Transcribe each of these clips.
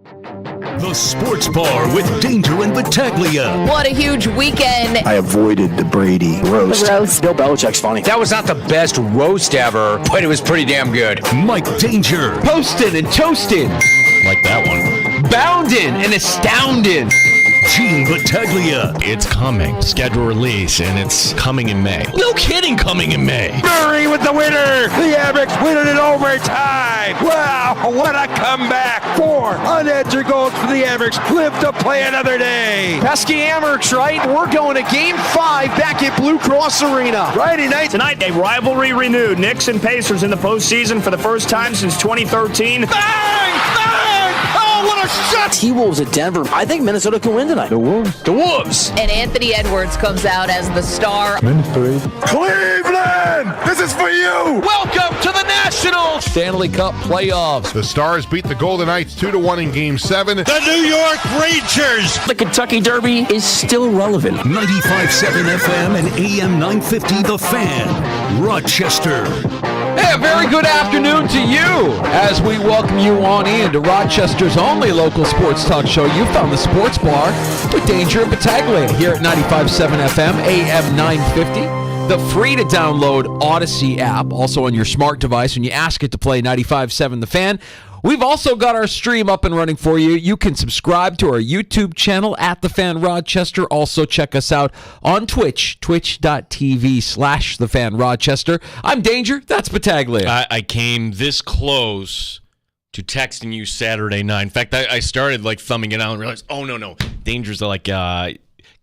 The Sports Bar with Danger and Battaglia. What a huge weekend. I avoided the Brady roast. The roast. Bill Belichick's funny. That was not the best roast ever, but it was pretty damn good. Mike Danger. Posted and toasted. Like that one. Boundin' and astounding. Gene Battaglia. It's coming. Schedule release, and it's coming in May. No kidding, coming in May. Murray with the winner. The Amerks win it in overtime. Wow, what a comeback. 4 unanswered goals for the Amerks. Live to play another day. Pesky Amerks, right? We're going to Game 5 back at Blue Cross Arena. Friday night. Tonight, a rivalry renewed. Knicks and Pacers in the postseason for the first time since 2013. Oh, what a shot. T-Wolves at Denver. I think Minnesota can win tonight. The Wolves. And Anthony Edwards comes out as the star. Cleveland, this is for you. Welcome to the National Stanley Cup playoffs. The Stars beat the Golden Knights 2-1 in Game 7. The New York Rangers. The Kentucky Derby is still relevant. 95.7 FM and AM 950 The Fan. Rochester. Hey, a very good afternoon to you as we welcome you on in to Rochester's only local sports talk show. You found the Sports Bar with Danger and Battaglia here at 95.7 FM, AM 950. The free-to-download Odyssey app, also on your smart device when you ask it to play 95.7 The Fan. We've also got our stream up and running for you. You can subscribe to our YouTube channel at The Fan Rochester. Also check us out on Twitch, twitch.tv/The Fan Rochester. I'm Danger. That's Battaglia. I came this close to texting you Saturday night. In fact, I started like thumbing it out and realized, oh, no. Danger's like...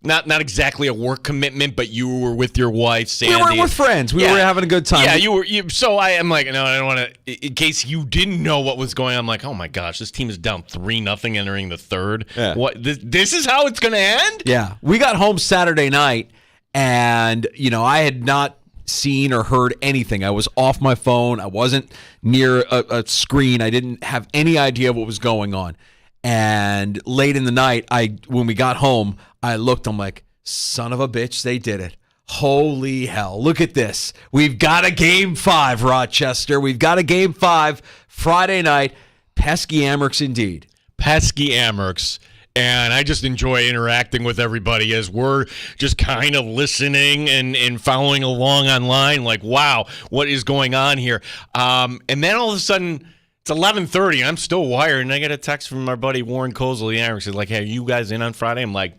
Not exactly a work commitment, but you were with your wife, Sandy. We were with friends. We were having a good time. Yeah, you were. So I'm like, no, I don't want to. In case you didn't know what was going on, I'm like, oh my gosh, this team is down 3-0 entering the third. Yeah. What? This is how it's going to end? Yeah, we got home Saturday night, and I had not seen or heard anything. I was off my phone. I wasn't near a screen. I didn't have any idea what was going on. And late in the night, when we got home, I looked, I'm like, son of a bitch, they did it. Holy hell, look at this. We've got a Game 5, Rochester. We've got a Game 5 Friday night. Pesky Amerks indeed. Pesky Amerks. And I just enjoy interacting with everybody as we're just kind of listening and following along online. Like, wow, what is going on here? And then all of a sudden... It's 11:30. I'm still wired, and I get a text from our buddy Warren Kozel, the Amerks. He's like, "Hey, are you guys in on Friday?" I'm like,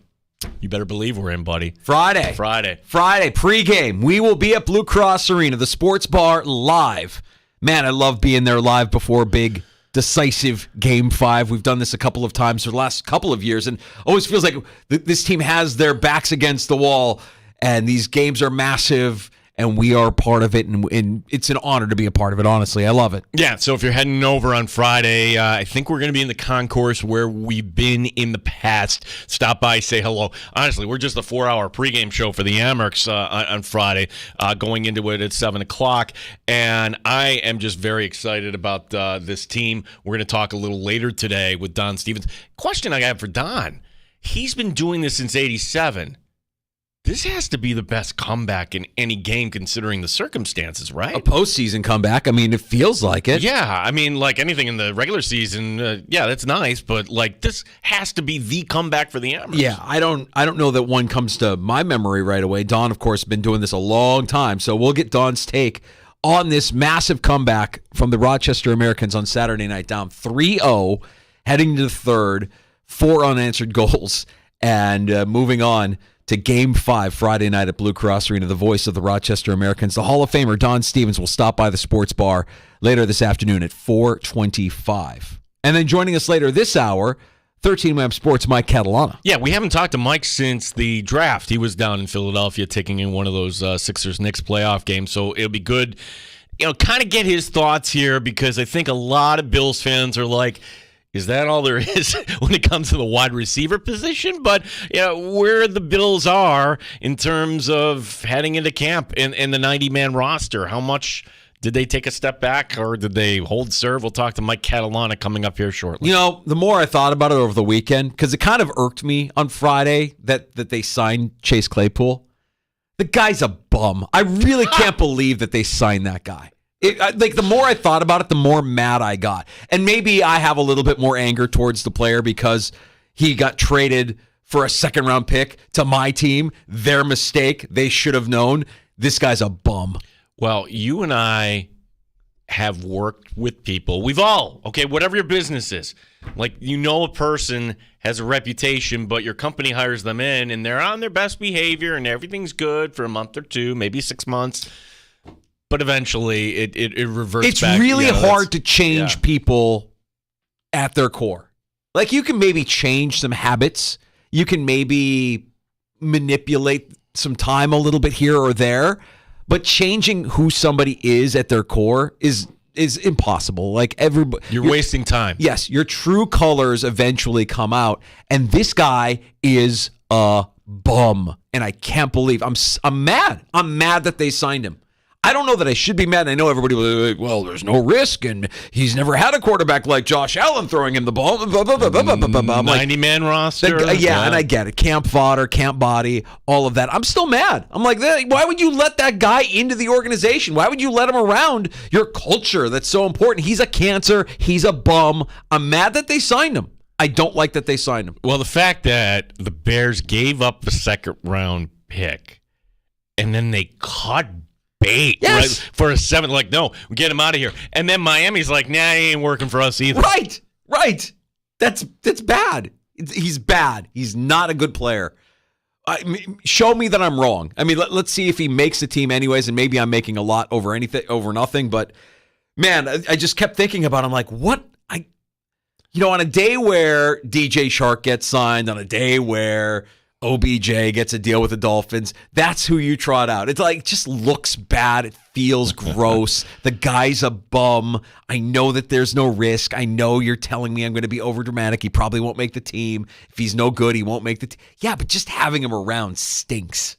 "You better believe we're in, buddy." Friday, pregame. We will be at Blue Cross Arena, the Sports Bar, live. Man, I love being there live before a big, decisive Game 5. We've done this a couple of times for the last couple of years, and always feels like this team has their backs against the wall, and these games are massive. And we are part of it, and it's an honor to be a part of it, honestly. I love it. Yeah, so if you're heading over on Friday, I think we're going to be in the concourse where we've been in the past. Stop by, say hello. Honestly, we're just a 4-hour pregame show for the Amerks on Friday, going into it at 7 o'clock. And I am just very excited about this team. We're going to talk a little later today with Don Stevens. Question I have for Don. He's been doing this since 87. This has to be the best comeback in any game considering the circumstances, right? A postseason comeback. I mean, it feels like it. Yeah, I mean, like anything in the regular season, yeah, that's nice, but like this has to be the comeback for the Amerks. Yeah, I don't know that one comes to my memory right away. Don, of course, has been doing this a long time, so we'll get Don's take on this massive comeback from the Rochester Americans on Saturday night, down 3-0, heading to the third, 4 unanswered goals, and moving on to Game 5 Friday night at Blue Cross Arena, the voice of the Rochester Americans. The Hall of Famer Don Stevens will stop by the Sports Bar later this afternoon at 4:25. And then joining us later this hour, 13-man Sports' Mike Catalana. Yeah, we haven't talked to Mike since the draft. He was down in Philadelphia taking in one of those Sixers-Knicks playoff games, so it'll be good, kind of get his thoughts here because I think a lot of Bills fans are like, is that all there is when it comes to the wide receiver position? But where the Bills are in terms of heading into camp in the 90-man roster, how much did they take a step back or did they hold serve? We'll talk to Mike Catalana coming up here shortly. The more I thought about it over the weekend, because it kind of irked me on Friday that they signed Chase Claypool. The guy's a bum. I really can't believe that they signed that guy. Like the more I thought about it, the more mad I got. And maybe I have a little bit more anger towards the player because he got traded for a second-round pick to my team. Their mistake. They should have known. This guy's a bum. Well, you and I have worked with people. We've all, okay, whatever your business is. Like, a person has a reputation, but your company hires them in, and they're on their best behavior, and everything's good for a month or two, maybe 6 months. But eventually, it reverts back. It's really hard to change people at their core. Like, you can maybe change some habits. You can maybe manipulate some time a little bit here or there. But changing who somebody is at their core is impossible. Like, everybody, you're wasting time. Yes, your true colors eventually come out. And this guy is a bum. And I can't believe I'm mad. I'm mad that they signed him. I don't know that I should be mad. I know everybody will be like, well, there's no risk, and he's never had a quarterback like Josh Allen throwing him the ball. 90-man roster. And I get it. Camp fodder, camp body, all of that. I'm still mad. I'm like, why would you let that guy into the organization? Why would you let him around your culture that's so important? He's a cancer. He's a bum. I'm mad that they signed him. I don't like that they signed him. Well, the fact that the Bears gave up the second-round pick, and then they cut bait right, for a 7th. Like, no, we get him out of here. And then Miami's like, nah, he ain't working for us either. Right. That's bad. He's bad. He's not a good player. Show me that I'm wrong. I mean, let's see if he makes the team anyways, and maybe I'm making a lot over nothing. But, man, I just kept thinking about it. I'm like, what? On a day where DJ Shark gets signed, on a day where OBJ gets a deal with the Dolphins, that's who you trot out. It's like, it just looks bad. It feels gross. The guy's a bum. I know that there's no risk. I know you're telling me I'm going to be overdramatic. He probably won't make the team. If he's no good, he won't make the team. Yeah, but just having him around stinks.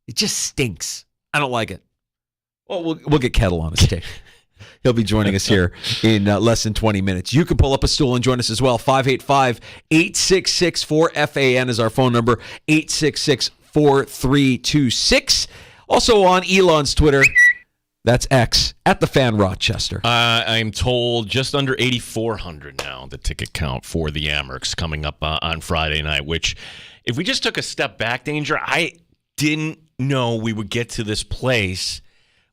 It just stinks. I don't like it. Well, we'll get Kettle on his take. He'll be joining us here in less than 20 minutes. You can pull up a stool and join us as well. 585-866-4FAN is our phone number. 866-4326. Also on Elon's Twitter. That's X, at the Fan Rochester. I'm told just under 8,400 now, the ticket count for the Amerks coming up on Friday night, which, if we just took a step back, Danger, I didn't know we would get to this place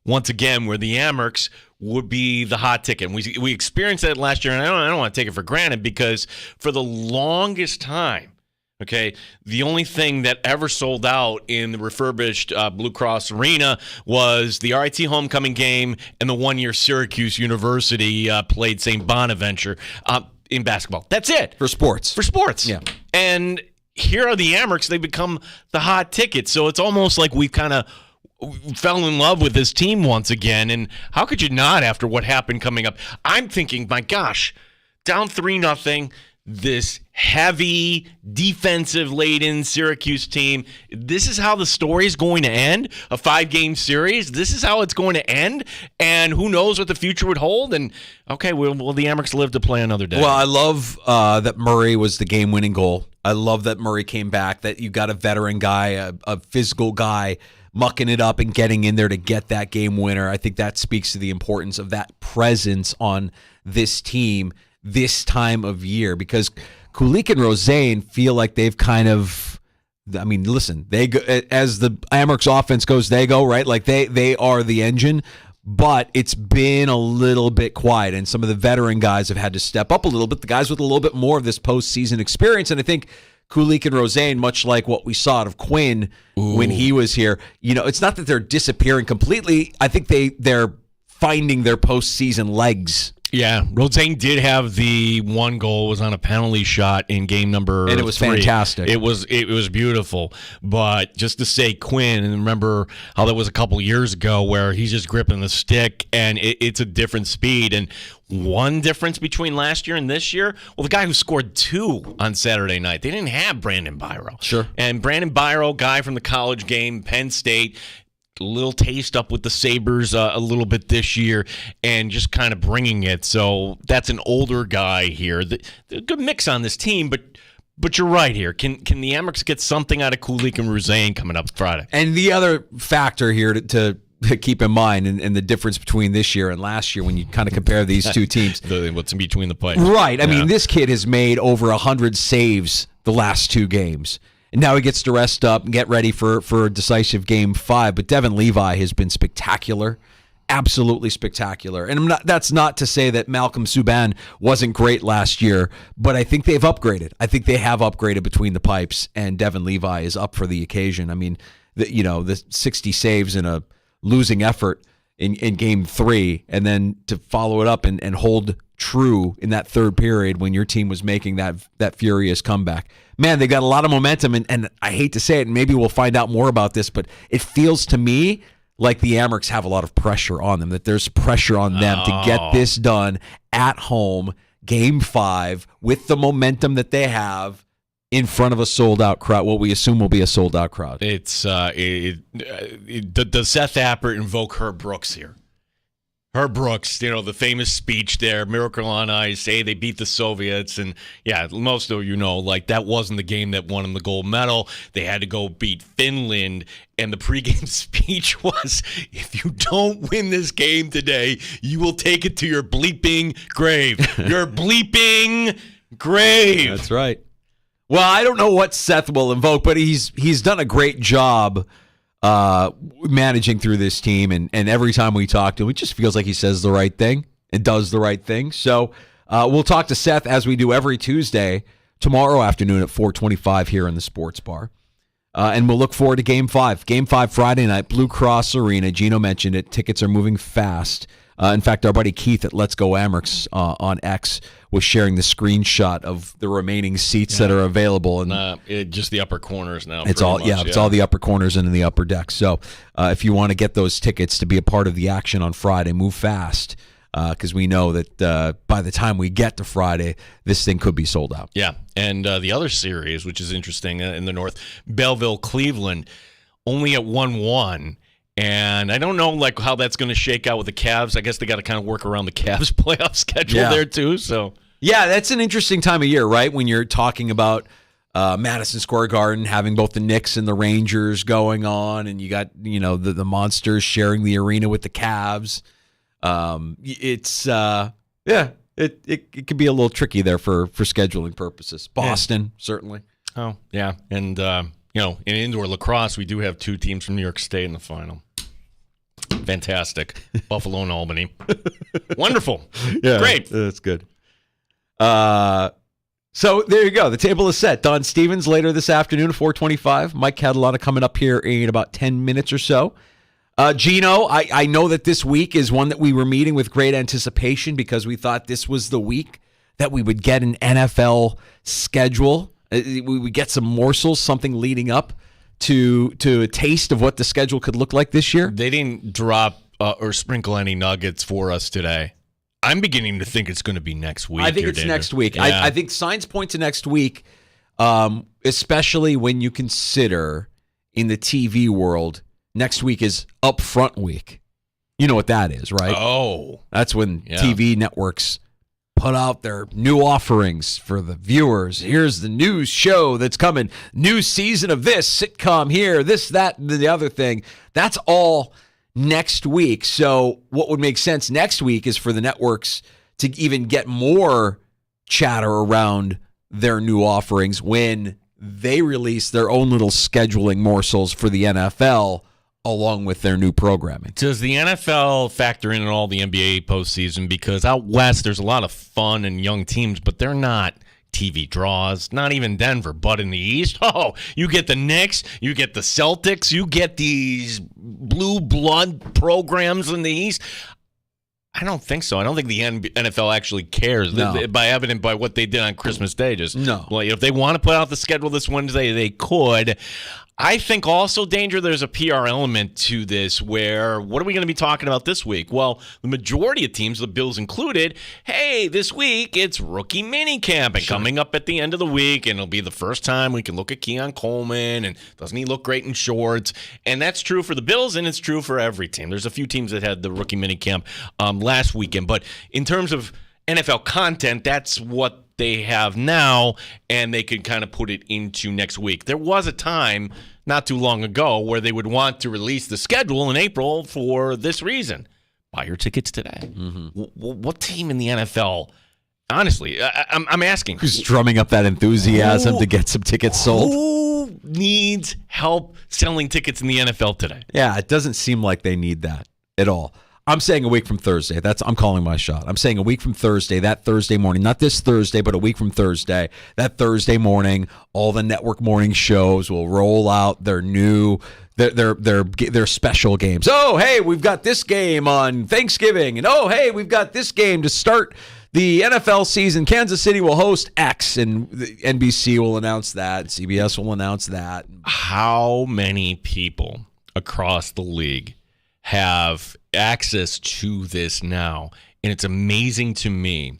once again where the Amerks would be the hot ticket. And we experienced that last year, and I don't want to take it for granted, because for the longest time, okay, the only thing that ever sold out in the refurbished Blue Cross Arena was the RIT homecoming game and the one-year Syracuse University played St. Bonaventure in basketball. That's it. For sports. Yeah. And here are the Amerks. They become the hot ticket. So it's almost like we've kind of fell in love with this team once again. And how could you not after what happened coming up? I'm thinking, my gosh, down 3-0, this heavy, defensive-laden Syracuse team. This is how the story is going to end, a 5-game series. This is how it's going to end, and who knows what the future would hold. And, okay, will the Amerks live to play another day? Well, I love that Murray was the game-winning goal. I love that Murray came back, that you got a veteran guy, a physical guy, mucking it up and getting in there to get that game winner. I think that speaks to the importance of that presence on this team this time of year, because Kulik and Rosane feel like they've kind of, I mean, listen, they go, as the Amerks offense goes, they go, right? Like they are the engine, but it's been a little bit quiet, and some of the veteran guys have had to step up a little bit, the guys with a little bit more of this postseason experience. And I think Kulik and Rosane, much like what we saw out of Quinn when he was here, it's not that they're disappearing completely. I think they're finding their postseason legs. Yeah, Rosane did have the one goal, was on a penalty shot in game number 3. And it was fantastic. It was beautiful. But just to say Quinn, and remember how that was a couple years ago where he's just gripping the stick, and it's a different speed. And one difference between last year and this year, well, the guy who scored 2 on Saturday night, they didn't have Brandon Biro. Sure. And Brandon Biro, guy from the college game, Penn State, a little taste up with the Sabres a little bit this year and just kind of bringing it. So that's an older guy here. The good mix on this team, but you're right here. Can the Amerks get something out of Kulik and Rosane coming up Friday? And the other factor here to keep in mind and the difference between this year and last year when you kind of compare these two teams. What's in between the pipes. Right. I mean, this kid has made over 100 saves the last 2 games. And now he gets to rest up and get ready for a decisive Game 5. But Devin Levi has been spectacular. Absolutely spectacular. And that's not to say that Malcolm Subban wasn't great last year, but I think they've upgraded. I think they have upgraded between the pipes, and Devin Levi is up for the occasion. I mean, the 60 saves in a losing effort in Game 3, and then to follow it up and hold true in that third period when your team was making that furious comeback. Man, they got a lot of momentum, and I hate to say it, and maybe we'll find out more about this, but it feels to me like the Amherst have a lot of pressure on them, that there's pressure on them to get this done at home, Game 5, with the momentum that they have in front of a sold-out crowd, what we assume will be a sold-out crowd. It's does Seth Appert invoke Herb Brooks here? Herb Brooks, the famous speech there, Miracle on Ice, hey, they beat the Soviets, and yeah, most of that wasn't the game that won them the gold medal. They had to go beat Finland, and the pregame speech was, if you don't win this game today, you will take it to your bleeping grave. Your bleeping grave. That's right. Well, I don't know what Seth will invoke, but he's done a great job managing through this team, and every time we talk to him, it just feels like he says the right thing and does the right thing. So we'll talk to Seth as we do every Tuesday tomorrow afternoon at 4:25 here in the Sports Bar. And we'll look forward to Game 5. Game 5 Friday night, Blue Cross Arena. Gino mentioned it. Tickets are moving fast. In fact, our buddy Keith at Let's Go Amherst on X was sharing the screenshot of the remaining seats that are available, and just the upper corners now. It's all it's all the upper corners and in the upper deck. So if you want to get those tickets to be a part of the action on Friday, move fast because we know that by the time we get to Friday, this thing could be sold out. Yeah, and the other series, which is interesting in the North, Belleville, Cleveland, only at 1-1. And I don't know how that's going to shake out with the Cavs. I guess they got to kind of work around the Cavs playoff schedule there too. So yeah, that's an interesting time of year, right? When you're talking about Madison Square Garden having both the Knicks and the Rangers going on, and you got the Monsters sharing the arena with the Cavs. It could be a little tricky there for scheduling purposes. Boston certainly. Oh yeah, and in indoor lacrosse, we do have 2 teams from New York State in the final. Fantastic. Buffalo and Albany. Wonderful. Yeah, great. That's good. So there you go. The table is set. Don Stevens later this afternoon at 4:25. Mike Catalana coming up here in about 10 minutes or so. Gino, I know that this week is one that we were meeting with great anticipation because we thought this was the week that we would get an NFL schedule. We would get some morsels, something leading up to a taste of what the schedule could look like this year. They didn't drop or sprinkle any nuggets for us today. I'm beginning to think it's going to be next week. I think it's next week. Yeah. I think signs point to next week, especially when you consider in the TV world, next week is upfront week. You know what that is, right? Oh. That's when TV networks put out their new offerings for the viewers. Here's the new show that's coming. New season of this sitcom here, this, that, and the other thing. That's all next week. So what would make sense next week is for the networks to even get more chatter around their new offerings when they release their own little scheduling morsels for the NFL along with their new programming. Does the NFL factor in all the NBA postseason? Because out west, there's a lot of fun and young teams, but they're not TV draws, not even Denver. But in the East, you get the Knicks, you get the Celtics, you get these blue blood programs in the East. I don't think so. I don't think the NFL actually cares. No. Evident by what they did on Christmas Day. No. Well, if they want to put out the schedule this Wednesday, they could. I think also, Danger, there's a PR element to this where what are we going to be talking about this week? Well, the majority of teams, the Bills included, hey, this week it's rookie minicamp and coming up at the end of the week, and it'll be the first time we can look at Keon Coleman, and doesn't he look great in shorts? And that's true for the Bills, and it's true for every team. There's a few teams that had the rookie minicamp last weekend, but in terms of NFL content, that's what they have now, and they can kind of put it into next week. There was a time not too long ago where they would want to release the schedule in April for this reason. Buy your tickets today. What team in the NFL, honestly, I'm asking. Who's drumming up that enthusiasm to get some tickets sold? Who needs help selling tickets in the NFL today? Yeah, it doesn't seem like they need that at all. I'm saying a week from Thursday. I'm calling my shot. I'm saying a week from Thursday, that Thursday morning, not this Thursday, but a week from Thursday, that Thursday morning, all the network morning shows will roll out their new their special games. Oh, hey, we've got this game on Thanksgiving, and oh, hey, we've got this game to start the NFL season. Kansas City will host X, and the NBC will announce that. CBS will announce that. How many people across the league have access to this now? And it's amazing to me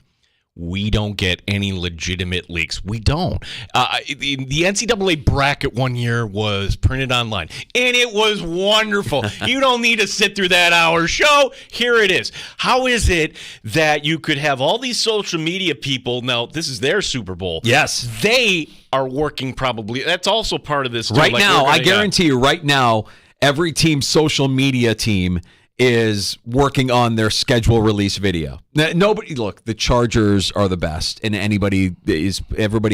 we don't get any legitimate leaks. We don't. The NCAA bracket one year was printed online, and it was wonderful. You don't need to sit through that hour show. Here it is. How is it that you could have all these social media people, now this is their Super Bowl. Yes. They are working probably. That's also part of this. Too. Right now, I guarantee you right now, every team's social media team is working on their schedule release video. Nobody, look, the Chargers are the best, and everybody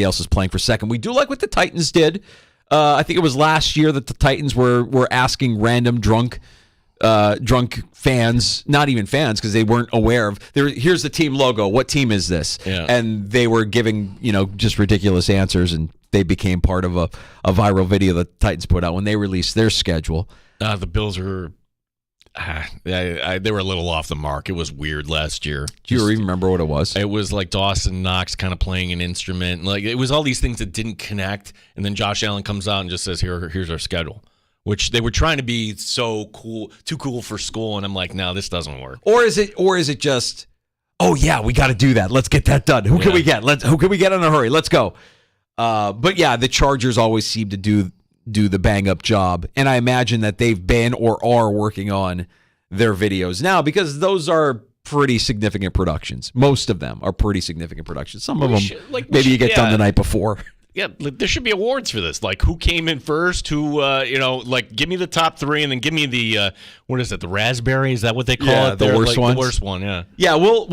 else is playing for second. We do like what the Titans did. I think it was last year that the Titans were asking random drunk fans, not even fans, because they weren't aware of. Here's the team logo. What team is this? Yeah. And they were giving just ridiculous answers, and they became part of a viral video that the Titans put out when they released their schedule. The Bills are. They were a little off the mark. It was weird last year. Do you even remember what it was? It was like Dawson Knox kind of playing an instrument. Like it was all these things that didn't connect. And then Josh Allen comes out and just says, "Here's our schedule," which they were trying to be so cool, too cool for school. And I'm like, no, this doesn't work. Or is it just, oh yeah, we got to do that. Let's get that done. Who can we get? Who can we get in a hurry? Let's go. But yeah, the Chargers always seem to do the bang-up job, and I imagine that they've been or are working on their videos now because those are pretty significant productions. Most of them are pretty significant productions. Some of them, maybe you get done the night before. Yeah, there should be awards for this. Like, who came in first? Who, give me the top three, and then give me the, what is it, the raspberry? Is that what they call it? The worst one. The worst one, yeah. Yeah, we'll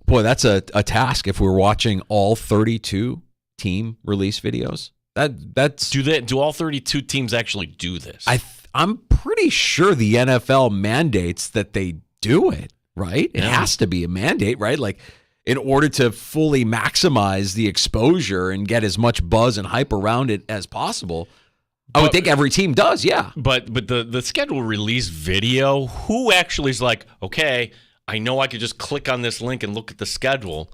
boy, that's a task if we're watching all 32 team release videos. That's do all 32 teams actually do this? I'm pretty sure the NFL mandates that they do it, right? It has to be a mandate, right? Like in order to fully maximize the exposure and get as much buzz and hype around it as possible. I would think every team does, yeah. But the schedule release video, who actually is like, okay, I know I could just click on this link and look at the schedule.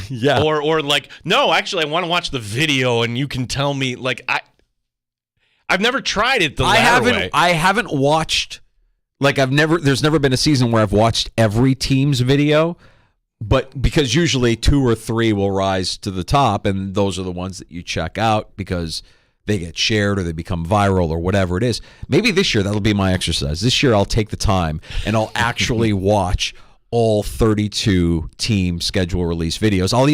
Yeah. Or like, no, actually, I want to watch the video, and you can tell me. Like, I've never tried it the latter way. I haven't watched. Like, there's never been a season where I've watched every team's video, but because usually 2 or 3 will rise to the top, and those are the ones that you check out because they get shared or they become viral or whatever it is. Maybe this year that'll be my exercise. This year I'll take the time and I'll actually watch all 32 team schedule release videos. I'll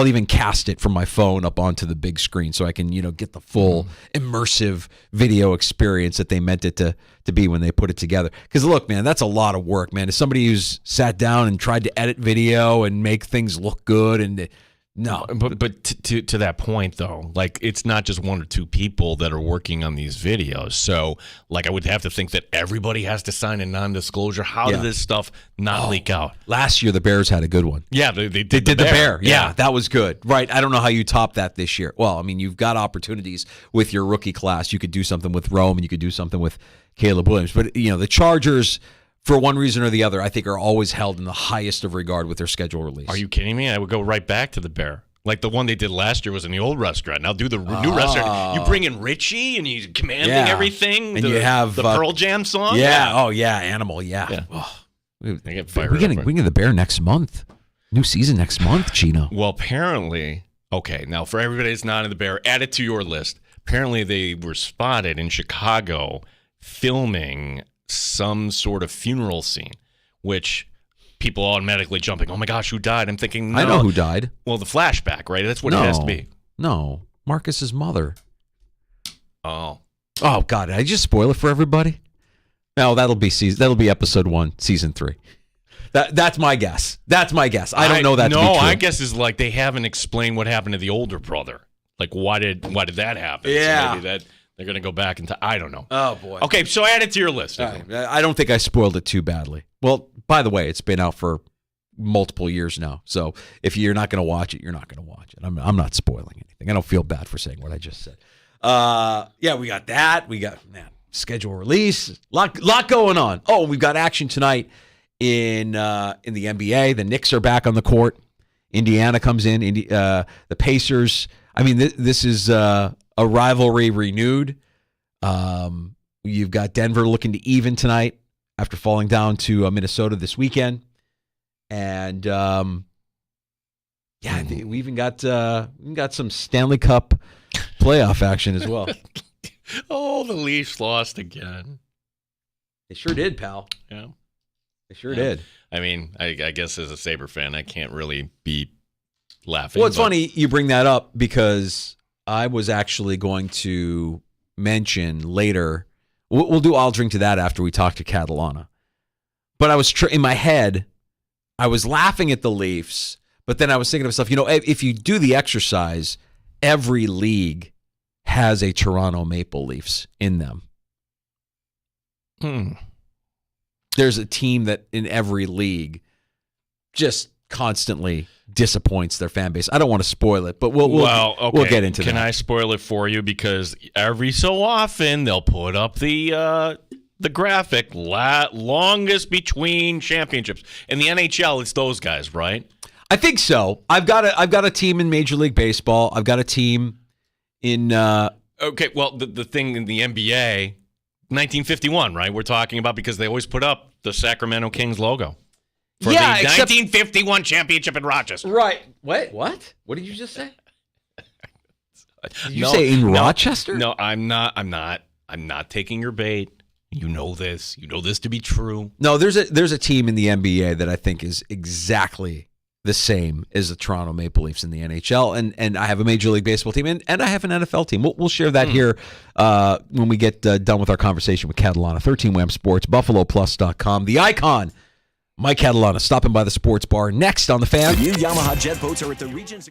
even cast it from my phone up onto the big screen so I can, get the full immersive video experience that they meant it to be when they put it together. Because look, man, that's a lot of work, man. As somebody who's sat down and tried to edit video and make things look good and no, but to that point though, like it's not just 1 or 2 people that are working on these videos. So like I would have to think that everybody has to sign a non-disclosure. How did this stuff not leak out? Last year the Bears had a good one. Yeah, they did the bear. Yeah, that was good. Right. I don't know how you top that this year. Well, I mean, you've got opportunities with your rookie class. You could do something with Rome and you could do something with Caleb Williams. But the Chargers, for one reason or the other, I think are always held in the highest of regard with their schedule release. Are you kidding me? I would go right back to the Bear. Like the one they did last year was in the old restaurant. Now do the new restaurant. You bring in Richie and he's commanding everything. And you have the Pearl Jam song. Yeah. Oh yeah. Animal. Yeah. Oh, we get the Bear next month. New season next month, Chino. Well, apparently, okay. Now for everybody that's not in the Bear, add it to your list. Apparently they were spotted in Chicago filming some sort of funeral scene, which people automatically jumping, oh my gosh, who died? I'm thinking, no. I know who died. Well, the flashback, right? That's what it has to be. No, Marcus's mother. Oh. Oh God, did I just spoil it for everybody? No, that'll be episode 1, season 3. That's my guess. That's my guess. I don't know that to be true. No, I guess is like they haven't explained what happened to the older brother. Like why did that happen? Yeah. So maybe they're going to go back into I don't know. Oh boy. Okay, so add it to your list. Right. I don't think I spoiled it too badly. Well, by the way, it's been out for multiple years now. So if you're not going to watch it, you're not going to watch it. I'm not spoiling anything. I don't feel bad for saying what I just said. Yeah, we got that. We got schedule release. Lot going on. Oh, we've got action tonight in the NBA. The Knicks are back on the court. Indiana comes in. The Pacers. I mean, this is a rivalry renewed. You've got Denver looking to even tonight after falling down to Minnesota this weekend. And we even got some Stanley Cup playoff action as well. Oh, the Leafs lost again. They sure did, pal. Yeah. They sure did. I mean, I guess as a Sabre fan, I can't really be laughing. Well, it's funny you bring that up because I was actually going to mention later. I'll drink to that after we talk to Catalana. But I was in my head, I was laughing at the Leafs, but then I was thinking to myself, if you do the exercise, every league has a Toronto Maple Leafs in them. There's a team that in every league just constantly disappoints their fan base. I don't want to spoil it, but we'll get into that. Can I spoil it for you? Because every so often they'll put up the graphic longest between championships. In the NHL, it's those guys, right? I think so. I've got a team in Major League Baseball. I've got a team in okay, well, the thing in the NBA, 1951, right? We're talking about because they always put up the Sacramento Kings logo for the 1951 championship in Rochester. Right. What? What did you just say? Did you say in Rochester? No, I'm not taking your bait. You know this. You know this to be true. No, there's a team in the NBA that I think is exactly the same as the Toronto Maple Leafs in the NHL, and I have a Major League Baseball team, and I have an NFL team. We'll share that here when we get done with our conversation with Catalana. 13 Wham Sports, BuffaloPlus.com. The icon, Mike Catalana, stopping by the sports bar. Next on The Fan. The new Yamaha jet boats are at the region's...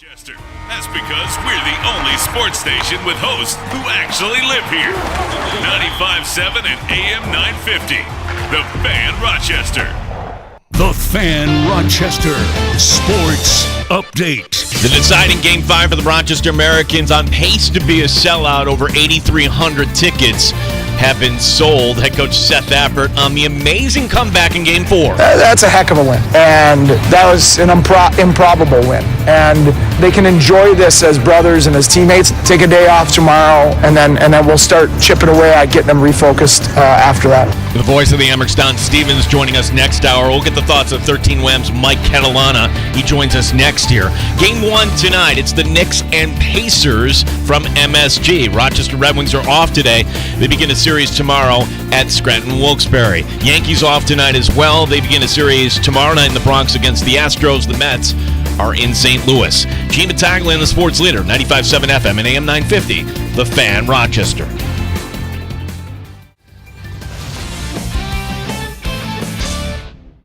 Rochester. That's because we're the only sports station with hosts who actually live here. 95.7 and AM 950. The Fan Rochester. The Fan Rochester Sports Update. The deciding Game 5 for the Rochester Americans on pace to be a sellout. Over 8,300 tickets have been sold. Head coach Seth Appert on the amazing comeback in Game 4. That's a heck of a win, and that was an improbable win. And they can enjoy this as brothers and as teammates. Take a day off tomorrow, and then we'll start chipping away at getting them refocused after that. The voice of the Amherst, Don Stevens, joining us next hour. We'll get the thoughts of 13 Wham's Mike Catalana. He joins us next year. Game 1 tonight. It's the Knicks and Pacers from MSG. Rochester Red Wings are off today. They begin a series tomorrow at Scranton Wilkes-Barre. Yankees off tonight as well. They begin a series tomorrow night in the Bronx against the Astros. The Mets are in St. Louis. Gene Battaglia, the sports leader, 95.7 FM and AM 950, The Fan Rochester.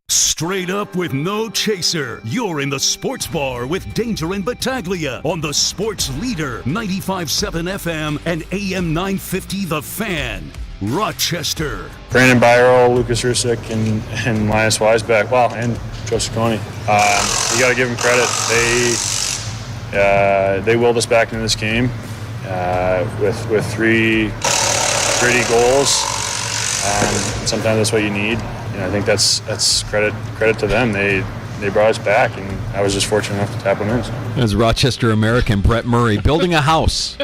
Straight up with no chaser. You're in the Sports Bar with Danger and Battaglia on the Sports Leader, 95.7 FM and AM 950 The Fan, Rochester. Brandon Byro, Lucas Rusick, and Linus Weisbeck, and Joe Ciccone. You got to give them credit. They willed us back into this game with 3 gritty goals. Sometimes that's what you need. I think that's credit to them. They brought us back, and I was just fortunate enough to tap them in. So. As Rochester American Brett Murray building a house.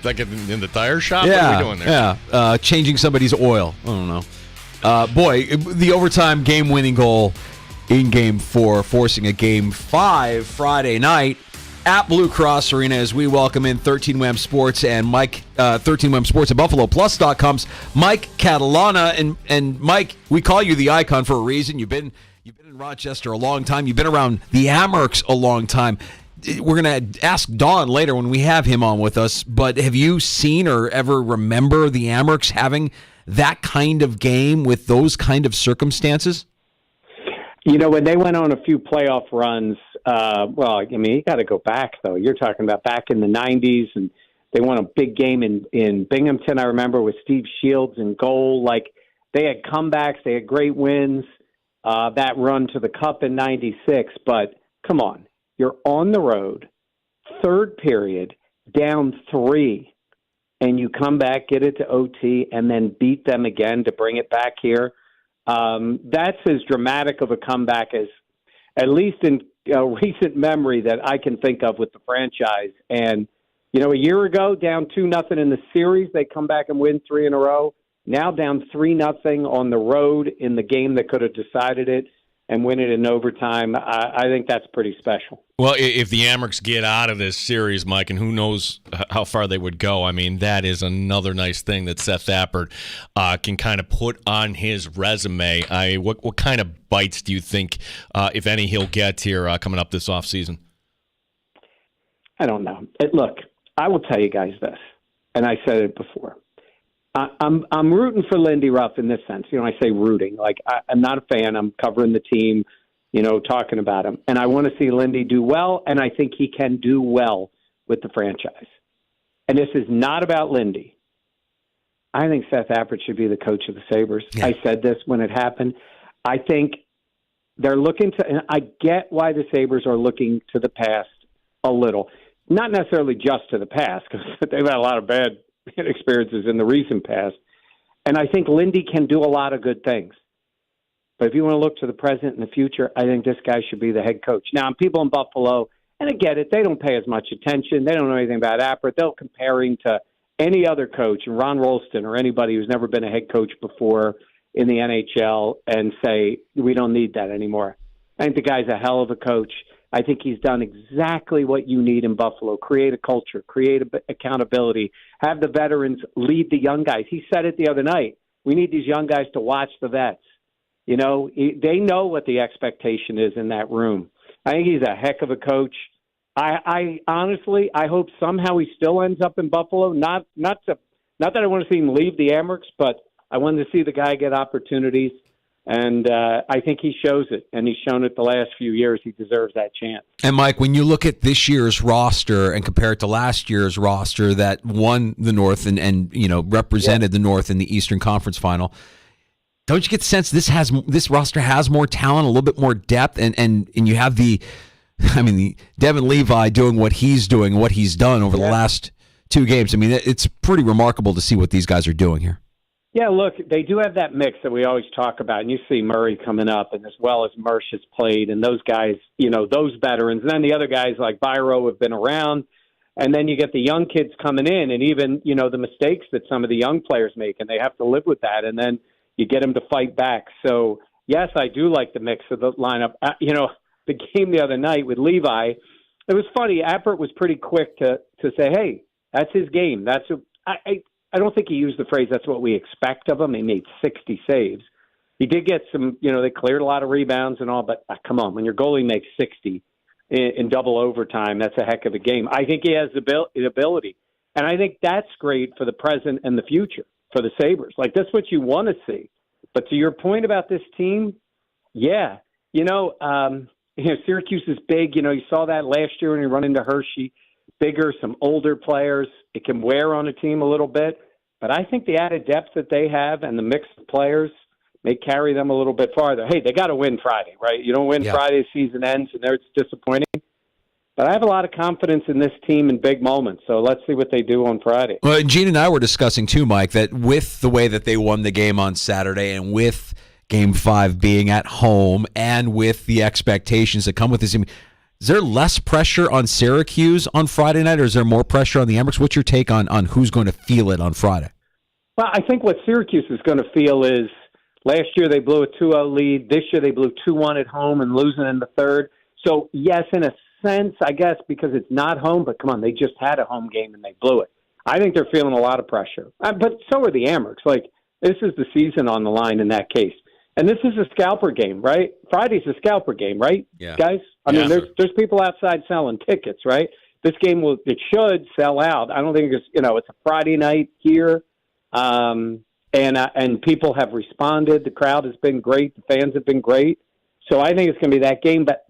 Like in the tire shop? Yeah, what are we doing there? Yeah, changing somebody's oil. I don't know. The overtime game-winning goal in Game 4, forcing a Game 5 Friday night at Blue Cross Arena as we welcome in 13 Wham Sports and Mike, 13 Wham Sports at BuffaloPlus.com's Mike Catalana. And Mike, we call you the icon for a reason. You've been in Rochester a long time. You've been around the Amherst a long time. We're going to ask Don later when we have him on with us, but have you seen or ever remember the Amherst having that kind of game with those kind of circumstances? When they went on a few playoff runs, you got to go back, though. You're talking about back in the 90s, and they won a big game in Binghamton, I remember, with Steve Shields in goal. They had comebacks. They had great wins, that run to the Cup in 96. But, come on, you're on the road, third period, down 3, and you come back, get it to OT, and then beat them again to bring it back here. That's as dramatic of a comeback as, at least in recent memory, that I can think of with the franchise. And, a year ago, down 2-0 in the series, they come back and win 3 in a row. Now down 3-0 on the road in the game that could have decided it and win it in overtime. I think that's pretty special. Well, if the Amherst get out of this series, Mike, and who knows how far they would go, that is another nice thing that Seth Appert can kind of put on his resume. What kind of bites do you think, if any, he'll get here coming up this offseason? I don't know. Look, I will tell you guys this, and I said it before. I'm rooting for Lindy Ruff in this sense. I say rooting. I'm not a fan. I'm covering the team, talking about him. And I want to see Lindy do well, and I think he can do well with the franchise. And this is not about Lindy. I think Seth Appert should be the coach of the Sabres. Yeah. I said this when it happened. I think they're looking to – and I get why the Sabres are looking to the past a little. Not necessarily just to the past, because they've had a lot of bad – experiences in the recent past. And I think Lindy can do a lot of good things. But if you want to look to the present and the future, I think this guy should be the head coach. Now, people in Buffalo, and I get it, they don't pay as much attention. They don't know anything about Appert. They'll compare him to any other coach, Ron Rolston or anybody who's never been a head coach before in the NHL, and say, we don't need that anymore. I think the guy's a hell of a coach. I think he's done exactly what you need in Buffalo. Create a culture, create accountability, have the veterans lead the young guys. He said it the other night. We need these young guys to watch the vets. They know what the expectation is in that room. I think he's a heck of a coach. I honestly, I hope somehow he still ends up in Buffalo. Not that I want to see him leave the Amherst, but I want to see the guy get opportunities. And I think he shows it, and he's shown it the last few years. He deserves that chance. And, Mike, when you look at this year's roster and compare it to last year's roster that won the North and represented the North in the Eastern Conference Final, don't you get the sense this roster has more talent, a little bit more depth, and you have the Devin Levi doing what he's doing, what he's done over the last 2 games. I mean, it's pretty remarkable to see what these guys are doing here. Yeah, look, they do have that mix that we always talk about, and you see Murray coming up, and as well as Mersch has played, and those guys, those veterans, and then the other guys like Byro have been around, and then you get the young kids coming in, and even, the mistakes that some of the young players make, and they have to live with that, and then you get them to fight back. So, yes, I do like the mix of the lineup. The game the other night with Levi, it was funny. Appert was pretty quick to say, hey, that's his game. I don't think he used the phrase, that's what we expect of him. He made 60 saves. He did get some, they cleared a lot of rebounds and all, but come on, when your goalie makes 60 in double overtime, that's a heck of a game. I think he has the ability. And I think that's great for the present and the future for the Sabres. Like, that's what you want to see. But to your point about this team, yeah, Syracuse is big. You saw that last year when you run into Hershey. Bigger, some older players. It can wear on a team a little bit. But I think the added depth that they have and the mix of players may carry them a little bit farther. Hey, they got to win Friday, right? You don't win Friday, the season ends, and it's disappointing. But I have a lot of confidence in this team in big moments. So let's see what they do on Friday. Well, Gene and I were discussing too, Mike, that with the way that they won the game on Saturday and with Game 5 being at home and with the expectations that come with this, is there less pressure on Syracuse on Friday night, or is there more pressure on the Amherst? What's your take on who's going to feel it on Friday? Well, I think what Syracuse is going to feel is last year they blew a 2-0 lead. This year they blew 2-1 at home and losing in the third. So, yes, in a sense, I guess, because it's not home, but come on, they just had a home game and they blew it. I think they're feeling a lot of pressure. But so are the Amherst. Like, this is the season on the line in that case. And this is a scalper game, right? Friday's a scalper game, right, guys? I mean, there's people outside selling tickets, right? This game should sell out. I don't think it's a Friday night here, and people have responded. The crowd has been great. The fans have been great. So I think it's going to be that game. But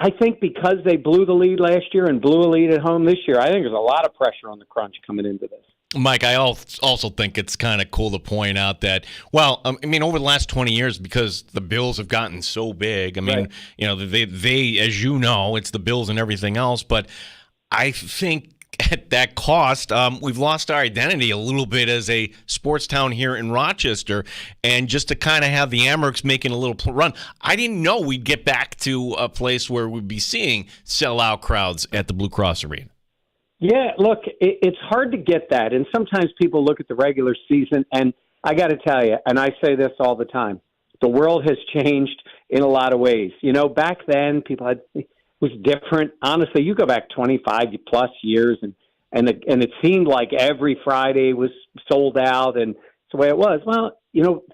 I think because they blew the lead last year and blew a lead at home this year, I think there's a lot of pressure on the Crunch coming into this. Mike, I also think it's kind of cool to point out that, over the last 20 years, because the Bills have gotten so big, they, as you know, it's the Bills and everything else, but I think at that cost, we've lost our identity a little bit as a sports town here in Rochester, and just to kind of have the Amherst making a little run, I didn't know we'd get back to a place where we'd be seeing sellout crowds at the Blue Cross Arena. Yeah, look, it's hard to get that. And sometimes people look at the regular season, and I got to tell you, and I say this all the time, the world has changed in a lot of ways. Back then, it was different. Honestly, you go back 25-plus years, and it seemed like every Friday was sold out, and it's the way it was. Well,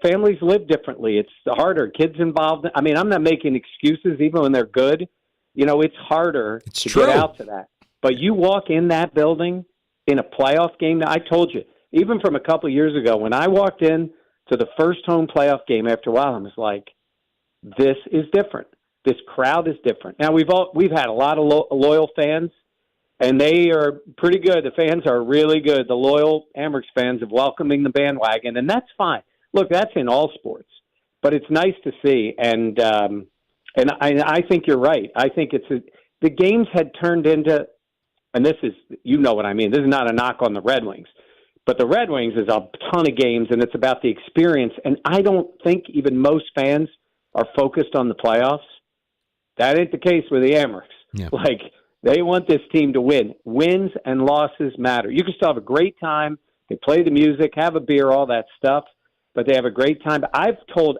families live differently. It's harder. Kids involved. I mean, I'm not making excuses, even when they're good. It's harder to get out to that. But you walk in that building in a playoff game. Now, I told you, even from a couple of years ago, when I walked in to the first home playoff game after a while, I was like, this is different. This crowd is different. Now, we've had a lot of loyal fans, and they are pretty good. The fans are really good. The loyal Amherst fans of welcoming the bandwagon, and that's fine. Look, that's in all sports. But it's nice to see, and I think you're right. I think the games had turned into – and this is, what I mean. This is not a knock on the Red Wings. But the Red Wings is a ton of games, and it's about the experience. And I don't think even most fans are focused on the playoffs. That ain't the case with the Amherst. Yeah. Like, they want this team to win. Wins and losses matter. You can still have a great time. They play the music, have a beer, all that stuff, but they have a great time. I've told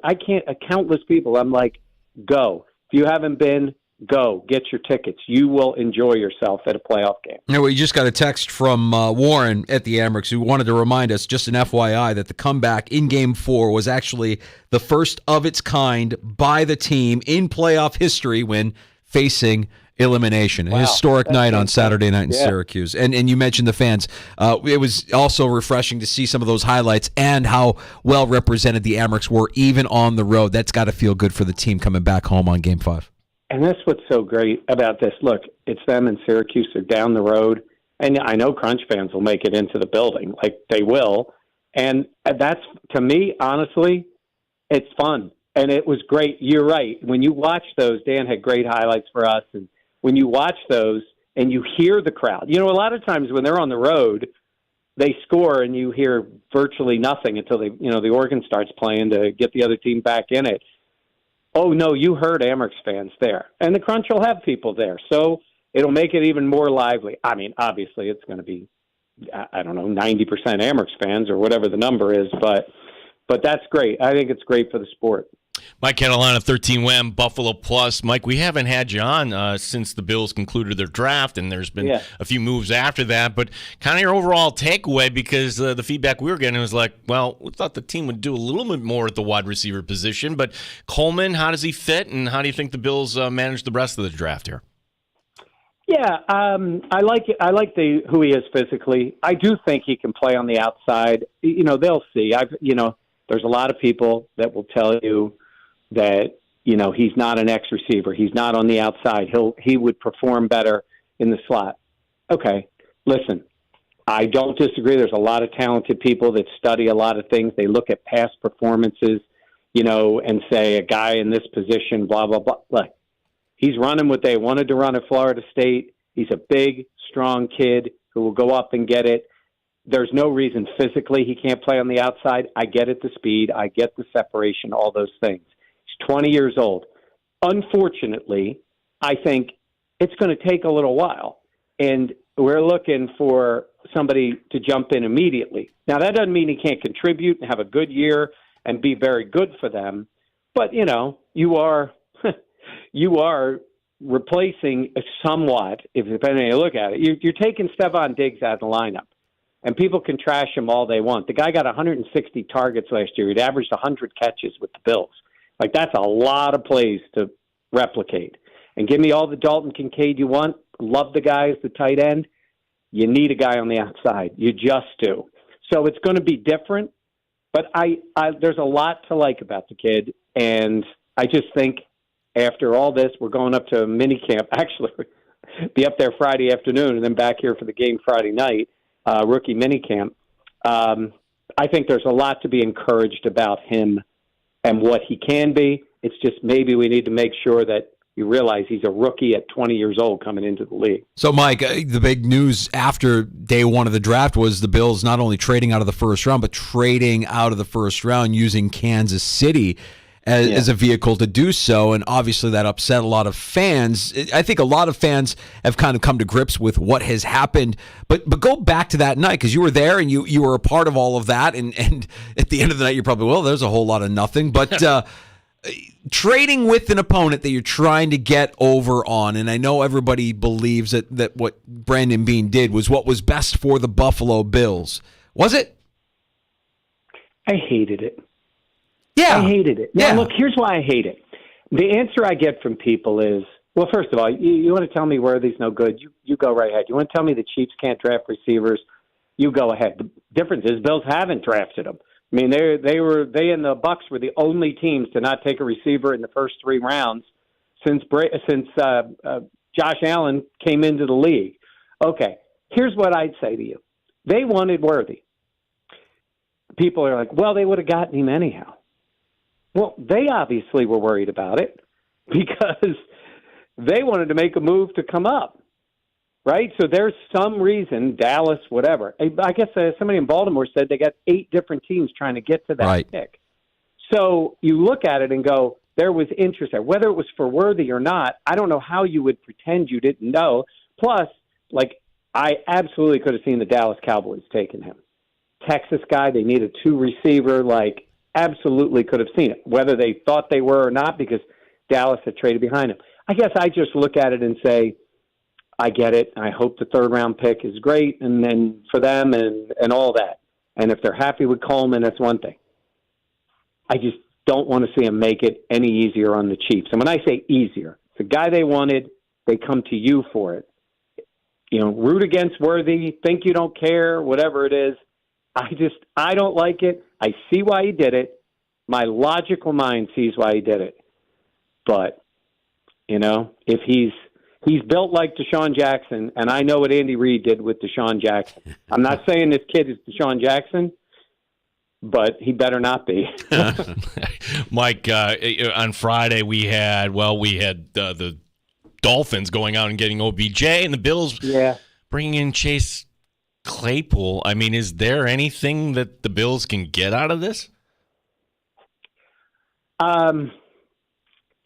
countless people, I'm like, go. If you haven't been, go. Get your tickets. You will enjoy yourself at a playoff game. We just got a text from Warren at the Amherst who wanted to remind us, just an FYI, that the comeback in Game 4 was actually the first of its kind by the team in playoff history when facing elimination. Wow, A historic night on fantastic. Saturday night in Yeah. Syracuse. And you mentioned the fans. It was also refreshing to see some of those highlights and how well represented the Amherst were even on the road. That's got to feel good for the team coming back home on Game 5. And that's what's so great about this. Look, it's them in Syracuse. They're down the road. And I know Crunch fans will make it into the building. Like, they will. And that's, to me, honestly, it's fun. And it was great. You're right. When you watch those, Dan had great highlights for us. And when you watch those and you hear the crowd, a lot of times when they're on the road, they score and you hear virtually nothing until the organ starts playing to get the other team back in it. Oh, no, you heard Amherst fans there. And the Crunch will have people there. So it'll make it even more lively. I mean, obviously it's going to be, 90% Amherst fans or whatever the number is, but that's great. I think it's great for the sport. Mike Catalana, 13 WHAM, Buffalo Plus. Mike, we haven't had you on since the Bills concluded their draft, and there's been a few moves after that. But kind of your overall takeaway, because the feedback we were getting was like, well, we thought the team would do a little bit more at the wide receiver position. But Coleman, how does he fit, and how do you think the Bills manage the rest of the draft here? Yeah, I like it. I like who he is physically. I do think he can play on the outside. They'll see. There's a lot of people that will tell you that, he's not an X receiver. He's not on the outside. He would perform better in the slot. Okay, listen, I don't disagree. There's a lot of talented people that study a lot of things. They look at past performances, and say a guy in this position, blah, blah, blah. Look, he's running what they wanted to run at Florida State. He's a big, strong kid who will go up and get it. There's no reason physically he can't play on the outside. I get it, the speed. I get the separation, all those things. He's 20 years old. Unfortunately, I think it's going to take a little while. And we're looking for somebody to jump in immediately. Now, that doesn't mean he can't contribute and have a good year and be very good for them. But, you are replacing somewhat, if depending on how you look at it. You're taking Stephon Diggs out of the lineup. And people can trash him all they want. The guy got 160 targets last year. He'd averaged 100 catches with the Bills. Like, that's a lot of plays to replicate. And give me all the Dalton Kincaid you want. Love the guy as the tight end. You need a guy on the outside. You just do. So it's going to be different. But there's a lot to like about the kid. And I just think after all this, we're going up to a mini camp. Actually, be up there Friday afternoon and then back here for the game Friday night. Rookie minicamp. I think there's a lot to be encouraged about him and what he can be. It's just maybe we need to make sure that you realize he's a rookie at 20 years old coming into the league. So, Mike, the big news after day one of the draft was the Bills not only trading out of the first round, but trading out of the first round using Kansas City as a vehicle to do so, and obviously that upset a lot of fans. I think a lot of fans have kind of come to grips with what has happened, but go back to that night, because you were there and you were a part of all of that, and at the end of the night you're probably, well, there's a whole lot of nothing, but trading with an opponent that you're trying to get over on, and I know everybody believes that what Brandon Beane did was what was best for the Buffalo Bills. Was it? I hated it. Yeah. I hated it. Now, look, here's why I hate it. The answer I get from people is, well, first of all, you want to tell me Worthy's no good? You go right ahead. You want to tell me the Chiefs can't draft receivers? You go ahead. The difference is Bills haven't drafted them. I mean, they and the Bucks were the only teams to not take a receiver in the first 3 rounds since Josh Allen came into the league. Okay, here's what I'd say to you. They wanted Worthy. People are like, well, they would have gotten him anyhow. Well, they obviously were worried about it because they wanted to make a move to come up, right? So there's some reason, Dallas, whatever. I guess somebody in Baltimore said they got 8 different teams trying to get to that pick. So you look at it and go, there was interest there. Whether it was for Worthy or not, I don't know how you would pretend you didn't know. Plus, I absolutely could have seen the Dallas Cowboys taking him. Texas guy, they need a 2 receiver, absolutely could have seen it, whether they thought they were or not, because Dallas had traded behind him. I guess I just look at it and say, I get it. I hope the 3rd round pick is great, and then for them and all that. And if they're happy with Coleman, that's one thing. I just don't want to see him make it any easier on the Chiefs. And when I say easier, it's the guy they wanted. they come to you for it. Root against Worthy, think you don't care, whatever it is. I don't like it. I see why he did it. My logical mind sees why he did it. But, if he's built like Deshaun Jackson, and I know what Andy Reid did with Deshaun Jackson. I'm not saying this kid is Deshaun Jackson, but he better not be. Mike, on Friday we had the Dolphins going out and getting OBJ, and the Bills bringing in Chase Claypool. I mean, is there anything that the Bills can get out of this?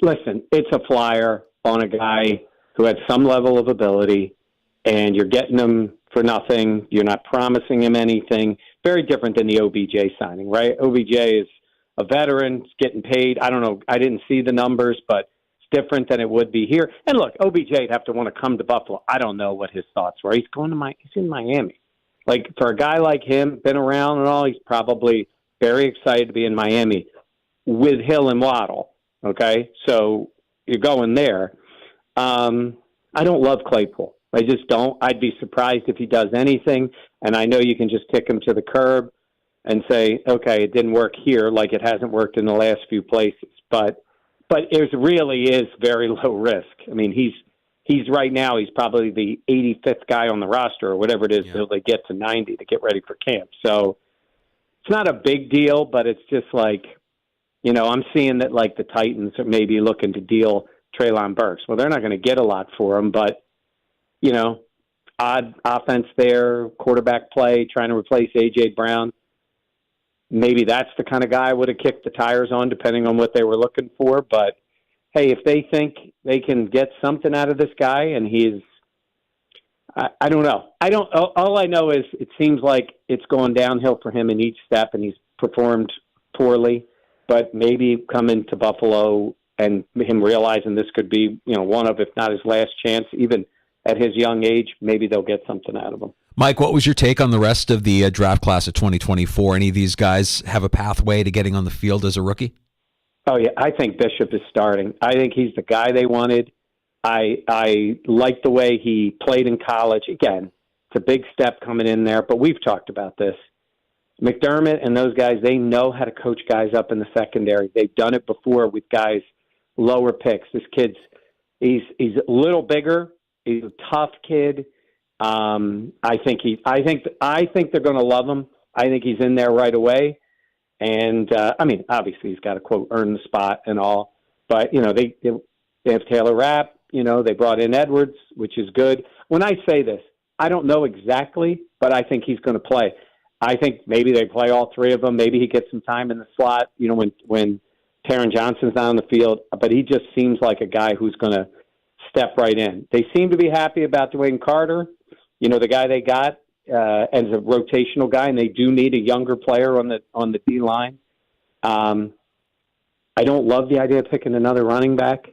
Listen, it's a flyer on a guy who had some level of ability, and you're getting him for nothing. You're not promising him anything. Very different than the OBJ signing, right? OBJ is a veteran, getting paid. I don't know. I didn't see the numbers, but it's different than it would be here. And look, OBJ would have to want to come to Buffalo. I don't know what his thoughts were. He's in Miami. Like, for a guy like him, been around and all, he's probably very excited to be in Miami with Hill and Waddle. Okay, so you're going there. I don't love Claypool. I just don't. I'd be surprised if he does anything. And I know you can just kick him to the curb and say, okay, it didn't work here like it hasn't worked in the last few places. But it really is very low risk. I mean, he's right now, he's probably the 85th guy on the roster or whatever it is till they get to 90 to get ready for camp. So it's not a big deal, but it's just like, I'm seeing that like the Titans are maybe looking to deal Treylon Burks. Well, they're not going to get a lot for him, but, odd offense there, quarterback play, trying to replace A.J. Brown. Maybe that's the kind of guy I would have kicked the tires on, depending on what they were looking for. But, hey, if they think they can get something out of this guy and I don't know. All I know is it seems like it's going downhill for him in each step, and he's performed poorly. But maybe coming to Buffalo and him realizing this could be, one of, if not his last chance, even at his young age, maybe they'll get something out of him. Mike, what was your take on the rest of the draft class of 2024? Any of these guys have a pathway to getting on the field as a rookie? Oh, yeah. I think Bishop is starting. I think he's the guy they wanted. I like the way he played in college. Again, it's a big step coming in there, but we've talked about this. McDermott and those guys, they know how to coach guys up in the secondary. They've done it before with guys lower picks. This kid's he's a little bigger. He's a tough kid. I think they're going to love him. I think he's in there right away. And obviously he's got to quote earn the spot and all. But they have Taylor Rapp. They brought in Edwards, which is good. When I say this, I don't know exactly, but I think he's going to play. I think maybe they play all three of them. Maybe he gets some time in the slot, when Taron Johnson's not on the field. But he just seems like a guy who's going to step right in. They seem to be happy about Dwayne Carter, the guy they got as a rotational guy, and they do need a younger player on the D line. I don't love the idea of picking another running back.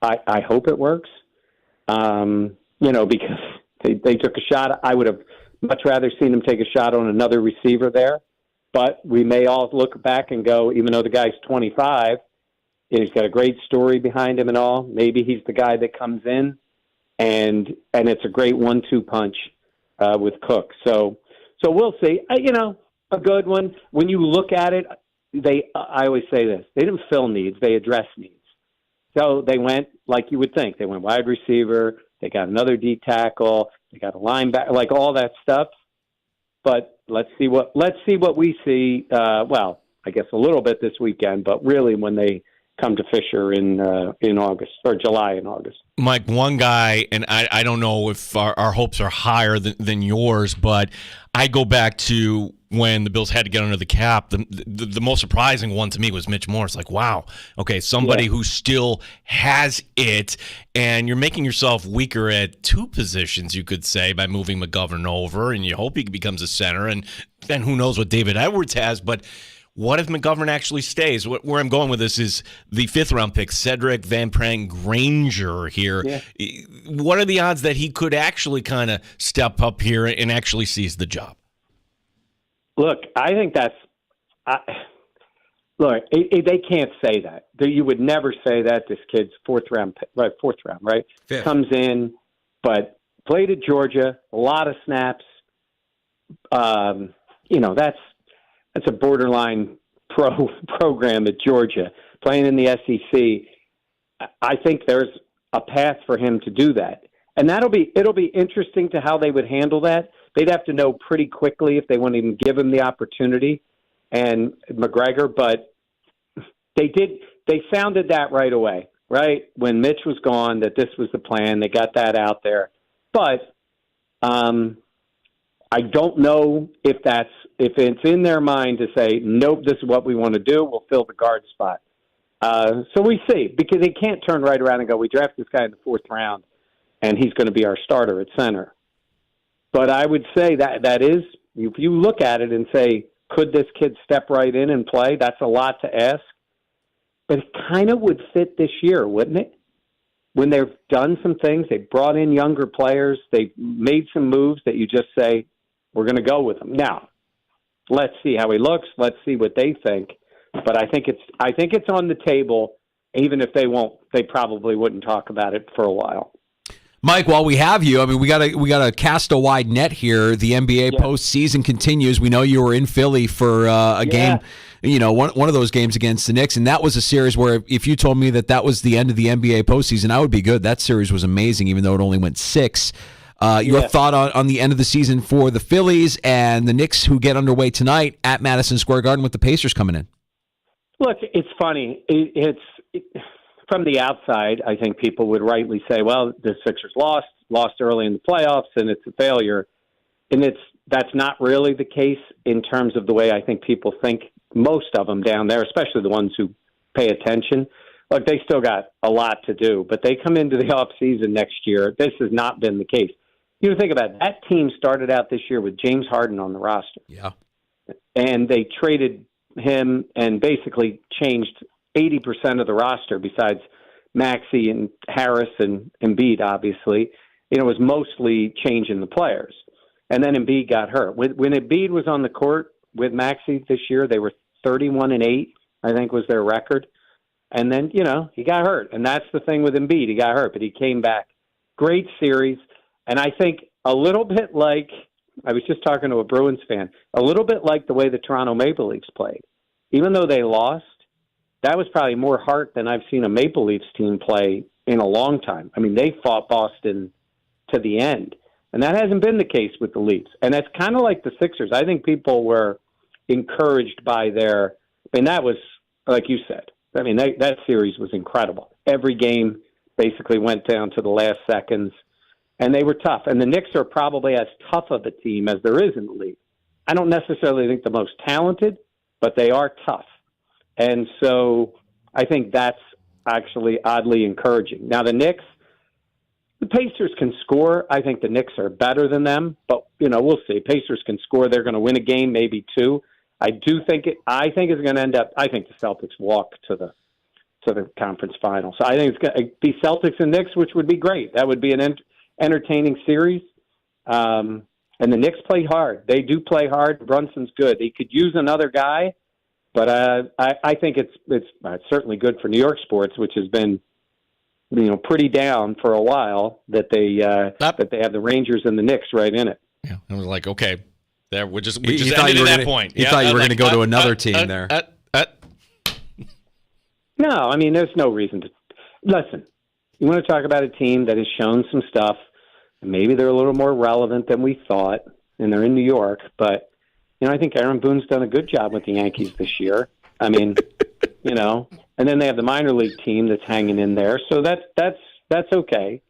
I hope it works, because they took a shot. I would have much rather seen him take a shot on another receiver there. But we may all look back and go, even though the guy's 25, he's got a great story behind him and all, maybe he's the guy that comes in, and it's a great 1-2 punch with Cook. So we'll see. A good one. When you look at it, I always say this, they didn't fill needs, they address needs. So they went like you would think. They went wide receiver, they got another D tackle, they got a linebacker, like all that stuff. But let's see what we see. Well, I guess a little bit this weekend, but really when they come to Fisher in August or July and August. Mike, one guy, and I don't know if our hopes are higher than yours, but I go back to when the Bills had to get under the cap. The most surprising one to me was Mitch Morse. Like, wow, okay, somebody who still has it, and you're making yourself weaker at two positions, you could say, by moving McGovern over, and you hope he becomes a center, and then who knows what David Edwards has, but what if McGovern actually stays? Where I'm going with this is the 5th-round pick, Cedric Van Prank Granger here. Yeah. What are the odds that he could actually kind of step up here and actually seize the job? Look, I think look, they can't say that. You would never say that. This kid's fourth round, right? Fifth. Comes in, but played at Georgia, a lot of snaps. That's a borderline program at Georgia, playing in the SEC. I think there's a path for him to do that. And it'll be interesting to how they would handle that. They'd have to know pretty quickly if they want to even give him the opportunity and McGregor, but they sounded that right away, right? When Mitch was gone, that this was the plan. They got that out there. But I don't know if it's in their mind to say, nope, this is what we want to do. We'll fill the guard spot. So we see, because they can't turn right around and go, we draft this guy in the fourth round, and he's going to be our starter at center. But I would say that is, if you look at it and say, could this kid step right in and play? That's a lot to ask. But it kind of would fit this year, wouldn't it? When they've done some things, they brought in younger players, they made some moves that you just say, we're going to go with him. Now, let's see how he looks. Let's see what they think. But I think it's on the table, even if they probably wouldn't talk about it for a while. Mike, while we have you, I mean, we gotta cast a wide net here. The NBA postseason continues. We know you were in Philly for a game, one of those games against the Knicks, and that was a series where if you told me that was the end of the NBA postseason, I would be good. That series was amazing, even though it only went 6. Your thought on the end of the season for the Phillies and the Knicks, who get underway tonight at Madison Square Garden with the Pacers coming in? Look, it's funny. It's from the outside, I think people would rightly say, well, the Sixers lost early in the playoffs, and it's a failure. And that's not really the case in terms of the way I think people think, most of them down there, especially the ones who pay attention. Look, they still got a lot to do, but they come into the offseason next year. This has not been the case. You think about it, that team started out this year with James Harden on the roster. Yeah. And they traded him and basically changed 80% of the roster besides Maxey and Harris and Embiid, obviously. It was mostly changing the players. And then Embiid got hurt. When Embiid was on the court with Maxey this year, they were 31-8, I think was their record. And then, he got hurt. And that's the thing with Embiid. He got hurt, but he came back. Great series. And I think a little bit like, I was just talking to a Bruins fan, a little bit like the way the Toronto Maple Leafs played. Even though they lost, that was probably more heart than I've seen a Maple Leafs team play in a long time. I mean, they fought Boston to the end. And that hasn't been the case with the Leafs. And that's kind of like the Sixers. I think people were encouraged by that was, like you said, that series was incredible. Every game basically went down to the last seconds. And they were tough. And the Knicks are probably as tough of a team as there is in the league. I don't necessarily think the most talented, but they are tough. And so I think that's actually oddly encouraging. Now, the Knicks, the Pacers can score. I think the Knicks are better than them. But, we'll see. Pacers can score. They're going to win a game, maybe 2. I think it's going to end up, I think the Celtics walk to the conference final. So I think it's going to be Celtics and Knicks, which would be great. That would be an entertaining series. And the Knicks play hard. They do play hard. Brunson's good. He could use another guy, but I think it's certainly good for New York sports, which has been pretty down for a while. That they have the Rangers and the Knicks right in it. Yeah, I was like, okay, there we just you ended at that point. You thought you were going to go to another team there. No, there's no reason to listen. You want to talk about a team that has shown some stuff, and maybe they're a little more relevant than we thought, and they're in New York. But, I think Aaron Boone's done a good job with the Yankees this year. And then they have the minor league team that's hanging in there. So that's okay.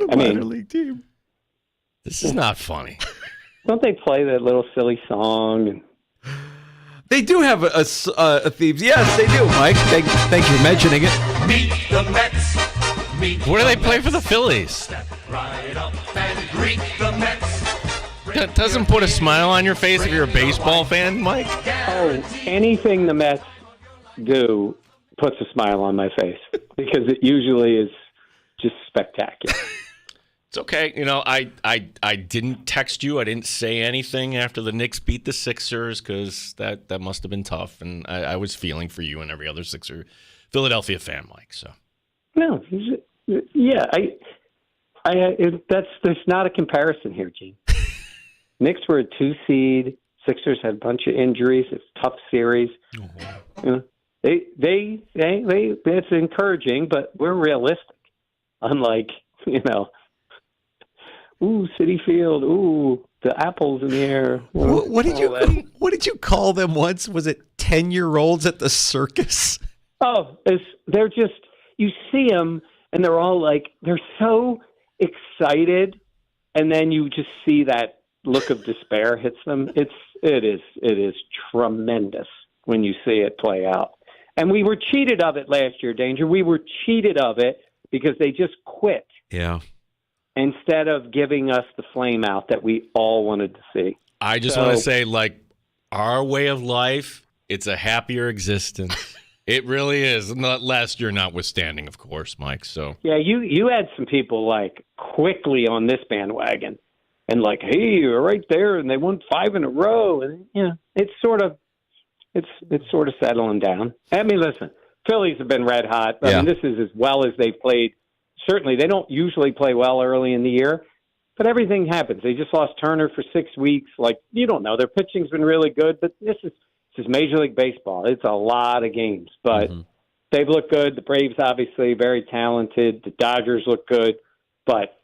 Minor league team. This is not funny. Don't they play that little silly song? They do have a theme. Yes, they do, Mike. Thank you for mentioning it. Meet the Mets. What do they play for the Phillies? Step right up and greet the Mets. That doesn't put a smile on your face if you're a baseball fan, Mike? Oh, anything the Mets do puts a smile on my face because it usually is just spectacular. It's okay. I didn't text you. I didn't say anything after the Knicks beat the Sixers because that must have been tough. And I was feeling for you and every other Sixer Philadelphia fan, Mike. So No, yeah, there's not a comparison here, Gene. Knicks were a 2 seed. Sixers had a bunch of injuries. It's a tough series. It's encouraging, but we're realistic. Unlike, Citi Field, the apples in the air. What did you call them once? Was it 10-year-olds at the circus? Oh, they're just, you see them and they're all they're so excited, and then you just see that look of despair hits them. It is tremendous when you see it play out. And we were cheated of it last year, Danger. We were cheated of it because they just quit. Yeah. Instead of giving us the flame out that we all wanted to see. I just want to say, our way of life, it's a happier existence. It really is. Not last year notwithstanding, of course, Mike. So yeah, you had some people quickly on this bandwagon and hey, you're right there, and they won 5 in a row, and it's sort of settling down. I mean, listen, Phillies have been red hot. I mean, this is as well as they've played. Certainly, they don't usually play well early in the year, but everything happens. They just lost Turner for 6 weeks. You don't know. Their pitching's been really good, but this is Major League Baseball. It's a lot of games, but they've looked good. The Braves, obviously, very talented. The Dodgers look good, but,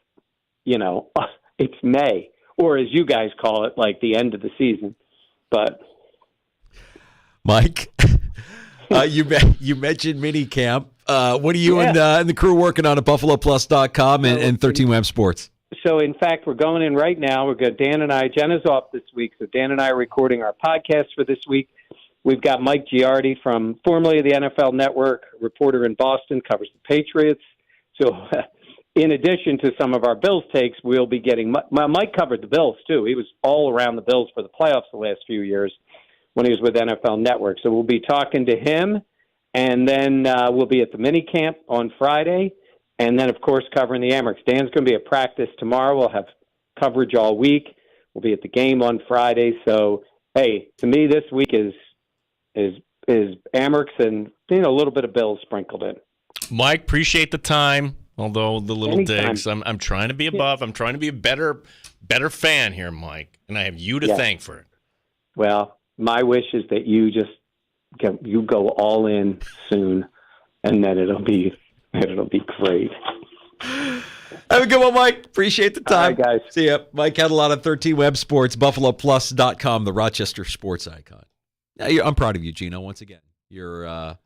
it's May, or as you guys call it, the end of the season. But Mike, you mentioned minicamp. What are you and the crew working on at BuffaloPlus.com and 13 Web Sports? So, in fact, we're going in right now. Dan and I, Jenna's off this week, so Dan and I are recording our podcast for this week. We've got Mike Giardi from formerly of the NFL Network, reporter in Boston, covers the Patriots. So, in addition to some of our Bills takes, we'll be getting Mike covered the Bills, too. He was all around the Bills for the playoffs the last few years when he was with NFL Network. So, we'll be talking to him. And then we'll be at the mini camp on Friday. And then, of course, covering the Amerks. Dan's going to be at practice tomorrow. We'll have coverage all week. We'll be at the game on Friday. So, hey, to me, this week is Amerks and a little bit of Bills sprinkled in. Mike, appreciate the time. Although the little Anytime. digs, I'm trying to be above. I'm trying to be a better fan here, Mike. And I have you to thank for it. Well, my wish is that you go all in soon, and then it'll be great. Have a good one, Mike. Appreciate the time. All right, guys. See ya. Mike had a lot of 13 Web Sports, BuffaloPlus.com, the Rochester sports icon. I'm proud of you, Gino. Once again, you're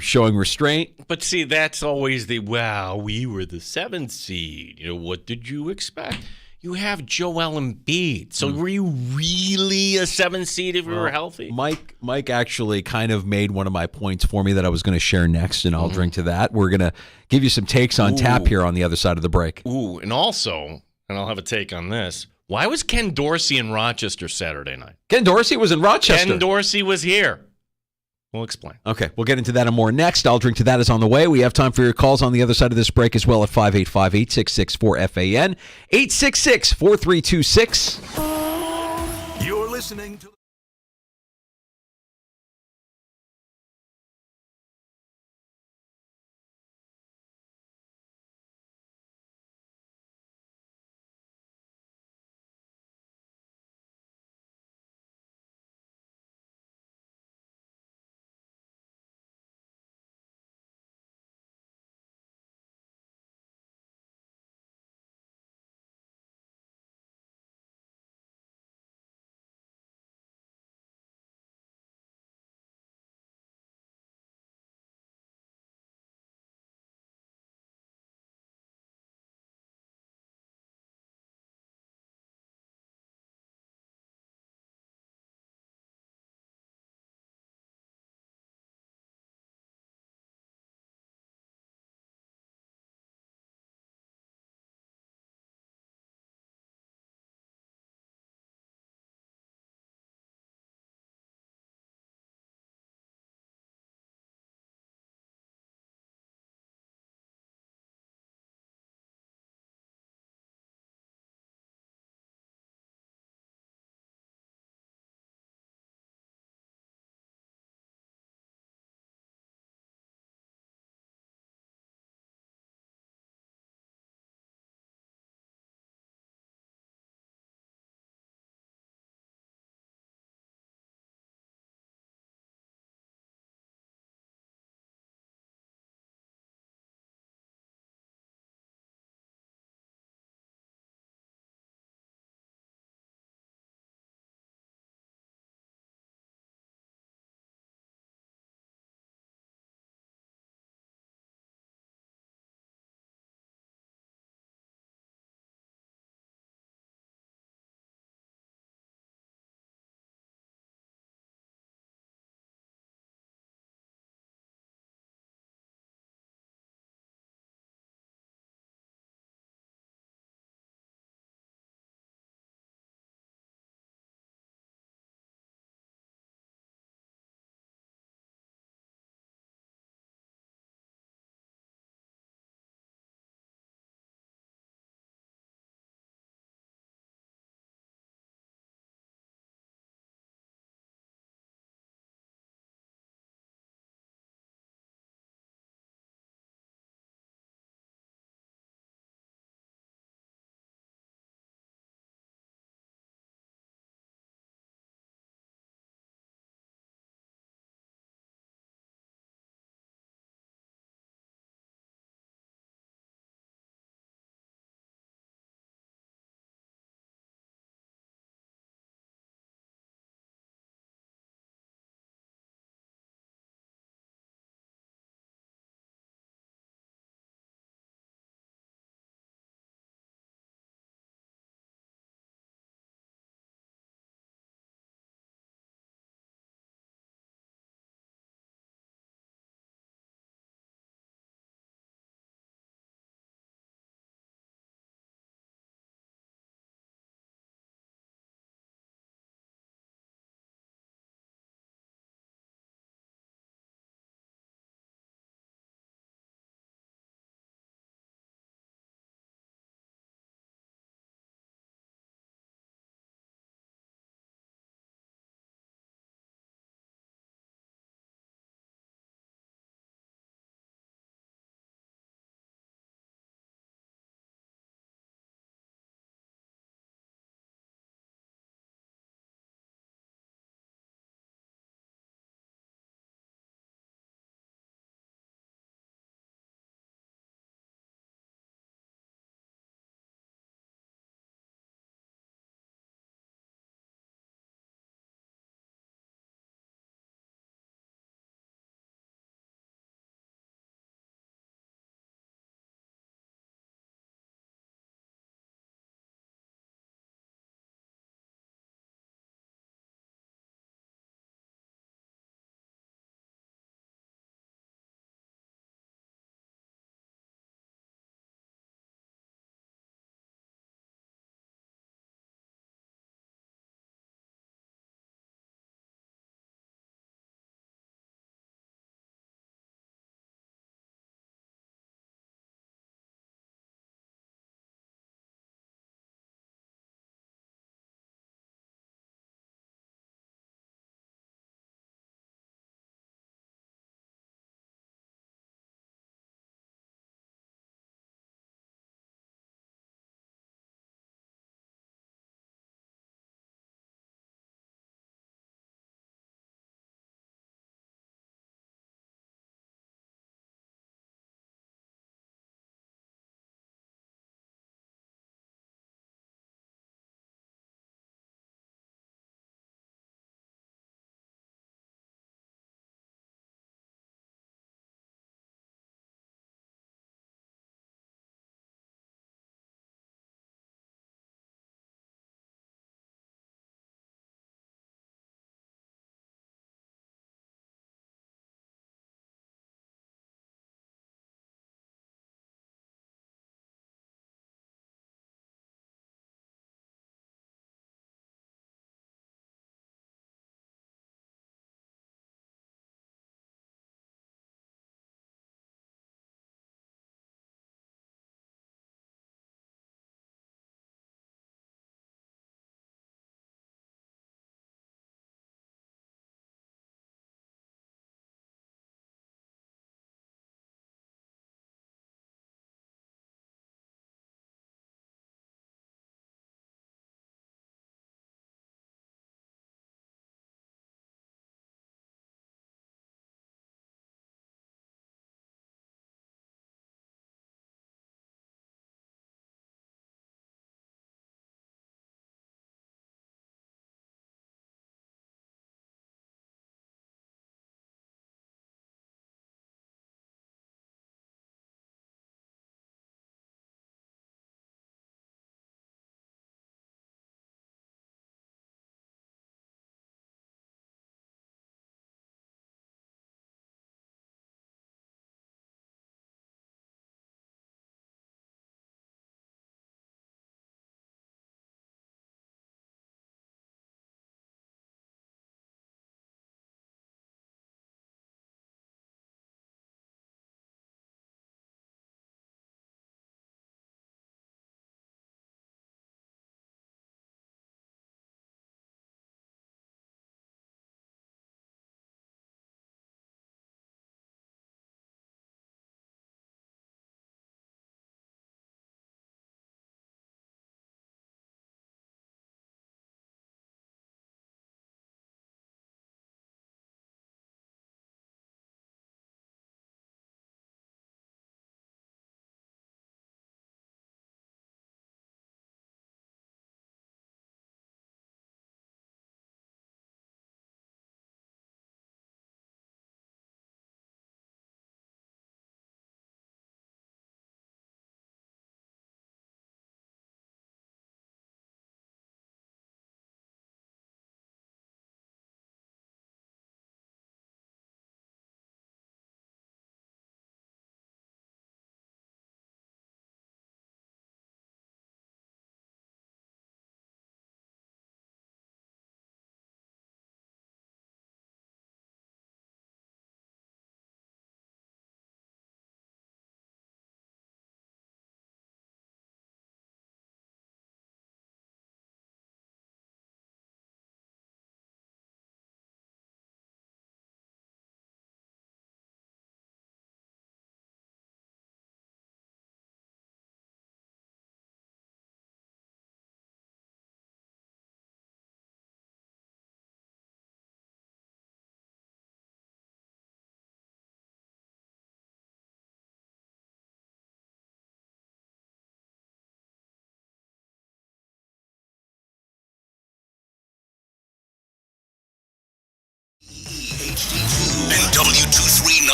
showing restraint. But see, that's always we were the 7th seed. What did you expect? You have Joel Embiid. So were you really a 7th seed if you were healthy? Mike actually kind of made one of my points for me that I was going to share next, and I'll drink to that. We're going to give you some takes on tap here on the other side of the break. And also, and I'll have a take on this, why was Ken Dorsey in Rochester Saturday night? Ken Dorsey was in Rochester. Ken Dorsey was here. We'll explain. Okay, we'll get into that and more next. I'll drink to that is on the way. We have time for your calls on the other side of this break as well at 585-866-4FAN, 866-4326. You're listening to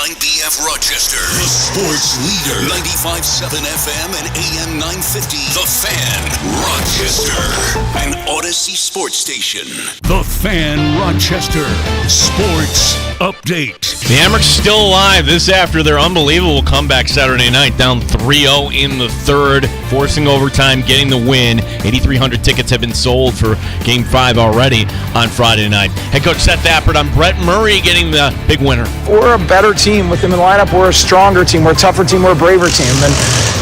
9BF Rochester, the sports leader. 95.7 FM and AM 950. The Fan, Rochester. An Odyssey sports station. The Fan, Rochester. Sports update. The Amherst still alive. This after their unbelievable comeback Saturday night, down 3-0 in the third, forcing overtime, getting the win. 8,300 tickets have been sold for Game 5 already on Friday night. Head coach Seth Appert on Brett Murray getting the big winner. We're a better team with him in the lineup. We're a stronger team. We're a tougher team. We're a braver team. And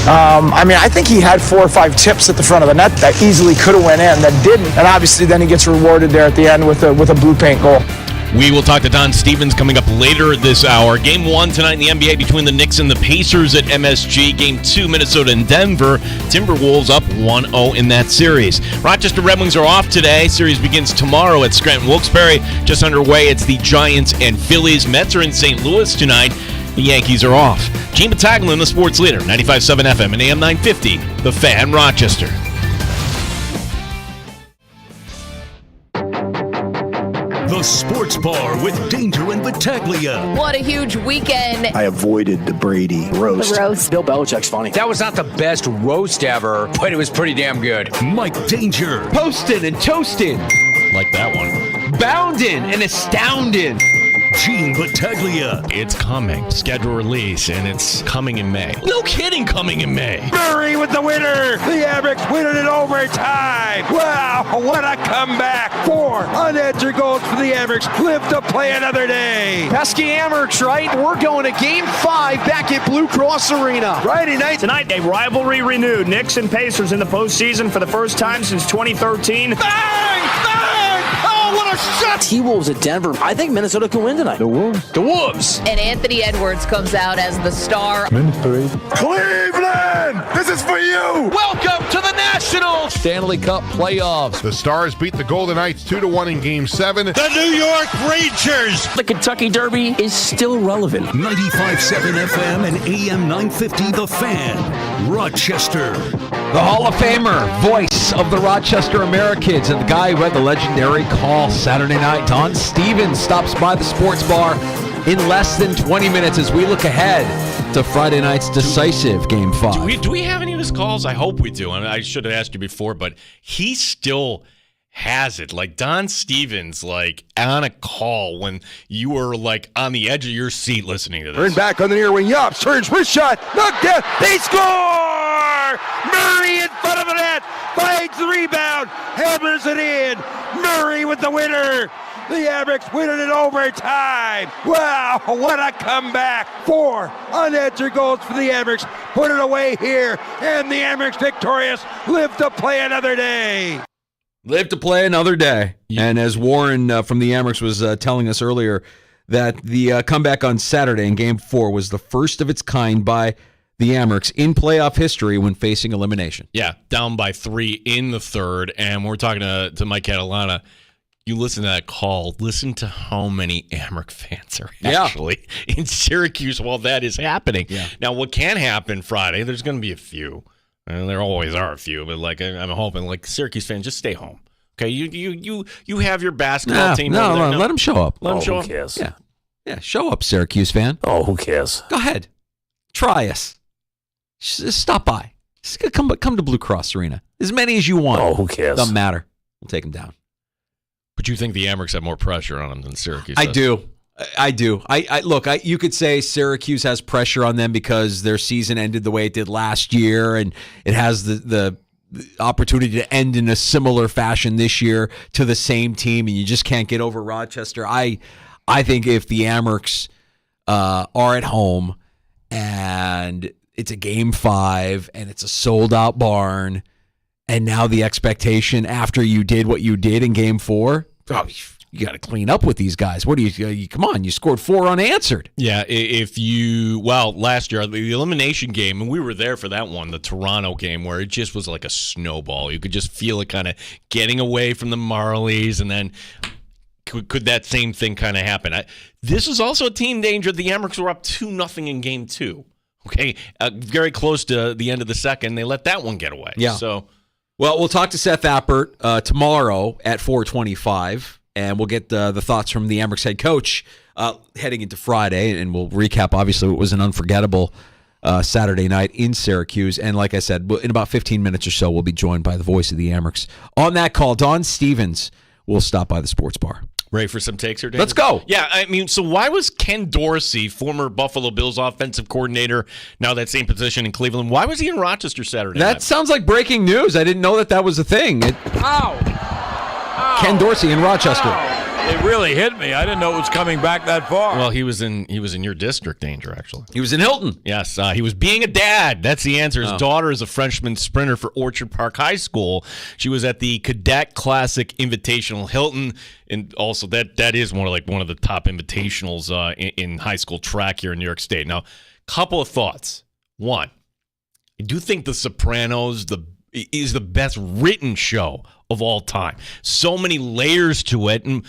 I think he had 4 or 5 tips at the front of the net that easily could have went in that didn't. And obviously then he gets rewarded there at the end with a blue paint goal. We will talk to Don Stevens coming up later this hour. Game 1 tonight in the NBA between the Knicks and the Pacers at MSG. Game 2, Minnesota and Denver. Timberwolves up 1-0 in that series. Rochester Red Wings are off today. Series begins tomorrow at Scranton Wilkes-Barre. Just underway, it's the Giants and Phillies. Mets are in St. Louis tonight. The Yankees are off. Gene Battaglia, the sports leader, 95.7 FM and AM 950. The Fan, Rochester. The Sports Bar with Danger and Battaglia. What a huge weekend. I avoided the Brady roast. The roast. Bill Belichick's funny. That was not the best roast ever, but it was pretty damn good. Mike Danger. Posting and toasting. Like that one. Bounding and astounding. Gene Battaglia. It's coming. Schedule release, and it's coming in May. No kidding, coming in May. Murray with the winner. The Amherst win it in overtime. Wow, what a comeback. 4 unanswered goals for the Amherst. Live to play another day. Pesky Amherst, right? We're going to Game 5 back at Blue Cross Arena. Friday night. Tonight, a rivalry renewed. Knicks and Pacers in the postseason for the first time since 2013. Bang! Bang! Oh, what a shot! T-Wolves at Denver. I think Minnesota can win tonight. The Wolves. And Anthony Edwards comes out as the star. Cleveland, this is for you. Welcome to the National Stanley Cup playoffs. The Stars beat the Golden Knights 2-1 in Game 7. The New York Rangers. The Kentucky Derby is still relevant. 95.7 FM and AM 950. The Fan, Rochester. The Hall of Famer, voice of the Rochester Americans, and the guy who had the legendary call Saturday night, Don Stevens, stops by the sports bar in less than 20 minutes as we look ahead to Friday night's decisive Game 5. Do we have any of his calls? I hope we do. And I should have asked you before, but he still has it. Like Don Stevens, like on a call when you were like on the edge of your seat listening to this. Turn back on the near wing. Yops turns, wrist shot, knocked down. They score! Murray in front of the net, finds the rebound, hammers it in. Murray with the winner. The Amherst win it in overtime. Wow, what a comeback. 4 unanswered goals for the Amherst. Put it away here, and the Amherst victorious. Live to play another day. Live to play another day. And as Warren from the Amherst was telling us earlier, that the comeback on Saturday in Game 4 was the first of its kind by the Amherst in playoff history when facing elimination. Yeah, down by 3 in the third. And we're talking to Mike Catalana. You listen to that call. Listen to how many Amherst fans are actually in Syracuse while that is happening. Yeah. Now, what can happen Friday, there's going to be a few. And there always are a few, but like I'm hoping, like Syracuse fans, just stay home. Okay, you have your basketball team. No, let them show up. Let them show who up. cares? Yeah, show up, Syracuse fan. Oh, who cares? Go ahead, try us. Just stop by. Just come to Blue Cross Arena. As many as you want. Oh, who cares? Doesn't matter. We'll take them down. But you think the Amherst have more pressure on them than Syracuse I does? do. I do. Look, you could say Syracuse has pressure on them because their season ended the way it did last year, and it has the opportunity to end in a similar fashion this year to the same team, and you just can't get over Rochester. I think if the Amherst are at home and it's a Game 5 and it's a sold-out barn, and now the expectation after you did what you did in Game 4, you got to clean up with these guys. What do you come on, you scored 4 unanswered. Yeah, last year, the elimination game, and we were there for that one, the Toronto game, where it just was like a snowball. You could just feel it kind of getting away from the Marlies, and then could that same thing kind of happen? This is also a team danger. The Amherst were up 2-0 in Game 2. Okay, very close to the end of the second. They let that one get away. Yeah. So, well, we'll talk to Seth Appert tomorrow at 4:25. and we'll get the thoughts from the Amherst head coach heading into Friday, and we'll recap, obviously, what was an unforgettable Saturday night in Syracuse. And like I said, in about 15 minutes or so, we'll be joined by the voice of the Amherst. On that call, Don Stevens will stop by the sports bar. Ready for some takes here, Dave? Let's go. Yeah, I mean, so why was Ken Dorsey, former Buffalo Bills offensive coordinator, now that same position in Cleveland, why was he in Rochester Saturday night? That sounds like breaking news. I didn't know that was a thing. Ken Dorsey in Rochester. It really hit me. I didn't know it was coming back that far. Well, he was in your district, Danger, actually. He was in Hilton. Yes, he was being a dad. That's the answer. His daughter is a freshman sprinter for Orchard Park High School. She was at the Cadet Classic Invitational Hilton, and also that is one of the top invitationals in high school track here in New York State. Now, couple of thoughts. One, I do think The Sopranos is the best written show of all time. So many layers to it, and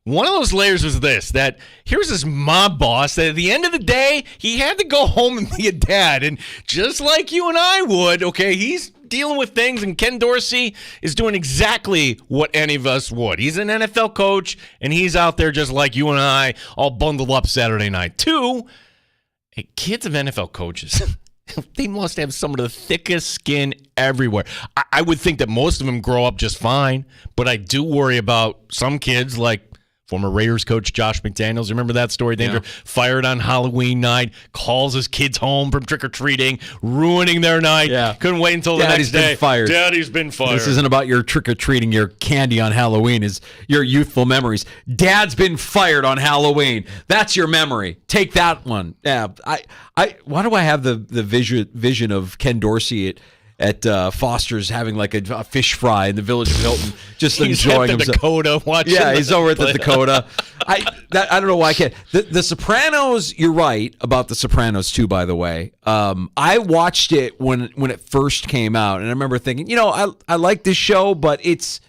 one of those layers was that here's this mob boss that at the end of the day, he had to go home and be a dad. And just like you and I would, okay, he's dealing with things, and Ken Dorsey is doing exactly what any of us would. He's an NFL coach, and he's out there just like you and I, all bundled up Saturday night. Two, kids of NFL coaches, they must have some of the thickest skin everywhere. I would think that most of them grow up just fine, but I do worry about some kids like former Raiders coach Josh McDaniels. Remember that story, Danger? Yeah. Fired on Halloween night, calls his kids home from trick-or-treating, ruining their night. Yeah. Couldn't wait until the next day. Daddy's been fired. This isn't about your trick-or-treating, your candy on Halloween, is your youthful memories. Dad's been fired on Halloween. That's your memory. Take that one. Yeah. Why do I have the vision of Ken Dorsey at Foster's having like a fish fry in the village of Hilton, just enjoying himself. Dakota watching. Yeah, he's over at the Dakota. I don't know why I can't. The Sopranos. You're right about the Sopranos too. By the way, I watched it when it first came out, and I remember thinking, I like this show, but it's.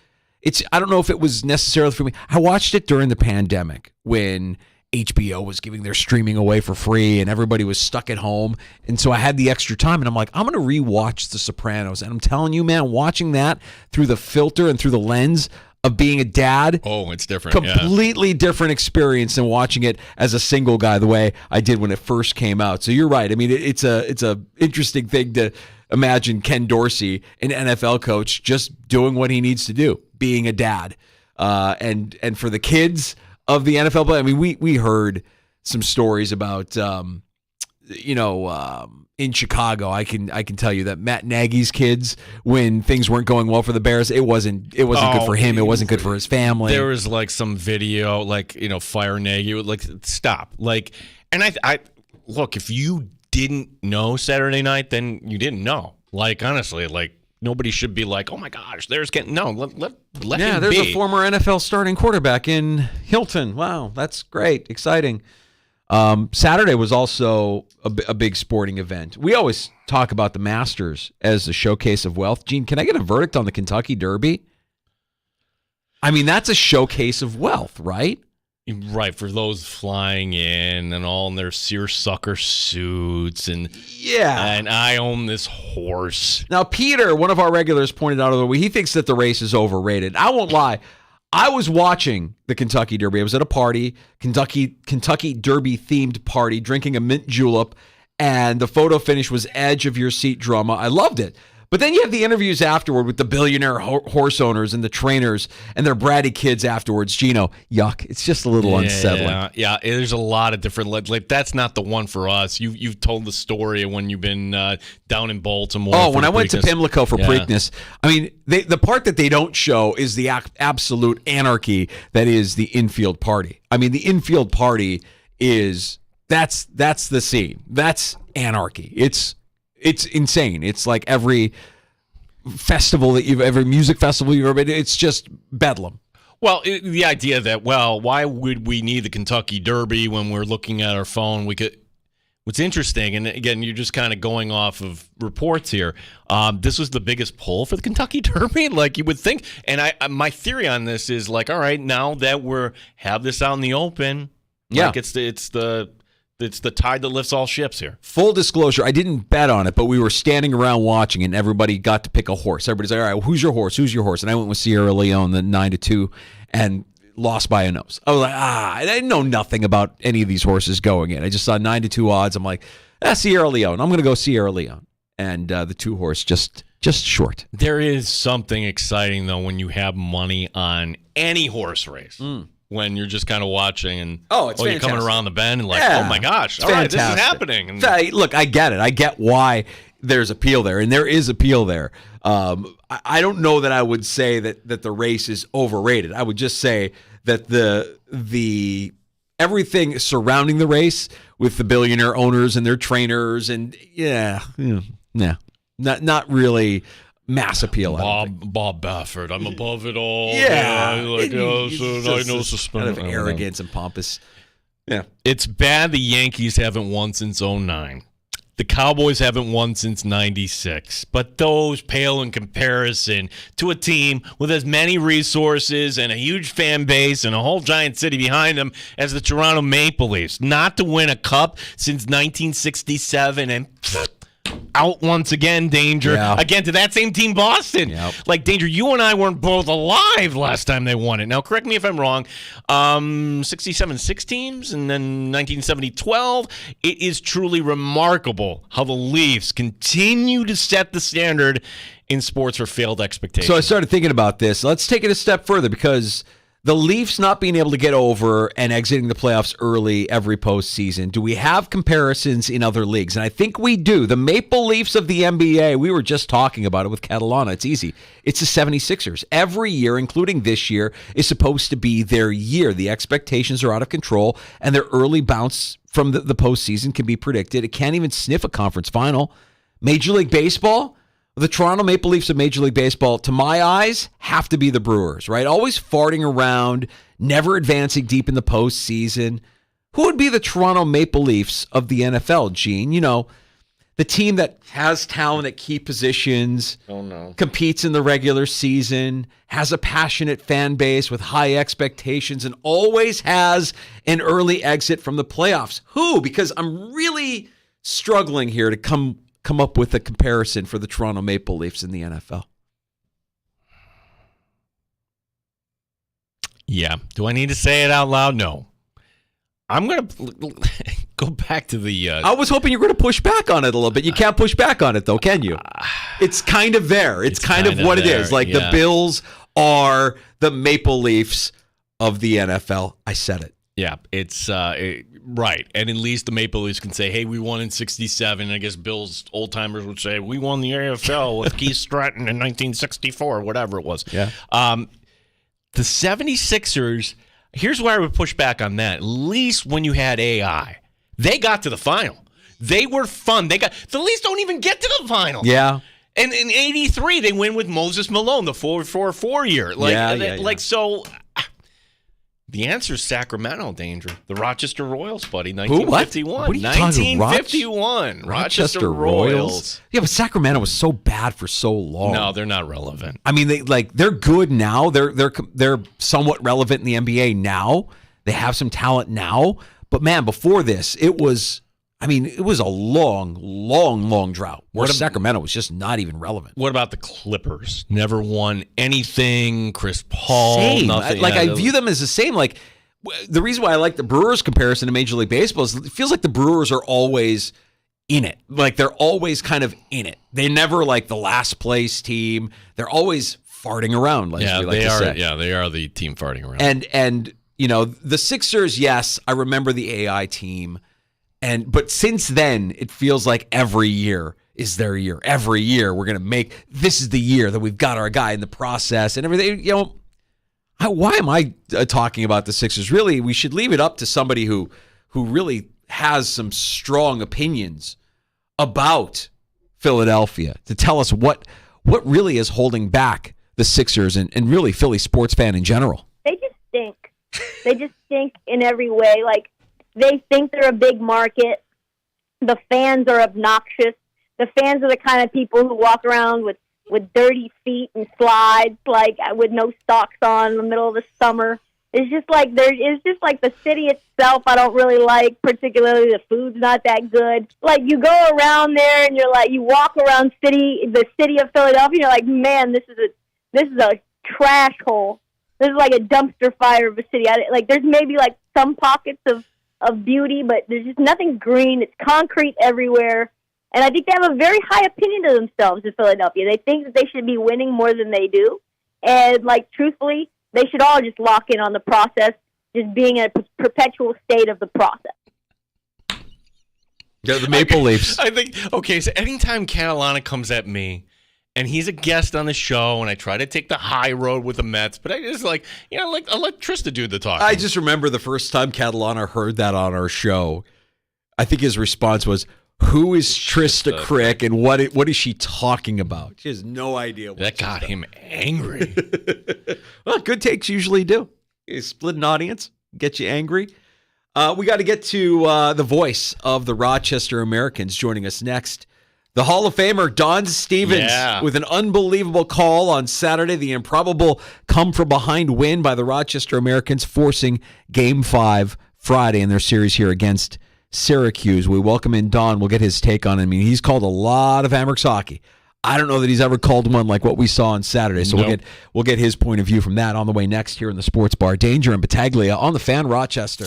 I don't know if it was necessarily for me. I watched it during the pandemic when HBO was giving their streaming away for free and everybody was stuck at home. And so I had the extra time and I'm like, I'm going to rewatch The Sopranos. And I'm telling you, man, watching that through the filter and through the lens of being a dad. Oh, it's different. Completely different experience than watching it as a single guy the way I did when it first came out. So you're right. I mean, it's a interesting thing to imagine Ken Dorsey, an NFL coach, just doing what he needs to do, being a dad. And for the kids of the NFL play, I mean, we heard some stories about, in Chicago. I can tell you that Matt Nagy's kids, when things weren't going well for the Bears, it wasn't good for him. It wasn't good for his family. There was like some video, fire Nagy, like stop, and I look, if you didn't know Saturday night, then you didn't know. Like honestly, nobody should be like, oh my gosh, there's Ken. No, let him be. Yeah, there's a former NFL starting quarterback in Hilton. Wow, that's great, exciting. Saturday was also a big sporting event. We always talk about the Masters as a showcase of wealth. Gene, can I get a verdict on the Kentucky Derby? I mean, that's a showcase of wealth, right? Right, for those flying in and all in their seersucker suits and I own this horse. Now, Peter, one of our regulars, pointed out he thinks that the race is overrated. I won't lie. I was watching the Kentucky Derby. I was at a party, Kentucky Derby themed party, drinking a mint julep, and the photo finish was edge of your seat drama. I loved it. But then you have the interviews afterward with the billionaire horse owners and the trainers and their bratty kids afterwards. Gino, yuck. It's just a little unsettling. Yeah, there's a lot of different. That's not the one for us. You've told the story of when you've been down in Baltimore. Oh, when I went to Pimlico for Preakness. I mean, the part that they don't show is the absolute anarchy that is the infield party. I mean, the infield party that's the scene. That's anarchy. It's insane. It's like every music festival you've ever been to, it's just bedlam. Well, the idea that, why would we need the Kentucky Derby when we're looking at our phone? What's interesting, and again, you're just kind of going off of reports here. This was the biggest pull for the Kentucky Derby, like you would think. And my theory on this is all right, now that have this out in the open, it's the tide that lifts all ships here. Full disclosure, I didn't bet on it, but we were standing around watching, and everybody got to pick a horse. Everybody's like, all right, who's your horse? Who's your horse? And I went with Sierra Leone, the 9-2, and lost by a nose. I was like, I didn't know nothing about any of these horses going in. I just saw 9-2 odds. I'm like, Sierra Leone. I'm going to go Sierra Leone. And the 2-horse just short. There is something exciting, though, when you have money on any horse race. When you're just kind of watching and you're coming around the bend and like, oh my gosh, all right, this is happening. And look, I get it. I get why there's appeal there, and there is appeal there. I don't know that I would say that the race is overrated. I would just say that the everything surrounding the race with the billionaire owners and their trainers and not really mass appeal. Bob Baffert, I'm above it all. Yeah, I know suspended. Kind of arrogance and pompous. Yeah, it's bad the Yankees haven't won since 2009. The Cowboys haven't won since 96, but those pale in comparison to a team with as many resources and a huge fan base and a whole giant city behind them as the Toronto Maple Leafs. Not to win a cup since 1967 and out once again, Danger. Yeah. Again, to that same team, Boston. Yep. Like, Danger, you and I weren't both alive last time they won it. Now, correct me if I'm wrong. 67, 6 teams, and then 1970, 12. It is truly remarkable how the Leafs continue to set the standard in sports for failed expectations. So I started thinking about this. Let's take it a step further because the Leafs not being able to get over and exiting the playoffs early every postseason, do we have comparisons in other leagues? And I think we do. The Maple Leafs of the NBA, we were just talking about it with Catalana. It's easy. It's the 76ers. Every year, including this year, is supposed to be their year. The expectations are out of control, and their early bounce from the postseason can be predicted. It can't even sniff a conference final. Major League Baseball, the Toronto Maple Leafs of Major League Baseball, to my eyes, have to be the Brewers, right? Always farting around, never advancing deep in the postseason. Who would be the Toronto Maple Leafs of the NFL, Gene? You know, the team that has talent at key positions, competes in the regular season, has a passionate fan base with high expectations, and always has an early exit from the playoffs. Who? Because I'm really struggling here to come up with a comparison for the Toronto Maple Leafs in the NFL. Yeah. Do I need to say it out loud? No. I'm going to go back to the... I was hoping you were going to push back on it a little bit. You can't push back on it, though, can you? It's kind of there. It's kind of what it is. Like, the Bills are the Maple Leafs of the NFL. I said it. Yeah, it's right. And at least the Maple Leafs can say, hey, we won in 67. I guess Bills old-timers would say, we won the AFL with Keith Stratton in 1964, whatever it was. Yeah. The 76ers, here's where I would push back on that. At least when you had AI, they got to the final. They were fun. The Leafs don't even get to the final. Yeah. And in 83, they win with Moses Malone, the 4-4-4 year. So... The answer is Sacramento, Danger. The Rochester Royals, buddy. 1951. What are you talking about? 1951. Rochester Royals. Yeah, but Sacramento was so bad for so long. No, they're not relevant. I mean, they're good now. They're somewhat relevant in the NBA now. They have some talent now. But man, before this, it was a long drought where Sacramento was just not even relevant. What about the Clippers? Never won anything. Chris Paul, same. Nothing. I view them as the same. Like, the reason why I like the Brewers comparison to Major League Baseball is it feels like the Brewers are always in it. Like, they're always kind of in it. They're never like the last place team. They're always farting around. Like they are. Say. Yeah, they are the team farting around. And you know, the Sixers. Yes, I remember the AI team. But since then, it feels like every year is their year. Every year we're going to this is the year that we've got our guy in the process and everything. You know, why am I talking about the Sixers? Really, we should leave it up to somebody who really has some strong opinions about Philadelphia to tell us what really is holding back the Sixers and really Philly sports fan in general. They just stink. They just stink in every way. Like, they think they're a big market. The fans are obnoxious. The fans are the kind of people who walk around with dirty feet and slides, like with no socks on in the middle of the summer. It's just like the city itself I don't really like, particularly the food's not that good. Like, you go around there and you're like, you walk around the city of Philadelphia and you're like, man, this is a trash hole. is like a dumpster fire of a city. There's maybe like some pockets of beauty, but there's just nothing green. It's concrete everywhere. And I think they have a very high opinion of themselves in Philadelphia. They think that they should be winning more than they do. And, truthfully, they should all just lock in on the process, just being in a perpetual state of the process. Yeah, the Maple Leafs. I think, so anytime Catalana comes at me, and he's a guest on the show, and I try to take the high road with the Mets, but I just I'll let Trista do the talking. I just remember the first time Catalana heard that on our show, I think his response was, "Who is Trista Crick, and what is she talking about?" She has no idea. That got him angry. Well, good takes usually do. You split an audience, get you angry. We got to get to the voice of the Rochester Americans joining us next. The Hall of Famer, Don Stevens, with an unbelievable call on Saturday. The improbable come-from-behind win by the Rochester Americans, forcing Game 5 Friday in their series here against Syracuse. We welcome in Don. We'll get his take on it. I mean, he's called a lot of Amherst hockey. I don't know that he's ever called one like what we saw on Saturday. So we'll get his point of view from that on the way next here in the Sports Bar. Danger and Battaglia on the Fan, Rochester.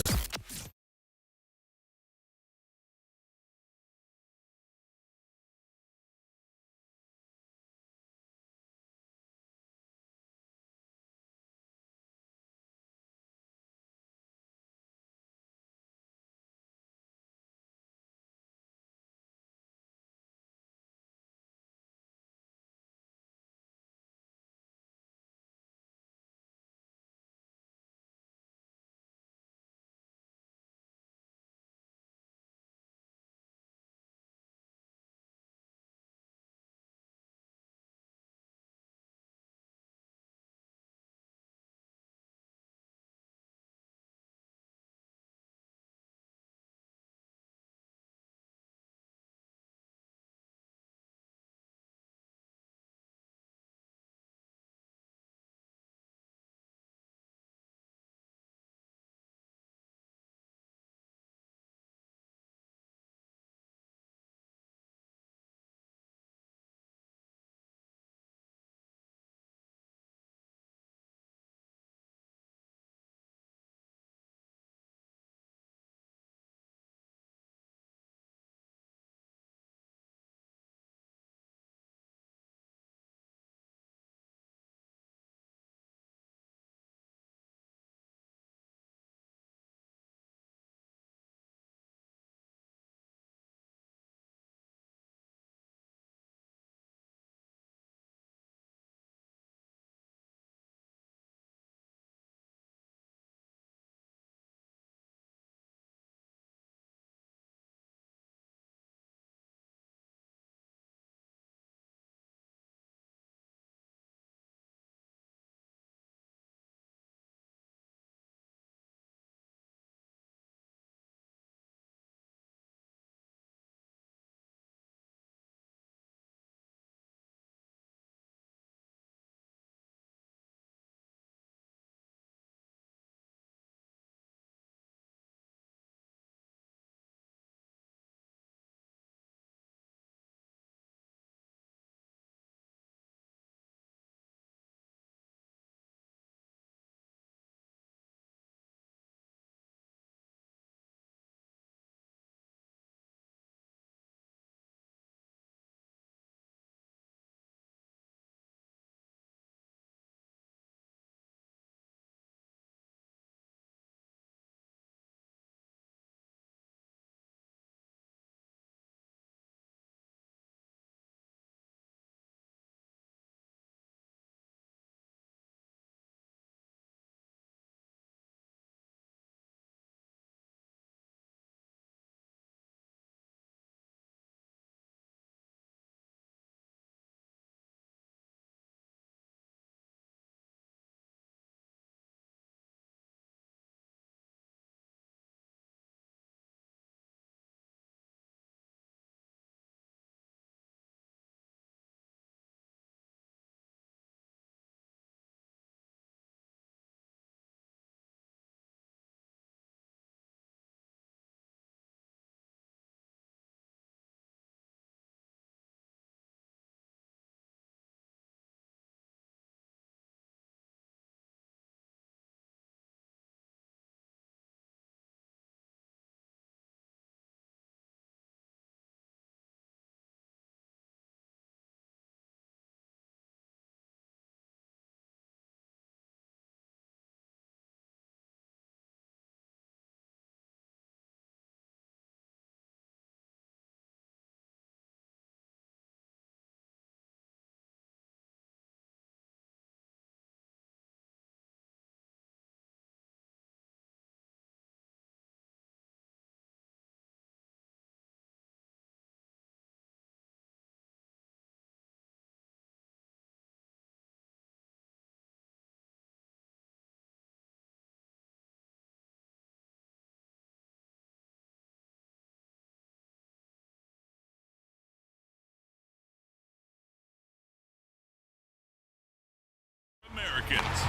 Americans.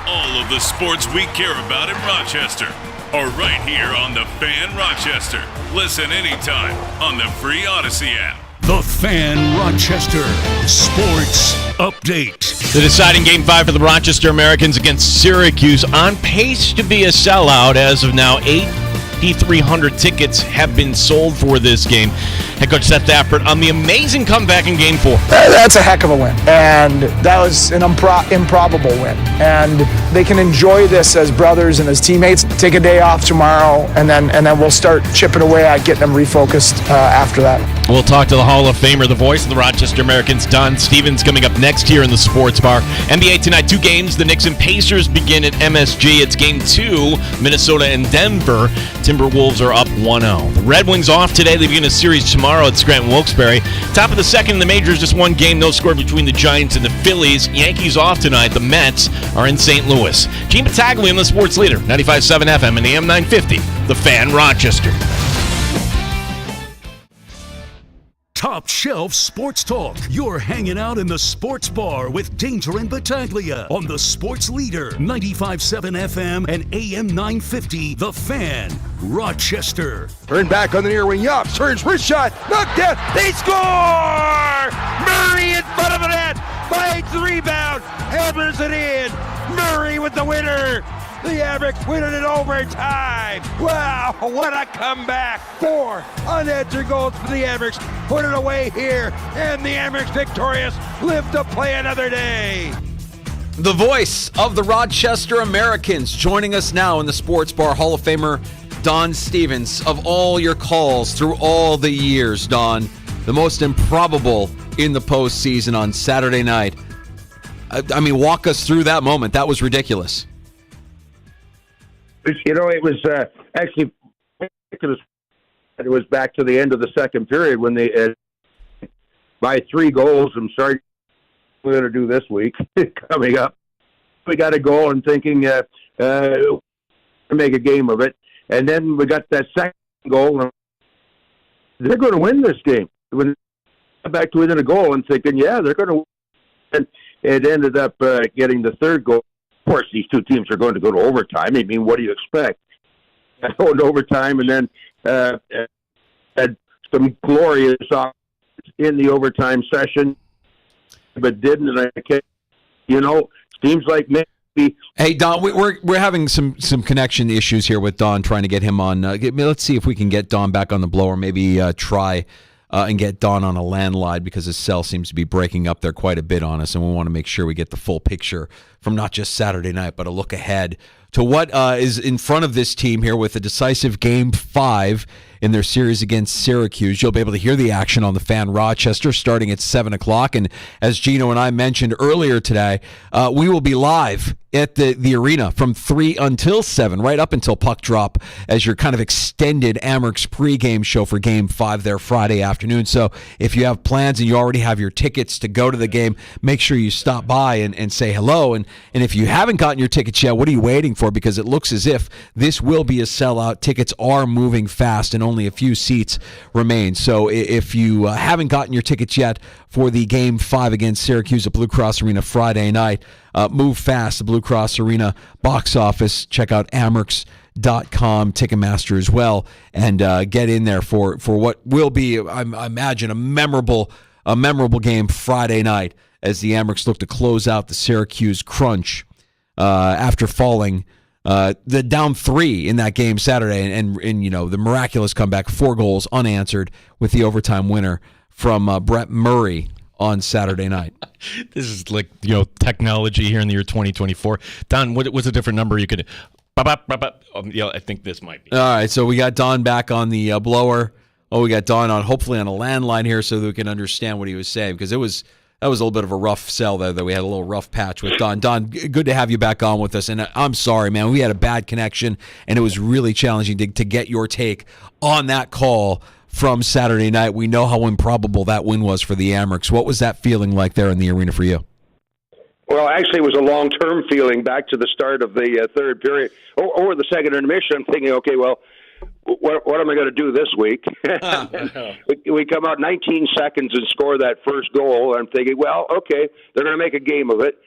All of the sports we care about in Rochester are right here on The Fan Rochester. Listen anytime on the free Odyssey app. The Fan Rochester Sports Update. The deciding Game 5 for the Rochester Americans against Syracuse, on pace to be a sellout. As of now, 8,300 tickets have been sold for this game. Head coach Seth Dafford on the amazing comeback in Game 4. That's a heck of a win, and that was an improbable win. And they can enjoy this as brothers and as teammates. Take a day off tomorrow, and then we'll start chipping away at getting them refocused after that. We'll talk to the Hall of Famer, the voice of the Rochester Americans, Don Stevens, coming up next here in the Sports Bar. NBA tonight, 2 games. The Knicks and Pacers begin at MSG. It's Game 2, Minnesota and Denver. Timberwolves are up 1-0. The Red Wings off today. They begin a series tomorrow at Scranton Wilkes-Barre. Top of the second in the majors, just 1 game, no score between the Giants and the Phillies. Yankees off tonight. The Mets are in St. Louis. Gene Battaglia, the sports leader, 95.7 FM and AM 950, The Fan Rochester. Top Shelf Sports Talk. You're hanging out in the Sports Bar with Danger and Battaglia on the Sports Leader, 95.7 FM and AM 950, The Fan, Rochester. Turn back on the near wing. Yops turns, wrist shot, knocked down. They score! Murray in front of the net, finds the rebound, hammers it in. Murray with the winner. The Amerks win it in overtime. Wow, what a comeback. 4 unanswered goals for the Amerks. Put it away here, and the Amerks victorious. Live to play another day. The voice of the Rochester Americans joining us now in the Sports Bar, Hall of Famer Don Stevens. Of all your calls through all the years, Don, the most improbable in the postseason on Saturday night. I mean, walk us through that moment. That was ridiculous. You know, it was actually ridiculous. It was back to the end of the second period when they, by 3 goals, I'm sorry, we're going to do this week, coming up. We got a goal and thinking to make a game of it. And then we got that second goal, and they're going to win this game. When back to within a goal and thinking, yeah, they're going to win. And it ended up getting the third goal. Of course, these 2 teams are going to go to overtime. I mean, what do you expect? Going to overtime, and then had some glorious in the overtime session, but didn't. And I can't, seems like maybe. Hey, Don, we're having some connection issues here with Don, trying to get him on. Let's see if we can get Don back on the blower. Maybe try and get Don on a landline, because his cell seems to be breaking up there quite a bit on us, and we want to make sure we get the full picture from not just Saturday night, but a look ahead to what is in front of this team here with a decisive Game 5 in their series against Syracuse. You'll be able to hear the action on the Fan Rochester starting at 7 o'clock. And as Gino and I mentioned earlier today, we will be live at the arena from 3 until 7, right up until puck drop, as your kind of extended Amerks pregame show for Game 5 there Friday afternoon. So if you have plans and you already have your tickets to go to the game, make sure you stop by and say hello. And if you haven't gotten your tickets yet, what are you waiting for? Because it looks as if this will be a sellout. Tickets are moving fast and only a few seats remain. So if you haven't gotten your tickets yet for the Game 5 against Syracuse at Blue Cross Arena Friday night, move fast. The Blue Cross Arena box office. Check out Amerks.com, Ticketmaster as well, and get in there for what will be, I imagine, a memorable game Friday night as the Amerks look to close out the Syracuse crunch after falling the down 3 in that game Saturday, and the miraculous comeback, 4 goals unanswered with the overtime winner from Brett Murray on Saturday night. This is like, technology here in the year 2024. Don, what's a different number you could... I think this might be. All right, so we got Don back on the blower. We got Don hopefully on a landline here so that we can understand what he was saying, because that was a little bit of a rough sell there that we had a little rough patch with Don. Don, good to have you back on with us. And I'm sorry, man, we had a bad connection, and it was really challenging to get your take on that call from Saturday night. We know how improbable that win was for the Amerks. What was that feeling like there in the arena for you? Well, actually, it was a long-term feeling back to the start of the third period or the second intermission. I'm thinking, okay, well, what am I going to do this week? We come out 19 seconds and score that first goal. I'm thinking, well, okay, they're going to make a game of it.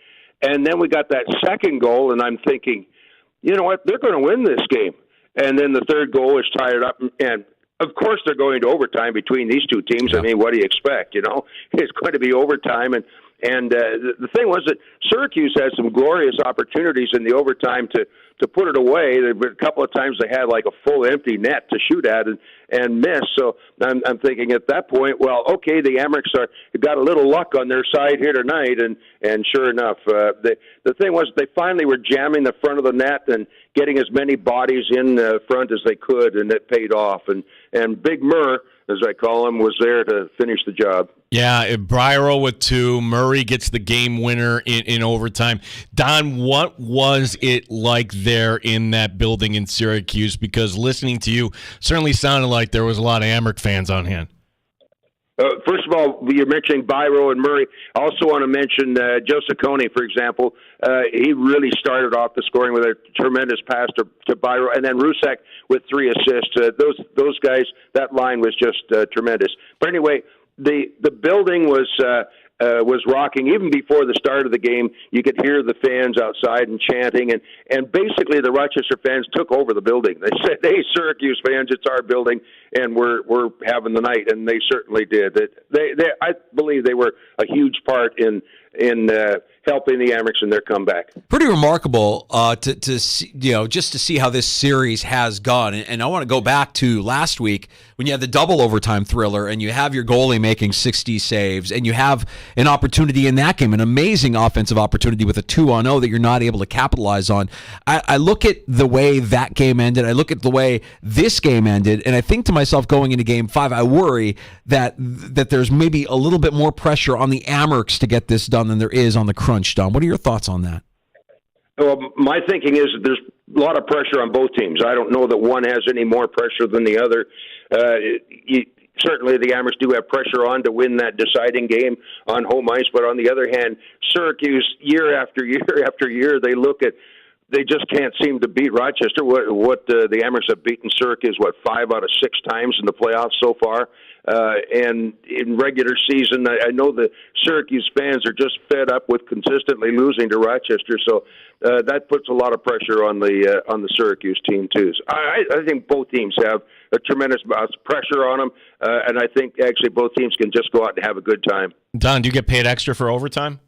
And then we got that second goal, and I'm thinking, you know what, they're going to win this game. And then the third goal is tied up, and of course they're going to overtime between these two teams. I mean, what do you expect? You know, it's going to be overtime, and the thing was that Syracuse had some glorious opportunities in the overtime to put it away. There were a couple of times they had like a full empty net to shoot at and miss. So I'm thinking at that point, well, okay, the Amerks got a little luck on their side here tonight, and sure enough, the thing was they finally were jamming the front of the net and getting as many bodies in front as they could, and it paid off. And Big Murr, as I call him, was there to finish the job. Yeah, Bryro with 2. Murray gets the game winner in overtime. Don, what was it like there in that building in Syracuse? Because listening to you certainly sounded like there was a lot of Amerks fans on hand. First of all, you're mentioning Biro and Murray. I also want to mention Joe Ciccone, for example. He really started off the scoring with a tremendous pass to Biro, and then Rusek with 3 assists. Those guys, that line was just tremendous. But anyway, the building was rocking. Even before the start of the game, you could hear the fans outside and chanting, and basically the Rochester fans took over the building. They said, "Hey, Syracuse fans, it's our building, and we're having the night," and they certainly did. I believe they were a huge part in helping the Amerks in their comeback. Pretty remarkable to see, just to see how this series has gone. And I want to go back to last week when you had the double overtime thriller and you have your goalie making 60 saves and you have an opportunity in that game, an amazing offensive opportunity with a 2-on-0 that you're not able to capitalize on. I look at the way that game ended. I look at the way this game ended, and I think to myself going into Game 5, I worry that there's maybe a little bit more pressure on the Amerks to get this done than there is on the crunch done. What are your thoughts on that? Well, my thinking is that there's a lot of pressure on both teams. I don't know that one has any more pressure than the other. Certainly the Amerks do have pressure on to win that deciding game on home ice, but on the other hand, Syracuse, year after year after year, they just can't seem to beat Rochester. The Amerks have beaten Syracuse, 5 out of 6 times in the playoffs so far. And in regular season, I know the Syracuse fans are just fed up with consistently losing to Rochester, so that puts a lot of pressure on the Syracuse team too. So I think both teams have a tremendous amount of pressure on them, and I think actually both teams can just go out and have a good time. Don, do you get paid extra for overtime?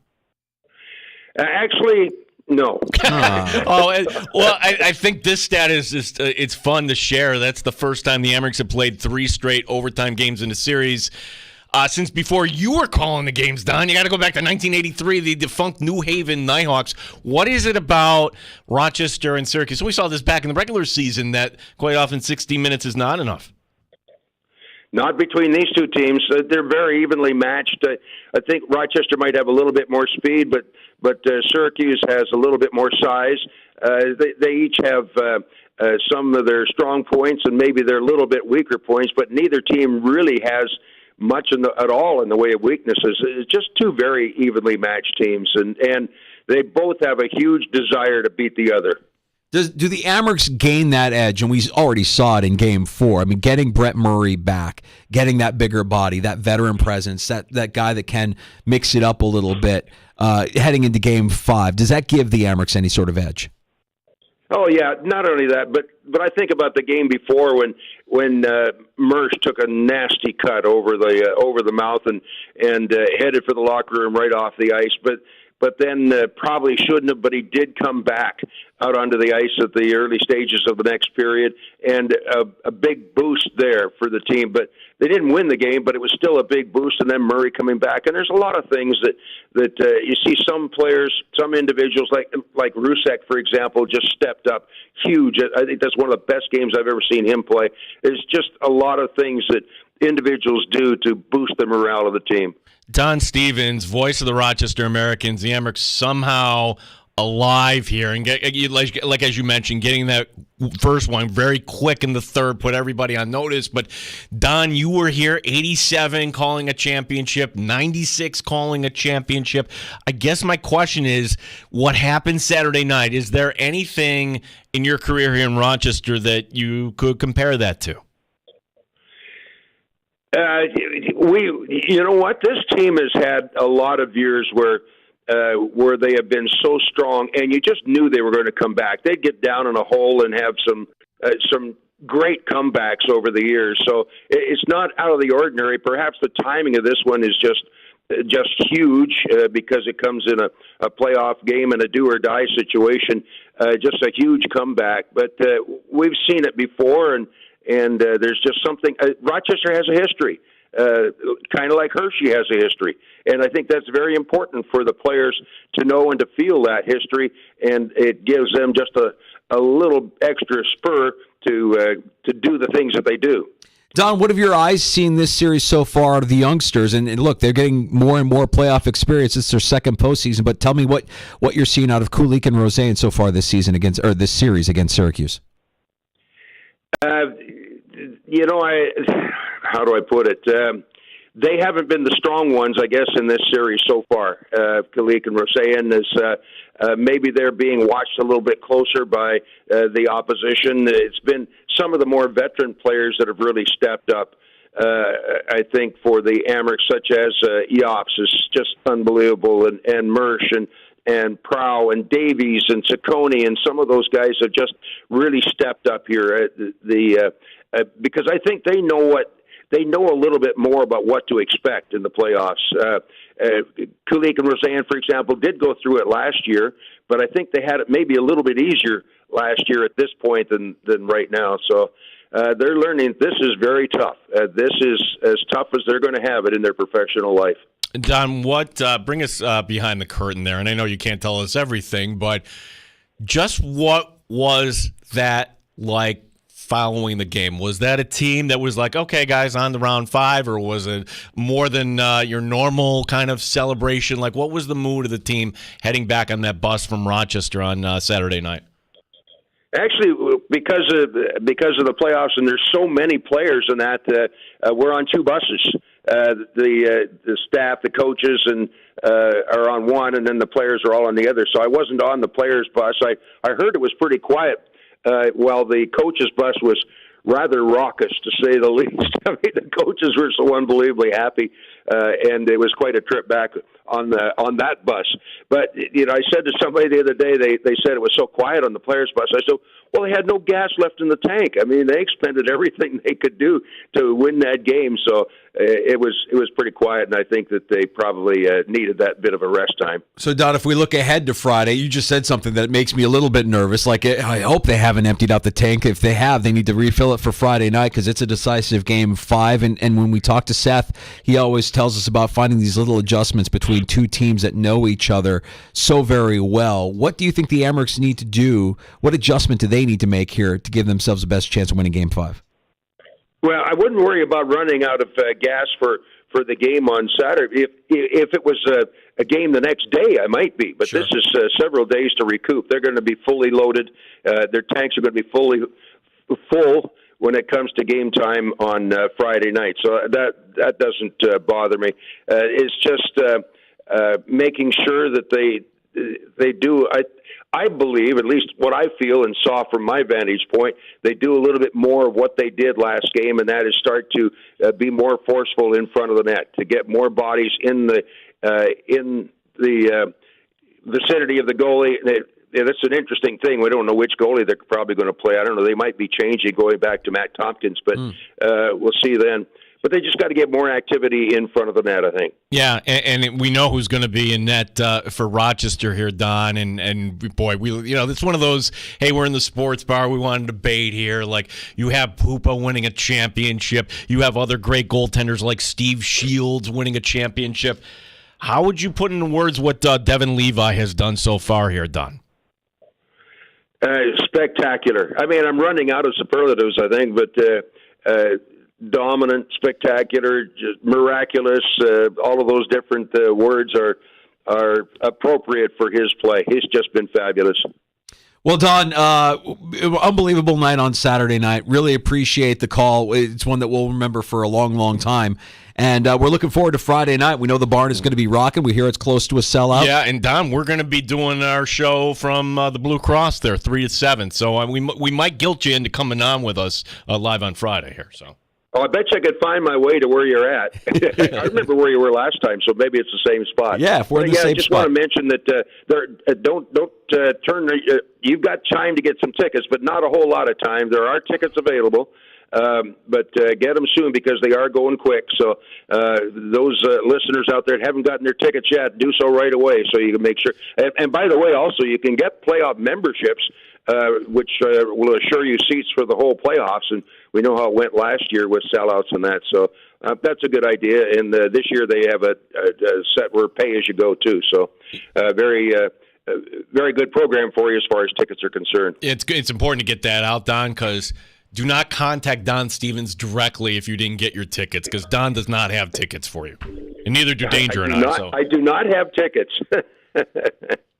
Actually, no. I think this stat is just it's fun to share. That's the first time the Amerks have played 3 straight overtime games in a series since before you were calling the games, Don. You got to go back to 1983, the defunct New Haven Nighthawks. What is it about Rochester and Syracuse? We saw this back in the regular season that quite often 60 minutes is not enough. Not between these two teams. They're very evenly matched. I think Rochester might have a little bit more speed, but Syracuse has a little bit more size. They each have some of their strong points and maybe their little bit weaker points, but neither team really has much at all in the way of weaknesses. It's just two very evenly matched teams, and they both have a huge desire to beat the other. Do the Amerks gain that edge? And we already saw it in Game 4. I mean, getting Brett Murray back, getting that bigger body, that veteran presence, that guy that can mix it up a little bit, heading into Game 5. Does that give the Amerks any sort of edge? Oh yeah, not only that, but I think about the game before when Mersch took a nasty cut over the mouth and headed for the locker room right off the ice, but then probably shouldn't have, but he did come back out onto the ice at the early stages of the next period, and a big boost there for the team. But they didn't win the game, but it was still a big boost, and then Murray coming back. And there's a lot of things that you see some players, some individuals, like Rusek, for example, just stepped up huge. I think that's one of the best games I've ever seen him play. There's just a lot of things that individuals do to boost the morale of the team. Don Stevens, voice of the Rochester Americans, the Amerks somehow alive here, and like as you mentioned, getting that first one very quick in the third put everybody on notice. But Don, you were here, 87 calling a championship, 96 calling a championship. I guess my question is, what happened Saturday night? Is there anything in your career here in Rochester that you could compare that to? You know what? This team has had a lot of years where where they have been so strong, and you just knew they were going to come back. They'd get down in a hole and have some great comebacks over the years. So it's not out of the ordinary. Perhaps the timing of this one is just huge because it comes in a playoff game and a do-or-die situation. Just a huge comeback. But we've seen it before, and there's just something. Rochester has a history, kind of like Hershey has a history. And I think that's very important for the players to know and to feel that history, and it gives them just a little extra spur to do the things that they do. Don, what have your eyes seen this series so far out of the youngsters? And look, they're getting more and more playoff experience. It's their second postseason. But tell me what you're seeing out of Kulik and Roseanne so far this season this series against Syracuse. How do I put it? They haven't been the strong ones, I guess, in this series so far. Kulik and Roseanne is maybe they're being watched a little bit closer by the opposition. It's been some of the more veteran players that have really stepped up. I think for the Amherst, such as Eops is just unbelievable, and Mersch and Prow and Davies and Ciccone, and some of those guys have just really stepped up here. Because I think they know a little bit more about what to expect in the playoffs. Kulik and Roseanne, for example, did go through it last year, but I think they had it maybe a little bit easier last year at this point than right now. So they're learning this is very tough. This is as tough as they're going to have it in their professional life. Don, bring us behind the curtain there, and I know you can't tell us everything, but just what was that like following the game? Was that a team that was like, okay, guys, on to round 5, or was it more than your normal kind of celebration? Like, what was the mood of the team heading back on that bus from Rochester on Saturday night? Actually, because of the playoffs, and there's so many players in that, we're on 2 buses. The staff, the coaches, and are on one, and then the players are all on the other. So I wasn't on the players' bus. I heard it was pretty quiet. While the coaches' bus was rather raucous, to say the least. I mean, the coaches were so unbelievably happy, and it was quite a trip back on that bus. But I said to somebody the other day, they said it was so quiet on the players' bus. I said, well, they had no gas left in the tank. I mean, they expended everything they could do to win that game. So it was pretty quiet, and I think that they probably needed that bit of a rest time. So, Don, if we look ahead to Friday, you just said something that makes me a little bit nervous. Like, I hope they haven't emptied out the tank. If they have, they need to refill it for Friday night because it's a decisive game 5. And when we talk to Seth, he always tells us about finding these little adjustments between two teams that know each other so very well. What do you think the Amherst need to do? What adjustment do they need to make here to give themselves the best chance of winning Game 5? Well, I wouldn't worry about running out of gas for the game on Saturday. If it was a game the next day, I might be. But This is several days to recoup. They're going to be fully loaded. Their tanks are going to be fully full when it comes to game time on Friday night. So that doesn't bother me. It's just making sure that they do. I believe, at least what I feel and saw from my vantage point, they do a little bit more of what they did last game, and that is start to be more forceful in front of the net, to get more bodies in the vicinity of the goalie. That's an interesting thing. We don't know which goalie they're probably going to play. I don't know. They might be changing, going back to Matt Tompkins, but we'll see then. But they just got to get more activity in front of the net, I think. Yeah, and we know who's going to be in net for Rochester here, Don. And boy, it's one of those, hey, we're in the sports bar, we want to debate here. Like, you have Pupa winning a championship. You have other great goaltenders like Steve Shields winning a championship. How would you put into words what Devin Levi has done so far here, Don? Spectacular. I mean, I'm running out of superlatives, I think, but dominant, spectacular, just miraculous, all of those different words are appropriate for his play. He's just been fabulous. Well, Don, unbelievable night on Saturday night. Really appreciate the call. It's one that we'll remember for a long, long time. And we're looking forward to Friday night. We know the barn is going to be rocking. We hear it's close to a sellout. Yeah, and Don, we're going to be doing our show from the Blue Cross there, 3 to 7. So we might guilt you into coming on with us live on Friday here. So Oh, I bet you I could find my way to where you're at. I remember where you were last time, so maybe it's the same spot. Yeah, if we're in the same I just spot. want to mention that don't turn. You've got time to get some tickets, but not a whole lot of time. There are tickets available, but get them soon because they are going quick. So those listeners out there that haven't gotten their tickets yet, do so right away so you can make sure. And by the way, also you can get playoff memberships. Which will assure you seats for the whole playoffs. And we know how it went last year with sellouts and that. So that's a good idea. And this year they have a set where pay as you go too. So very good program for you as far as tickets are concerned. It's important to get that out, Don, because do not contact Don Stevens directly if you didn't get your tickets, because Don does not have tickets for you. And neither do Danger and I. I do not have tickets.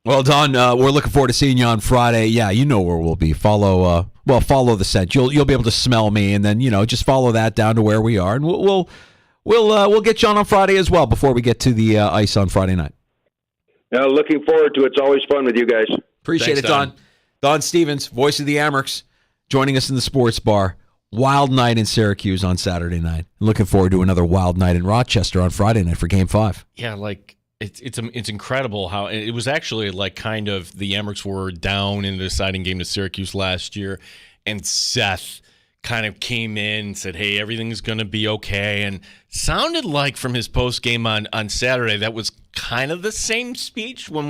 Well, Don, we're looking forward to seeing you on Friday. Yeah, you know where we'll be. Follow the scent. You'll be able to smell me, and then just follow that down to where we are, and we'll get you on Friday as well before we get to the ice on Friday night. Looking forward to it. It's always fun with you guys. Appreciate it, Don. Don Stevens, voice of the Amerks, joining us in the sports bar. Wild night in Syracuse on Saturday night. Looking forward to another wild night in Rochester on Friday night for Game 5. Yeah, It's incredible how it was actually like kind of the Amerks were down in the deciding game to Syracuse last year, and Seth kind of came in and said, hey, everything's going to be okay, and sounded like from his post game on Saturday that was kind of the same speech when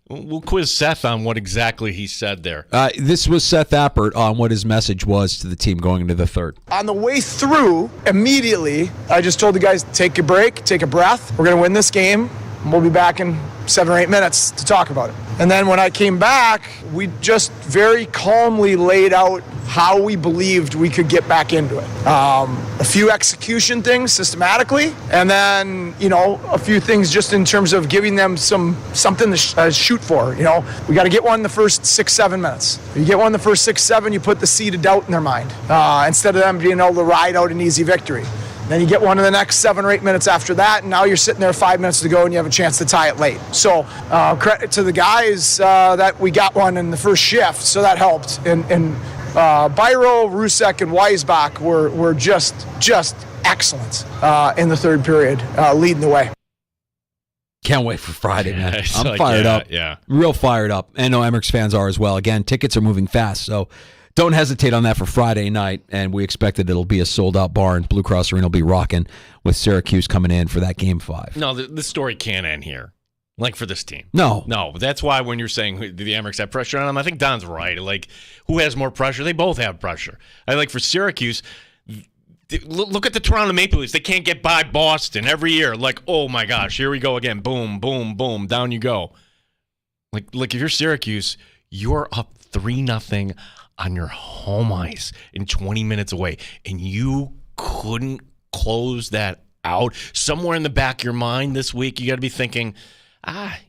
we'll quiz Seth on what exactly he said there. This was Seth Appert on what his message was to the team going into the third. On the way through, immediately, I just told the guys, take a break, take a breath. We're going to win this game. We'll be back in 7 or 8 minutes to talk about it. And then when I came back, we just very calmly laid out how we believed we could get back into it. A few execution things systematically, and then, a few things just in terms of giving them something to shoot for. We got to get one in the first 6-7 minutes. If you get one in the first 6-7, you put the seed of doubt in their mind instead of them being able to ride out an easy victory. Then you get one in the next 7 or 8 minutes after that, and now you're sitting there 5 minutes to go, and you have a chance to tie it late. So credit to the guys that we got one in the first shift, so that helped. And Byro, Rusek, and Weisbach were just excellent in the third period, leading the way. Can't wait for Friday, man. I'm like, fired up. Yeah. Real fired up. I know Amerks fans are as well. Again, tickets are moving fast, so don't hesitate on that for Friday night, and we expect that it'll be a sold-out barn. Blue Cross Arena will be rocking with Syracuse coming in for that Game 5. No, the story can't end here, like for this team. No. That's why when you're saying the Amerks have pressure on them, I think Don's right. Like, who has more pressure? They both have pressure. For Syracuse, look at the Toronto Maple Leafs. They can't get by Boston every year. Like, oh my gosh, here we go again. Boom, boom, boom, down you go. Like if you're Syracuse, you're up 3-0 on your home ice in 20 minutes away, and you couldn't close that out. Somewhere in the back of your mind this week, you got to be thinking,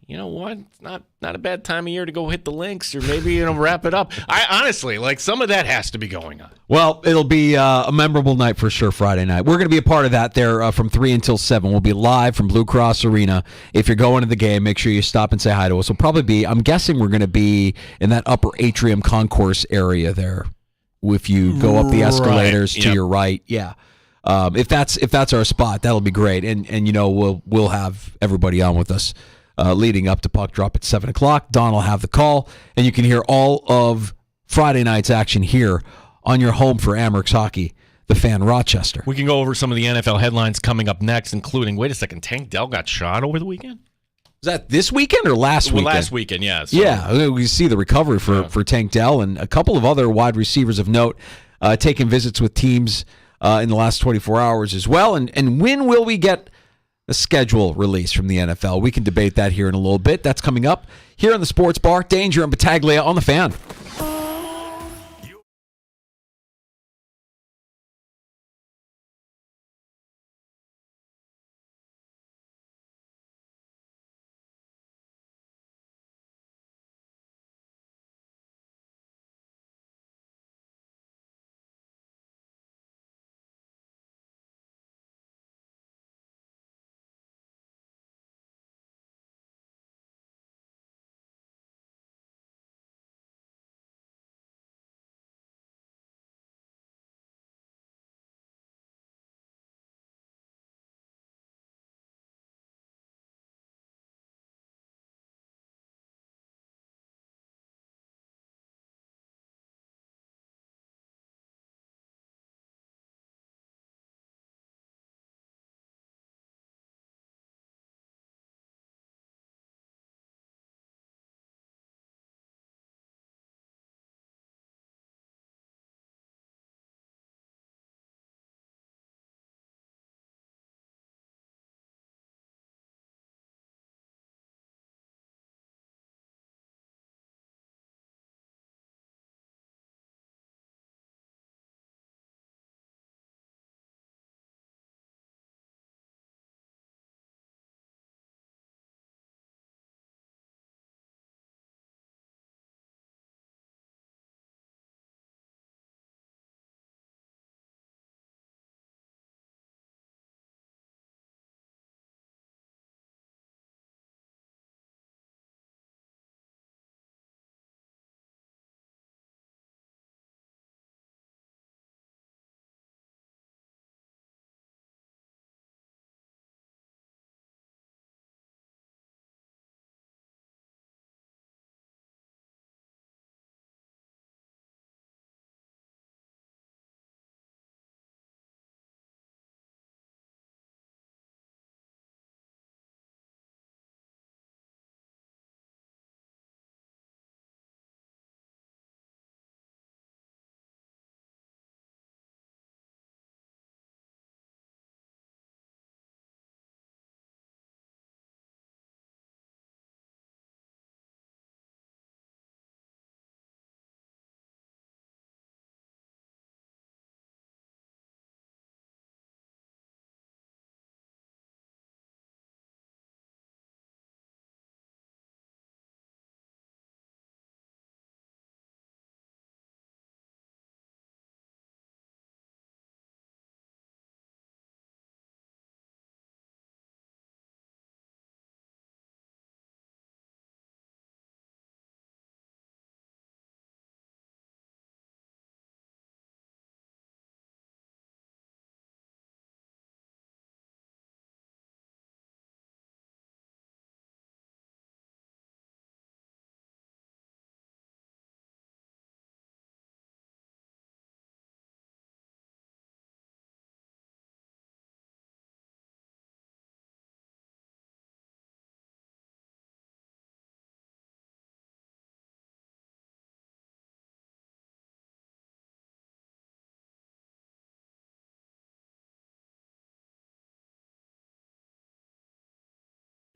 you know what? It's not a bad time of year to go hit the links, or maybe wrap it up. I honestly, some of that has to be going on. Well, it'll be a memorable night for sure Friday night. We're going to be a part of that there from 3 until 7. We'll be live from Blue Cross Arena. If you're going to the game, make sure you stop and say hi to us. We'll probably be, I'm guessing we're going to be in that upper atrium concourse area there. If you go up the escalators to your right. Yeah. If that's our spot, that'll be great. And we'll have everybody on with us. Leading up to puck drop at 7 o'clock. Don will have the call, and you can hear all of Friday night's action here on your home for Amerks Hockey, the Fan Rochester. We can go over some of the NFL headlines coming up next, including, wait a second, Tank Dell got shot over the weekend? Was that this weekend or last weekend? Last weekend, yeah. So. Yeah, we see the recovery for Tank Dell, and a couple of other wide receivers of note taking visits with teams in the last 24 hours as well. And when will we get a schedule release from the NFL? We can debate that here in a little bit. That's coming up here on the Sports Bar. Danger and Battaglia on the Fan.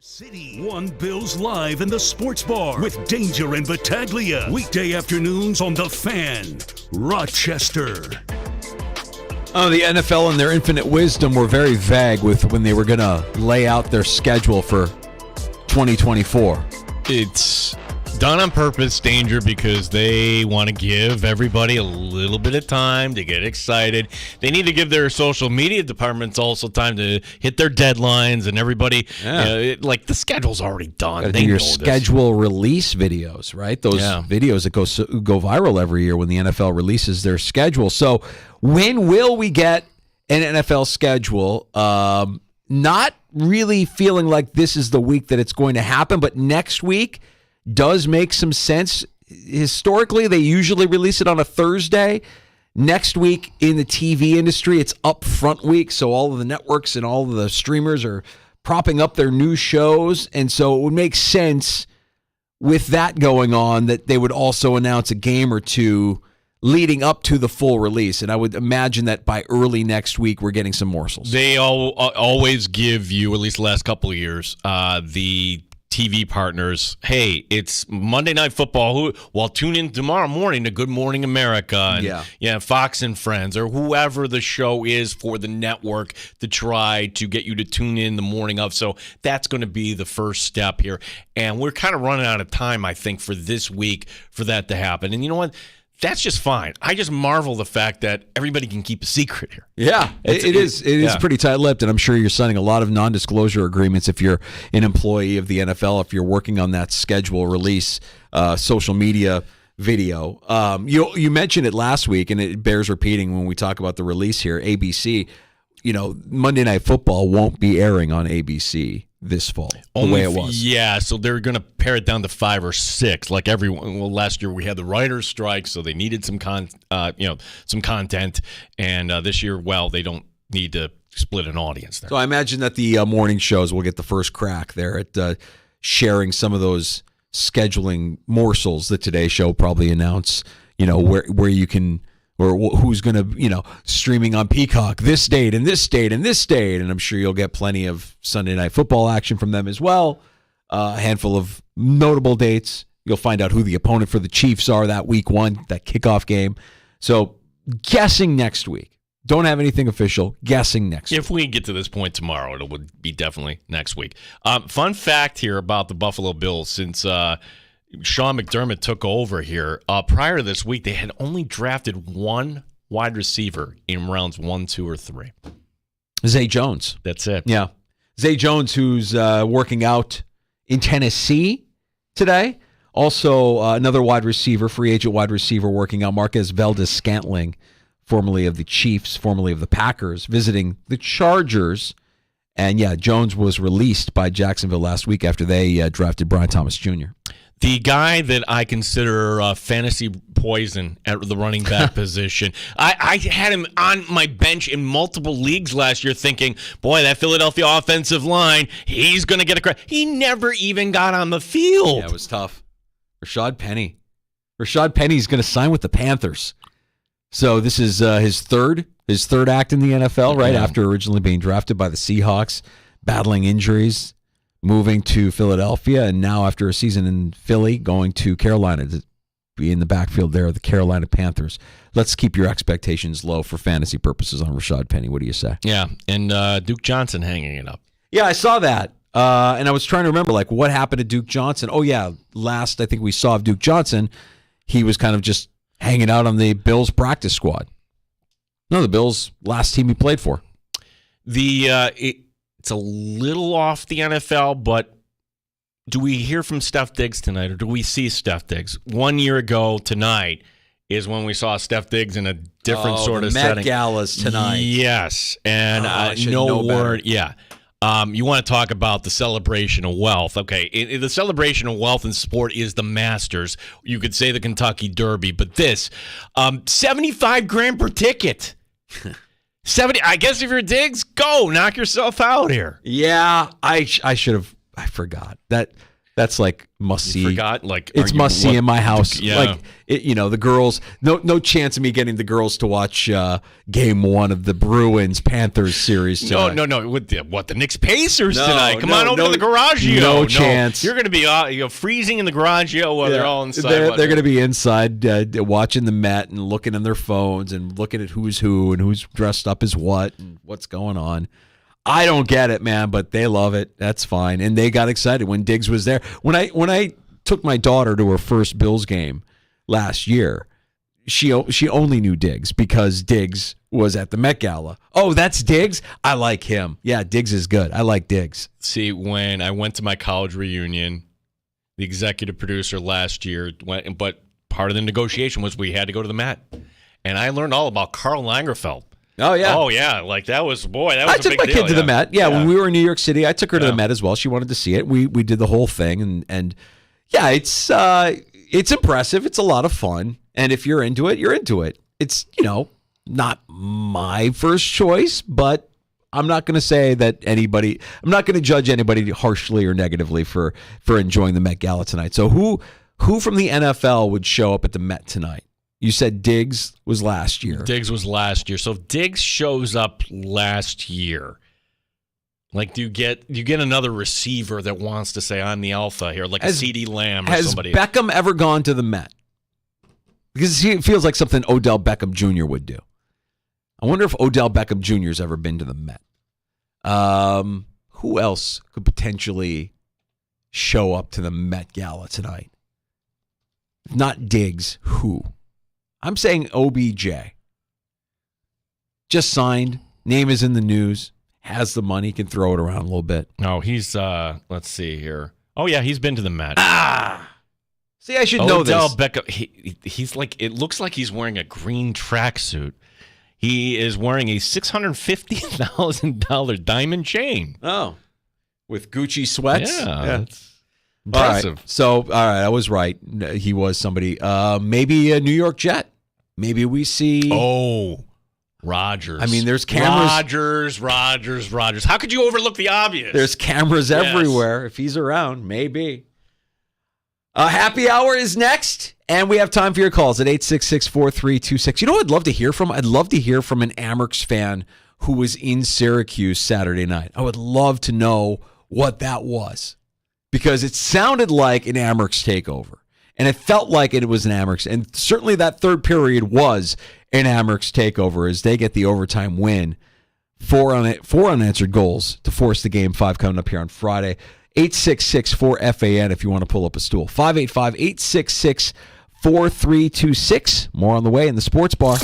City. One Bills Live in the Sports Bar with Danger and Battaglia. Weekday afternoons on The Fan, Rochester. Oh, the NFL in their infinite wisdom were very vague with when they were going to lay out their schedule for 2024. It's done on purpose, Danger, because they want to give everybody a little bit of time to get excited. They need to give their social media departments also time to hit their deadlines, and everybody, like the schedule's already done. They your know schedule release videos, right? Those videos that go viral every year when the NFL releases their schedule. So when will we get an NFL schedule? Not really feeling like this is the week that it's going to happen, but next week does make some sense. Historically, they usually release it on a Thursday. Next week in the TV industry, it's upfront week, so all of the networks and all of the streamers are propping up their new shows, and so it would make sense with that going on that they would also announce a game or two leading up to the full release. And I would imagine that by early next week, we're getting some morsels. They always give you, at least the last couple of years, the TV partners, hey, it's Monday Night Football. Well, tune in tomorrow morning to Good Morning America and Fox and Friends, or whoever the show is for the network, to try to get you to tune in the morning of. So that's going to be the first step here. And we're kind of running out of time, I think, for this week for that to happen. And you know what? That's just fine. I just marvel the fact that everybody can keep a secret here. Yeah, it is pretty tight-lipped, and I'm sure you're signing a lot of non-disclosure agreements if you're an employee of the NFL, if you're working on that schedule release, social media video. You mentioned it last week, and it bears repeating when we talk about the release here. ABC, Monday Night Football won't be airing on ABC this fall, the way it was. Yeah, so they're going to pare it down to 5 or 6, like everyone. Well, last year we had the writers' strike, so they needed some content, and this year, they don't need to split an audience there. So I imagine that the morning shows will get the first crack there at sharing some of those scheduling morsels that today's show probably announce. Where you can. Or who's going to, streaming on Peacock this date and this date and this date. And I'm sure you'll get plenty of Sunday Night Football action from them as well. A handful of notable dates. You'll find out who the opponent for the Chiefs are that week one, that kickoff game. So guessing next week. Don't have anything official. Guessing next week. If we get to this point tomorrow, it would be definitely next week. Fun fact here about the Buffalo Bills, since Sean McDermott took over here. Prior to this week, they had only drafted one wide receiver in rounds 1, 2, or 3. Zay Jones. That's it. Yeah. Zay Jones, who's working out in Tennessee today. Also, another wide receiver, free agent wide receiver working out, Marquez Valdes-Scantling, formerly of the Chiefs, formerly of the Packers, visiting the Chargers. And, Jones was released by Jacksonville last week after they drafted Brian Thomas Jr. The guy that I consider fantasy poison at the running back position. I had him on my bench in multiple leagues last year thinking, boy, that Philadelphia offensive line, he's going to get a credit. He never even got on the field. Yeah, it was tough. Rashad Penny. Rashad Penny's going to sign with the Panthers. So this is his third act in the NFL, right? Yeah. After originally being drafted by the Seahawks, battling injuries, moving to Philadelphia, and now after a season in Philly, going to Carolina to be in the backfield there of the Carolina Panthers. Let's keep your expectations low for fantasy purposes on Rashad Penny. What do you say? Yeah, and Duke Johnson hanging it up. Yeah, I saw that, and I was trying to remember, what happened to Duke Johnson. Oh, yeah, last I think we saw of Duke Johnson, he was kind of just hanging out on the Bills practice squad. No, the Bills' last team he played for. It's a little off the NFL, but do we hear from Steph Diggs tonight, or do we see Steph Diggs? 1 year ago tonight is when we saw Steph Diggs in a different sort of setting. Met Galas tonight. Yes, and no word. Yeah. You want to talk about the celebration of wealth. Okay, the celebration of wealth in sport is the Masters. You could say the Kentucky Derby, but this, $75,000 per ticket. 70. I guess if you're Diggs, go knock yourself out here. Yeah, I should have. I forgot that That's like must see. Forgot, like it's must see in my house. Yeah. Like the girls. No chance of me getting the girls to watch Game 1 of the Bruins Panthers series tonight. No. What the Knicks Pacers tonight? Come on over to the Garagio. No chance. You're going to be freezing in the Garagio while they're all inside. They're going to be inside watching the Met and looking on their phones and looking at who's who and who's dressed up as what and what's going on. I don't get it, man, but they love it. That's fine. And they got excited when Diggs was there. When I took my daughter to her first Bills game last year, she only knew Diggs because Diggs was at the Met Gala. Oh, that's Diggs? I like him. Yeah, Diggs is good. I like Diggs. See, when I went to my college reunion, the executive producer last year went, but part of the negotiation was we had to go to the Met. And I learned all about Karl Lagerfeld. Oh yeah. Oh yeah. Like that was a big deal. I took my kid to the Met. Yeah, when we were in New York City, I took her to the Met as well. She wanted to see it. We did the whole thing, and yeah, it's impressive. It's a lot of fun, and if you're into it, you're into it. It's not my first choice, but I'm not going to say that anybody. I'm not going to judge anybody harshly or negatively for enjoying the Met Gala tonight. So who from the NFL would show up at the Met tonight? You said Diggs was last year. Diggs was last year. So if Diggs shows up last year, like do you get another receiver that wants to say I'm the alpha here, like a CeeDee Lamb or somebody? Has Beckham ever gone to the Met? Because it feels like something Odell Beckham Jr. would do. I wonder if Odell Beckham Jr. has ever been to the Met. Who else could potentially show up to the Met Gala tonight? If not Diggs, who? I'm saying OBJ. Just signed. Name is in the news. Has the money. Can throw it around a little bit. No, he's, let's see here. Oh, yeah, he's been to the Met. See, I should know this. Odell Beckham, he's like, it looks like he's wearing a green tracksuit. He is wearing a $650,000 diamond chain. Oh. With Gucci sweats? Yeah. That's impressive. All right. So, all right, I was right. He was somebody. Maybe a New York Jet. Maybe we see. Oh, Rodgers. I mean, there's cameras. Rodgers. How could you overlook the obvious? There's cameras everywhere. If he's around, maybe. Happy hour is next, and we have time for your calls at 866-4326. You know what I'd love to hear from? I'd love to hear from an Amerks fan who was in Syracuse Saturday night. I would love to know what that was, because it sounded like an Amerks takeover. And it felt like it was an Amerks. And certainly that third period was an Amerks takeover as they get the overtime win. Four unanswered goals to force the Game 5 coming up here on Friday. 866-4FAN if you want to pull up a stool. 585-866-4326. More on the way in the Sports Bar.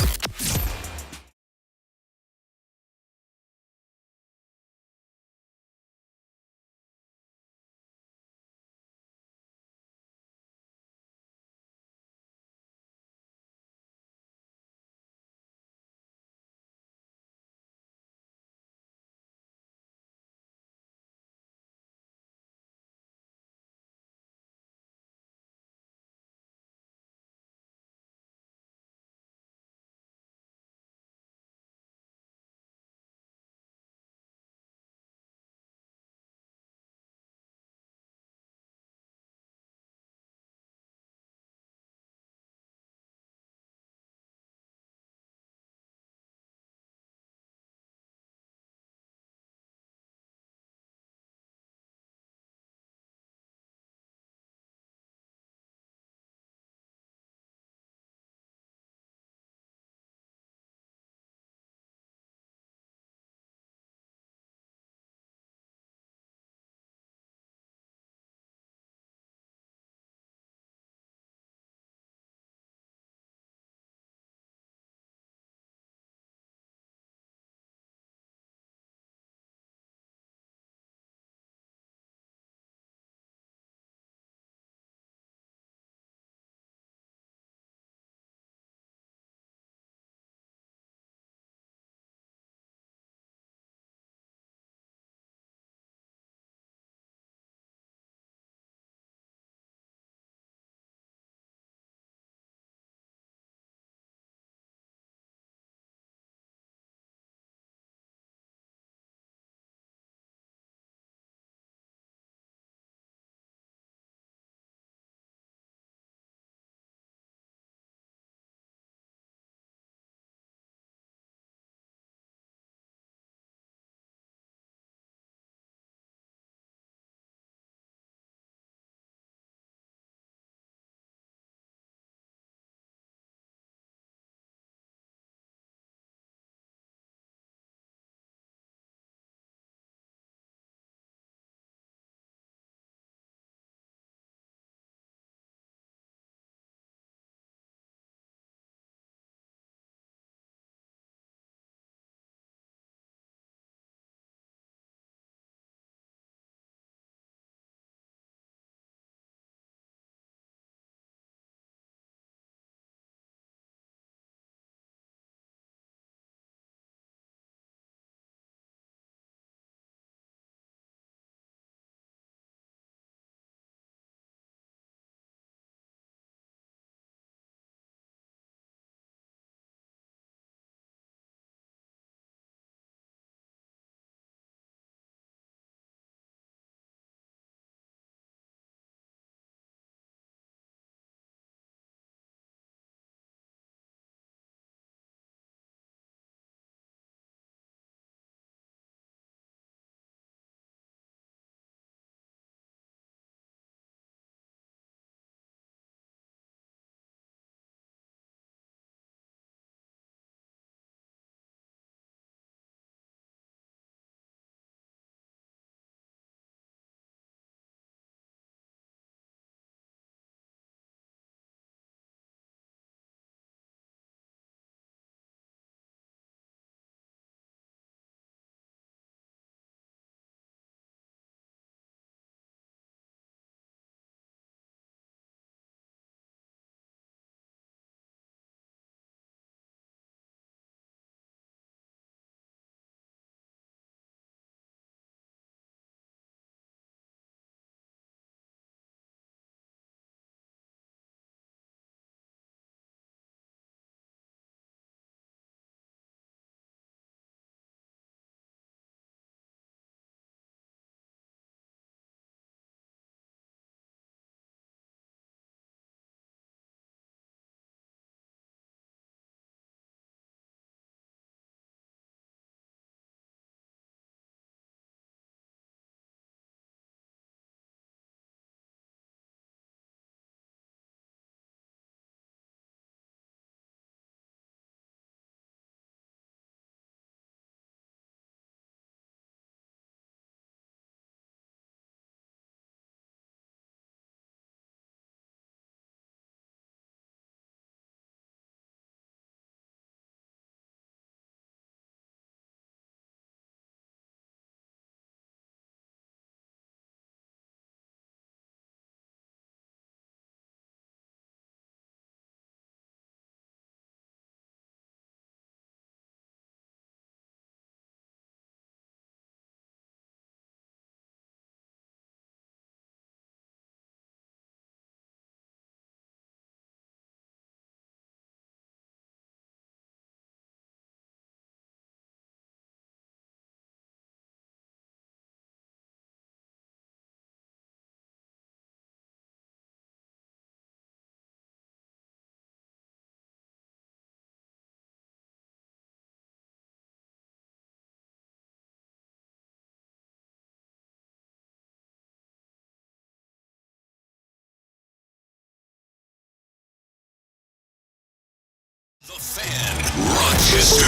Rochester,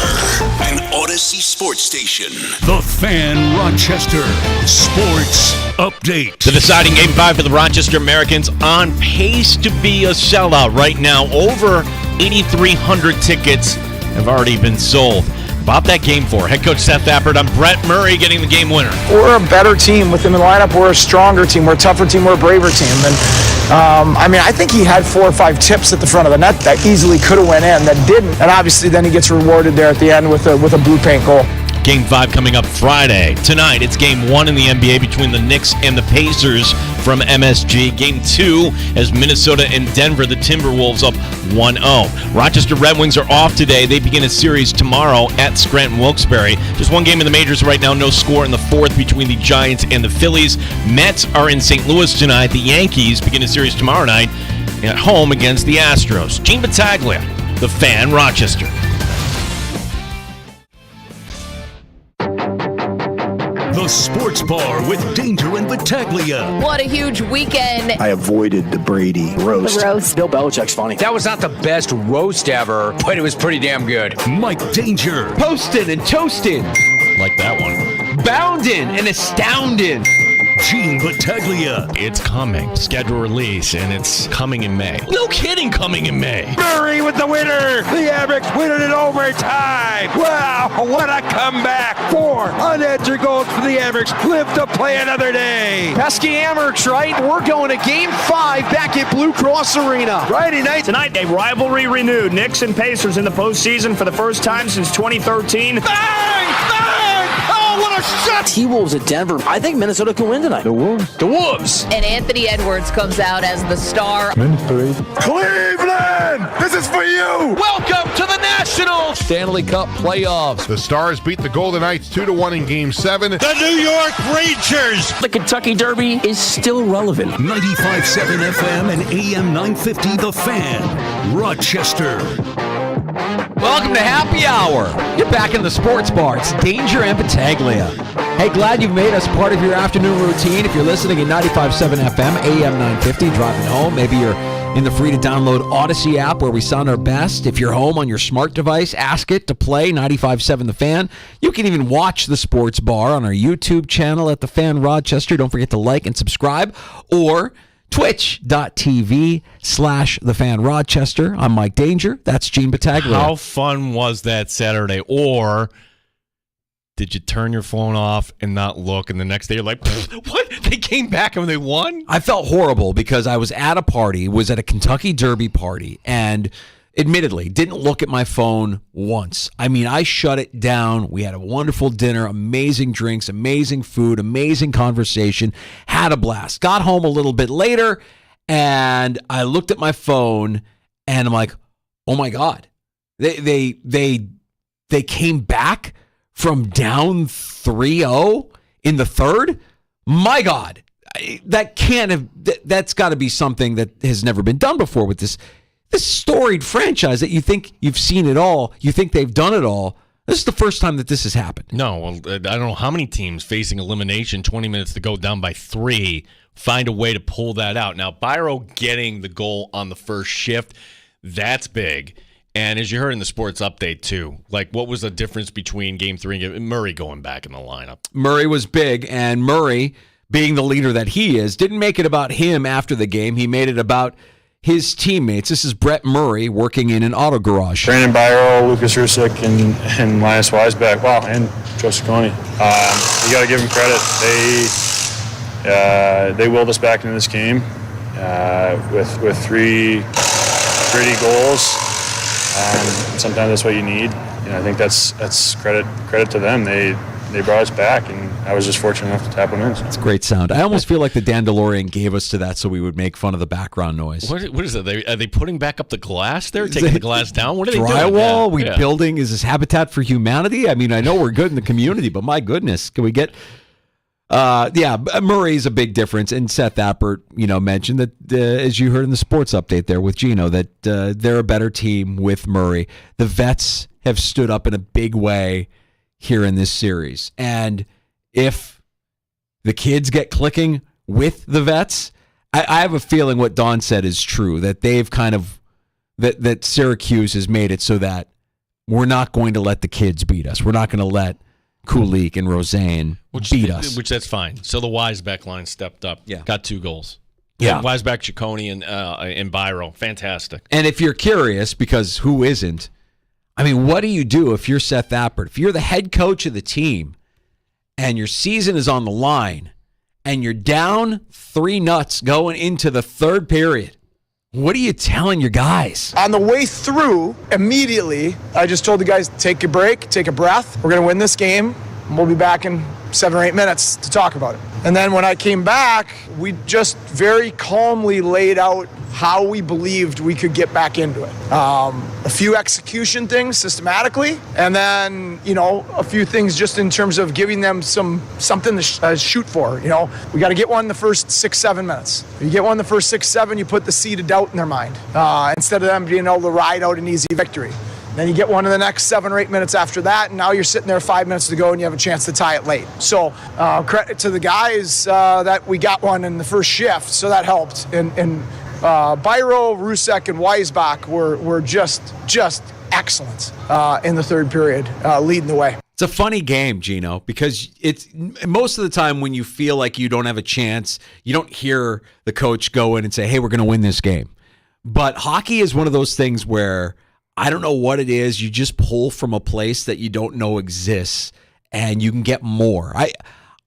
an Odyssey sports station. The Fan Rochester Sports Update. The deciding Game 5 for the Rochester Americans on pace to be a sellout right now. Over 8,300 tickets have already been sold. About that Game 4, head coach Seth Appert on Brett Murray getting the game winner. We're a better team with him in the lineup. We're a stronger team. We're a tougher team. We're a braver team. And I think he had 4 or 5 tips at the front of the net that easily could have went in that didn't. And obviously then he gets rewarded there at the end with a blue paint goal. Game 5 coming up Friday. Tonight, it's Game 1 in the NBA between the Knicks and the Pacers from MSG. Game 2 as Minnesota and Denver, the Timberwolves up 1-0. Rochester Red Wings are off today. They begin a series tomorrow at Scranton Wilkes-Barre. Just one game in the majors right now. No score in the fourth between the Giants and the Phillies. Mets are in St. Louis tonight. The Yankees begin a series tomorrow night at home against the Astros. Gene Battaglia, the Fan, Rochester. The Sports Bar with Danger and Battaglia. What a huge weekend. I avoided the Brady roast. The roast. Bill Belichick's funny. That was not the best roast ever, but it was pretty damn good. Mike Danger. Posted and toasted. Like that one. Bounding and astounding. Gene Battaglia. It's coming. Schedule release, and it's coming in May. No kidding, coming in May. Murray with the winner. The Amerks win it in overtime. Wow, what a comeback. 4 unanswered goals for the Amerks. Live to play another day. Pesky Amerks, right? We're going to Game 5 back at Blue Cross Arena. Friday night. Tonight, a rivalry renewed. Knicks and Pacers in the postseason for the first time since 2013. Bang! Bang! Oh, what a shot! T-Wolves at Denver. I think Minnesota can win tonight. The Wolves. And Anthony Edwards comes out as the star. Cleveland, This is for you! Welcome to the National Stanley Cup playoffs. the Stars beat the Golden Knights 2-1 in Game 7. The New York Rangers. The Kentucky Derby is still relevant. 95.7 FM and AM 950 The Fan. Rochester. Welcome to Happy Hour. You're back in the Sports Bar. It's Danger and Battaglia. Hey, glad you've made us part of your afternoon routine. If you're listening at 95.7 FM, AM 950, driving home, maybe you're in the free-to-download Odyssey app where we sound our best. If you're home on your smart device, ask it to play 95.7 The Fan. You can even watch the Sports Bar on our YouTube channel at The Fan Rochester. Don't forget to like and subscribe. Or twitch.tv/The Fan Rochester. I'm Mike Danger. That's Gene Battaglia. How fun was that Saturday? Or did you turn your phone off and not look, and the next day you're like, what? They came back and they won? I felt horrible because I was at a party, was at a Kentucky Derby party, and admittedly didn't look at my phone once. I mean, I shut it down. We had a wonderful dinner, amazing drinks, amazing food, amazing conversation, had a blast. Got home a little bit later, and I looked at my phone, and I'm like, oh my God. They came back from down 3-0 in the third? My God, that's got to be something that has never been done before with this storied franchise that you think you've seen it all. You think they've done it all. This is the first time that this has happened. No, well, I don't know how many teams facing elimination, 20 minutes to go down by 3, find a way to pull that out. Now, Byro getting the goal on the first shift, that's big. And as you heard in the sports update, too, like what was the difference between Game 3 and Murray going back in the lineup? Murray was big, and Murray, being the leader that he is, didn't make it about him after the game. He made it about his teammates. This is Brett Murray working in an auto garage. Brandon Byro, Lucas Rusick, and Linus Weisbeck. Wow, and Joe Ciccone. You got to give them credit. They willed us back into this game with 3 gritty goals. Sometimes that's what you need. I think that's credit to them. They brought us back, and I was just fortunate enough to tap them in. That's great sound. I almost feel like the Dandelion gave us to that so we would make fun of the background noise. What is it? Are they putting back up the glass there? Taking the glass down? What are they doing? Drywall? Yeah. Building? Is this Habitat for Humanity? I mean, I know we're good in the community, but my goodness, can we get... Murray's a big difference, and Seth Appert, mentioned that, as you heard in the sports update there with Gino, that they're a better team with Murray. The vets have stood up in a big way here in this series, and if the kids get clicking with the vets, I have a feeling what Don said is true, that they've kind of that Syracuse has made it so that we're not going to let the kids beat us. We're not going to let Kulik and Roseanne beat us. Which that's fine. So the Weisbeck line stepped up. Yeah. Got 2 goals. Yeah. Weisbeck, Ciccone, and Byro. Fantastic. And if you're curious, because who isn't, I mean, what do you do if you're Seth Appert? If you're the head coach of the team and your season is on the line and you're down 3 nuts going into the third period, what are you telling your guys? On the way through, immediately, I just told the guys, take a break, take a breath. We're going to win this game, and we'll be back in 7 or 8 minutes to talk about it. And then when I came back, we just very calmly laid out how we believed we could get back into it. A few execution things systematically, and then, a few things just in terms of giving them something to shoot for. We got to get one in the first 6-7 minutes. If you get one in the first 6-7, you put the seed of doubt in their mind instead of them being able to ride out an easy victory. Then you get one in the next 7 or 8 minutes after that, and now you're sitting there 5 minutes to go, and you have a chance to tie it late. So credit to the guys that we got one in the first shift, so that helped. And Byro, Rusek, and Weisbach were just excellent in the third period, leading the way. It's a funny game, Gino, because it's most of the time when you feel like you don't have a chance, you don't hear the coach go in and say, hey, we're going to win this game. But hockey is one of those things where I don't know what it is. You just pull from a place that you don't know exists, and you can get more.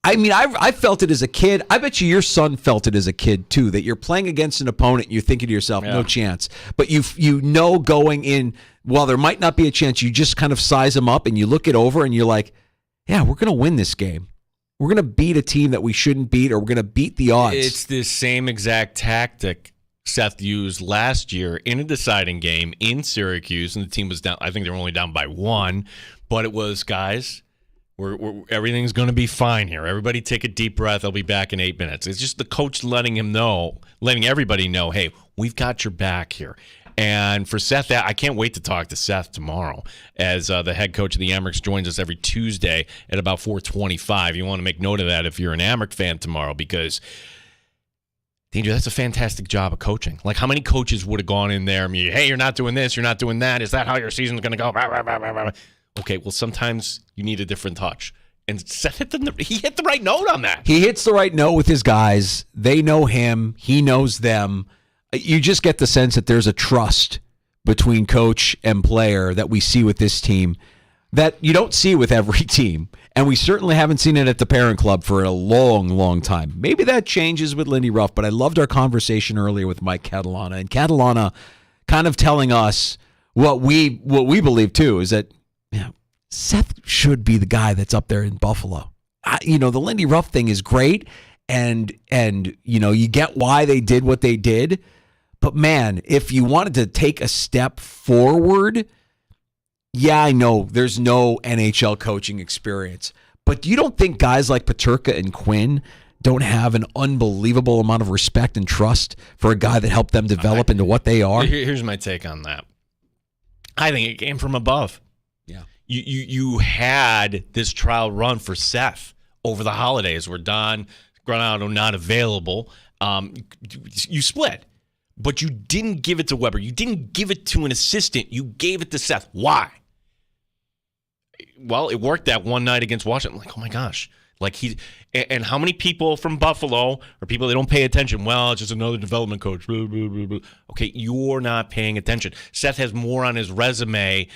I mean, I felt it as a kid. I bet you your son felt it as a kid, too, that you're playing against an opponent and you're thinking to yourself, no chance. But you know going in, while there might not be a chance, you just kind of size them up and you look it over and you're like, yeah, we're going to win this game. We're going to beat a team that we shouldn't beat, or we're going to beat the odds. It's the same exact tactic Seth used last year in a deciding game in Syracuse, and the team was down. I think they were only down by 1, but it was, guys, everything's going to be fine here. Everybody take a deep breath. I'll be back in 8 minutes. It's just the coach letting everybody know, hey, we've got your back here. And for Seth, I can't wait to talk to Seth tomorrow as the head coach of the Amerks joins us every Tuesday at about 4:25. You want to make note of that if you're an Amerks fan tomorrow, because Danger, that's a fantastic job of coaching. Like, how many coaches would have gone in there and hey, you're not doing this, you're not doing that. Is that how your season's going to go? Okay, well, sometimes you need a different touch. And Seth hit the right note on that. He hits the right note with his guys. They know him. He knows them. You just get the sense that there's a trust between coach and player that we see with this team that you don't see with every team. And we certainly haven't seen it at the Parent Club for a long, long time. Maybe that changes with Lindy Ruff, but I loved our conversation earlier with Mike Catalana. And Catalana kind of telling us what we believe, too, is that Seth should be the guy that's up there in Buffalo. The Lindy Ruff thing is great, and you get why they did what they did. But, man, if you wanted to take a step forward, yeah, I know there's no NHL coaching experience, but you don't think guys like Peterka and Quinn don't have an unbelievable amount of respect and trust for a guy that helped them develop into what they are? Here's my take on that. I think it came from above. Yeah. You had this trial run for Seth over the holidays where Don Granado not available. You split. But you didn't give it to Weber. You didn't give it to an assistant. You gave it to Seth. Why? Well, it worked that one night against Washington. I'm like, oh my gosh. And how many people from Buffalo are people that don't pay attention? Well, it's just another development coach. Blah, blah, blah, blah. Okay, you're not paying attention. Seth has more on his resume,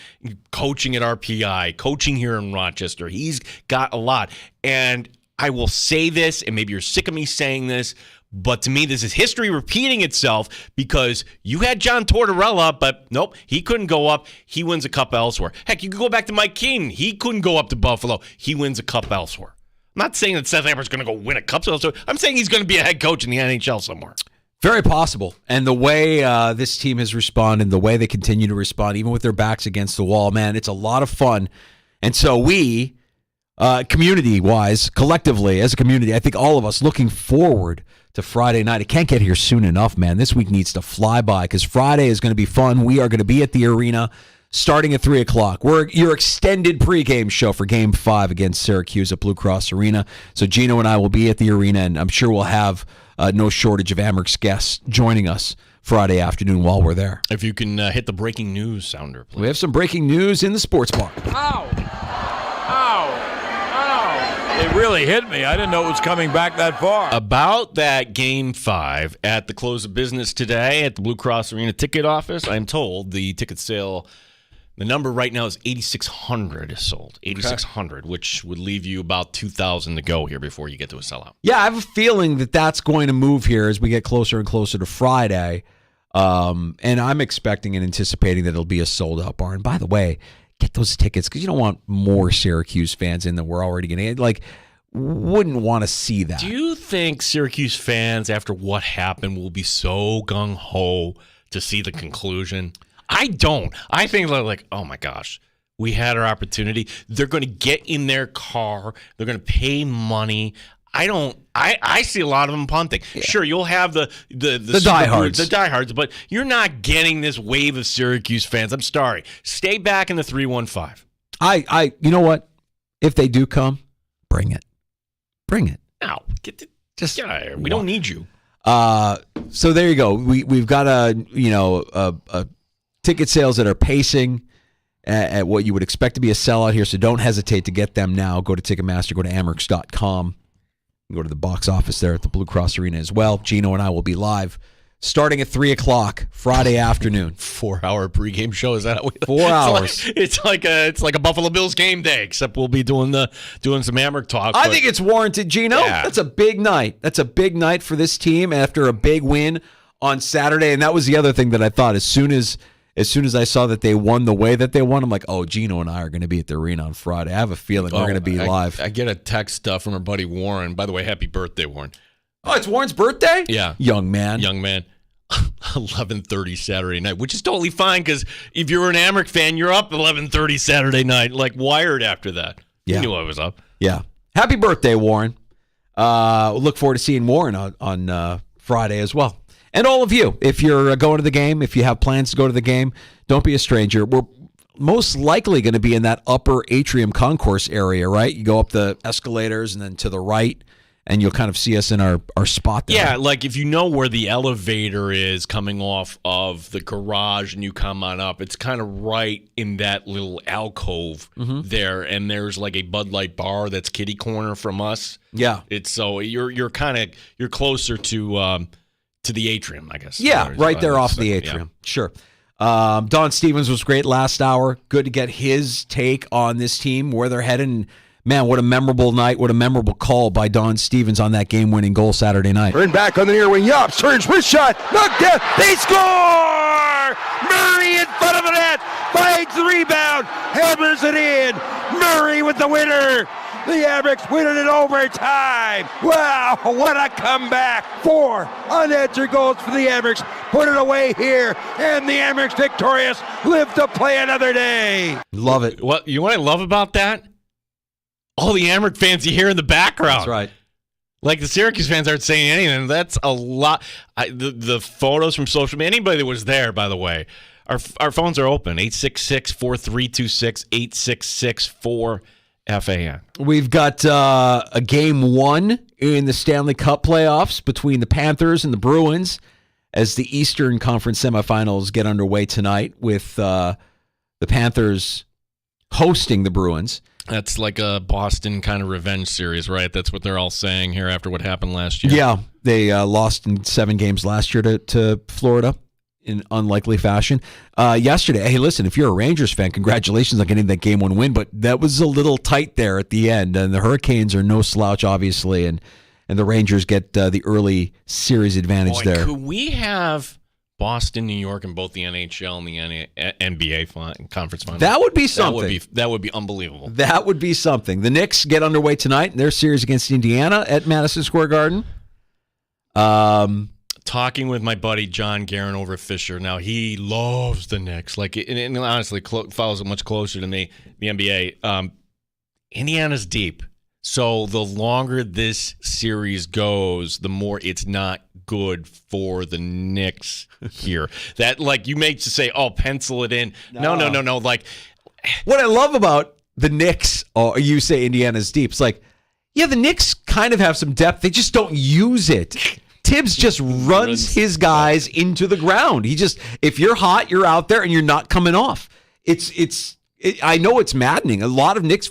coaching at RPI, coaching here in Rochester. He's got a lot. And I will say this, and maybe you're sick of me saying this, but to me, this is history repeating itself, because you had John Tortorella, but nope, he couldn't go up. He wins a cup elsewhere. Heck, you could go back to Mike Keenan. He couldn't go up to Buffalo. He wins a cup elsewhere. I'm not saying that Seth Amber's going to go win a cup elsewhere. I'm saying he's going to be a head coach in the NHL somewhere. Very possible. And the way this team has responded, the way they continue to respond, even with their backs against the wall, man, it's a lot of fun. And so we, community-wise, collectively, as a community, I think all of us looking forward to Friday night. It can't get here soon enough, man. This week needs to fly by, because Friday is going to be fun. We are going to be at the arena starting at 3 o'clock. We're your extended pregame show for Game 5 against Syracuse at Blue Cross Arena. So Gino and I will be at the arena, and I'm sure we'll have no shortage of Amerks guests joining us Friday afternoon while we're there. If you can hit the breaking news sounder, please. We have some breaking news in the sports bar. Ow! It really hit me. I didn't know it was coming back that far. About that Game 5 at the close of business today at the Blue Cross Arena ticket office, I'm told the ticket sale, the number right now is 8,600 is sold. 8,600, which would leave you about 2,000 to go here before you get to a sellout. Yeah, I have a feeling that that's going to move here as we get closer and closer to Friday. And I'm expecting and anticipating that it'll be a sold-out bar. And by the way, get those tickets because you don't want more Syracuse fans in than we're already going to get. Like, wouldn't want to see that. Do you think Syracuse fans, after what happened, will be so gung-ho to see the conclusion? I don't. I think they're like, oh my gosh, we had our opportunity. They're going to get in their car. They're going to pay money. I see a lot of them punting. Yeah. Sure, you'll have the diehards. The diehards, but you're not getting this wave of Syracuse fans. I'm sorry. Stay back in the 315. You know what? If they do come, bring it. Bring it. No, get out of here. We don't need you. So there you go. We've got a ticket sales that are pacing at what you would expect to be a sellout here. So don't hesitate to get them now. Go to Ticketmaster. Go to Amerks.com. Go to the box office there at the Blue Cross Arena as well. Gino and I will be live starting at 3 o'clock Friday afternoon. 4-hour pregame show. Is that 4 hours? It's like a Buffalo Bills game day, except we'll be doing some Amerks talk. I think it's warranted, Gino. Yeah. That's a big night. That's a big night for this team after a big win on Saturday. And that was the other thing that I thought as soon as I saw that they won the way that they won, I'm like, oh, Gino and I are going to be at the arena on Friday. I have a feeling we're going to be live. I get a text from our buddy Warren. By the way, happy birthday, Warren. Oh, it's Warren's birthday? Yeah. Young man. 11:30 Saturday night, which is totally fine because if you're an Amerks fan, you're up 11:30 Saturday night, like wired after that. Yeah. You knew I was up. Yeah. Happy birthday, Warren. Look forward to seeing Warren on Friday as well. And all of you, if you're going to the game, if you have plans to go to the game, don't be a stranger. We're most likely going to be in that upper atrium concourse area, right? You go up the escalators and then to the right, and you'll kind of see us in our spot there. Yeah, like if you know where the elevator is coming off of the garage and you come on up, it's kind of right in that little alcove there, and there's like a Bud Light bar that's kitty corner from us. Yeah. It's so you're closer to the atrium, I guess. Yeah, right there off the atrium. Yeah. Sure. Don Stevens was great last hour. Good to get his take on this team, where they're headed. And man, what a memorable night. What a memorable call by Don Stevens on that game-winning goal Saturday night. Turn back on the near wing. Yops turns, wrist shot, knocked down. They score! Murray in front of the net. Finds the rebound. Hammers it in. Murray with the winner. The Amerks win it in overtime. Wow, what a comeback. 4 unanswered goals for the Amerks. Put it away here, and the Amerks victorious. Live to play another day. Love it. What you know what I love about that? All the Amerks fans you hear in the background. That's right. Like the Syracuse fans aren't saying anything. That's a lot. The photos from social media, anybody that was there, by the way, our phones are open. 866-4326, 866-4 FAN. We've got a game 1 in the Stanley Cup playoffs between the Panthers and the Bruins as the Eastern Conference semifinals get underway tonight with the Panthers hosting the Bruins. That's like a Boston kind of revenge series, right? That's what they're all saying here after what happened last year. Yeah, they lost in 7 games last year to Florida in unlikely fashion. Yesterday, hey, listen, if you're a Rangers fan, congratulations on getting that game 1 win, but that was a little tight there at the end, and the Hurricanes are no slouch, obviously, and the Rangers get the early series advantage there. Could we have Boston, New York, in both the NHL and the NBA conference finals? That would be something. That would be unbelievable. That would be something. The Knicks get underway tonight in their series against Indiana at Madison Square Garden. Talking with my buddy John Guerin over at Fisher. Now, he loves the Knicks. And honestly, follows it much closer to me, the NBA. Indiana's deep. So the longer this series goes, the more it's not good for the Knicks here. That, like, you make to say, oh, pencil it in. No. Like, what I love about the Knicks, you say Indiana's deep. It's like, yeah, the Knicks kind of have some depth. They just don't use it. Tibbs just runs his guys into the ground. If you're hot, you're out there and you're not coming off. I know it's maddening. A lot of Nick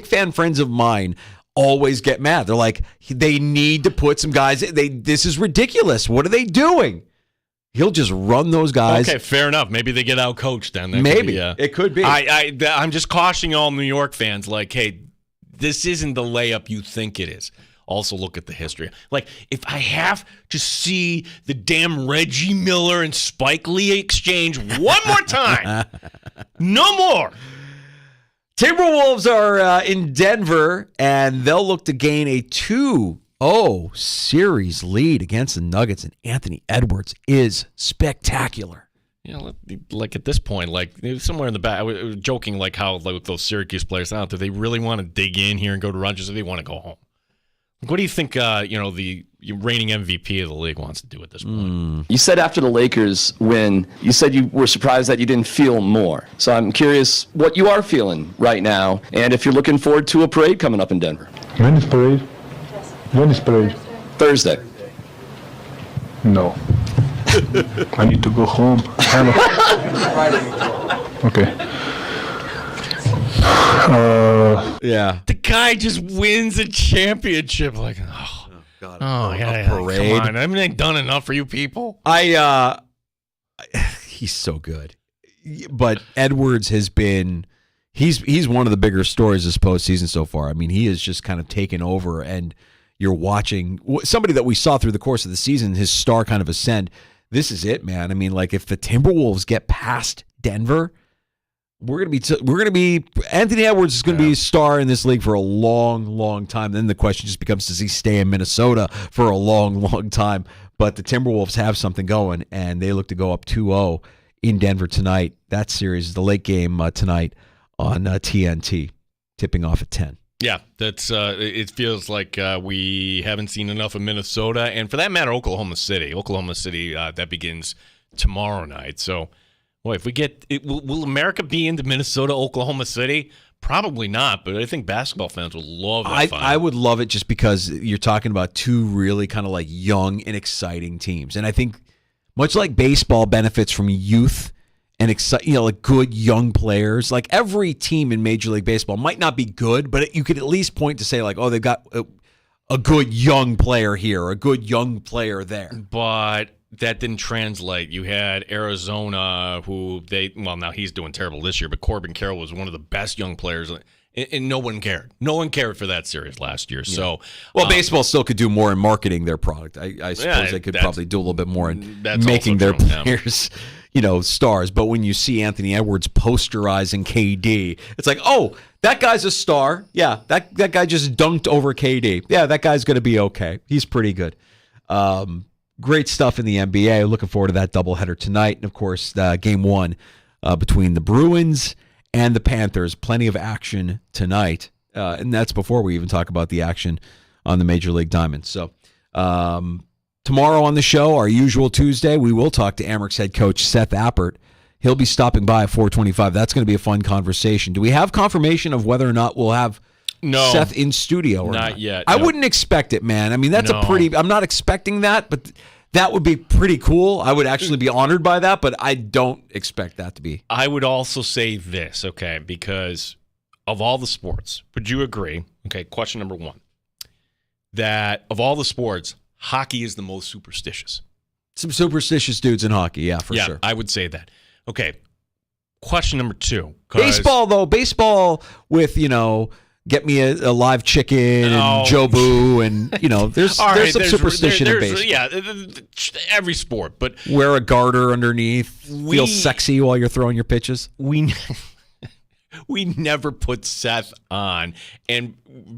fan friends of mine always get mad. They're like, they need to put some guys. This is ridiculous. What are they doing? He'll just run those guys. Okay, fair enough. Maybe they get out coached then. Maybe it could be. I'm just cautioning all New York fans. Like, hey, this isn't the layup you think it is. Also, look at the history. Like, if I have to see the damn Reggie Miller and Spike Lee exchange one more time, no more. Timberwolves are in Denver, and they'll look to gain a 2-0 series lead against the Nuggets, and Anthony Edwards is spectacular. Yeah, like at this point, like somewhere in the back, I was joking like how like those Syracuse players out there, they really want to dig in here and go to Rochester. They want to go home. What do you think, the reigning MVP of the league wants to do at this point? You said after the Lakers win, you said you were surprised that you didn't feel more. So I'm curious what you are feeling right now, and if you're looking forward to a parade coming up in Denver. When is parade? When is parade? Thursday. No. I need to go home. Okay. Yeah. The guy just wins a championship. Like, God, yeah, parade. Come on. I mean, they've done enough for you people. He's so good. But Edwards has been he's one of the bigger stories this postseason so far. I mean, he has just kind of taken over, and you're watching somebody that we saw through the course of the season, his star kind of ascend. This is it, man. I mean, like if the Timberwolves get past Denver, we're gonna be Anthony Edwards is gonna be a star in this league for a long, long time. Then the question just becomes, does he stay in Minnesota for a long, long time? But the Timberwolves have something going, and they look to go up 2-0 in Denver tonight. That series is the late game tonight on TNT, tipping off at 10. Yeah, that's. It feels like we haven't seen enough of Minnesota, and for that matter, Oklahoma City. That begins tomorrow night. So, boy, if we get, will America be into Minnesota, Oklahoma City? Probably not, but I think basketball fans will love that. I would love it just because you're talking about two really kind of like young and exciting teams, and I think much like baseball benefits from youth and like good young players. Like every team in Major League Baseball might not be good, but you could at least point to say like, oh, they've got a good young player here, a good young player there. But that didn't translate. You had Arizona, now he's doing terrible this year, but Corbin Carroll was one of the best young players, and no one cared. No one cared for that series last year. Yeah. So, baseball still could do more in marketing their product. I suppose they could probably do a little bit more in making their players, stars. But when you see Anthony Edwards posterizing KD, it's like, oh, that guy's a star. Yeah, that guy just dunked over KD. Yeah, that guy's going to be okay. He's pretty good. Great stuff in the NBA. Looking forward to that doubleheader tonight. And, of course, game one between the Bruins and the Panthers. Plenty of action tonight. And that's before we even talk about the action on the Major League Diamond. So tomorrow on the show, our usual Tuesday, we will talk to Amerks head coach Seth Appert. He'll be stopping by at 4:25. That's going to be a fun conversation. Do we have confirmation of whether or not we'll have Seth in studio or not? Yet. I wouldn't expect it, man. I mean, that's I'm not expecting that, but that would be pretty cool. I would actually be honored by that, but I don't expect that to be. I would also say this, okay, because of all the sports, would you agree? Okay, question number one, that of all the sports, hockey is the most superstitious. Some superstitious dudes in hockey, yeah, for sure. I would say that. Okay, question number two. Baseball with, get me a live chicken and Jobu and, there's some superstition in baseball. Yeah, every sport. But wear a garter underneath, feel sexy while you're throwing your pitches. We never put Seth on. And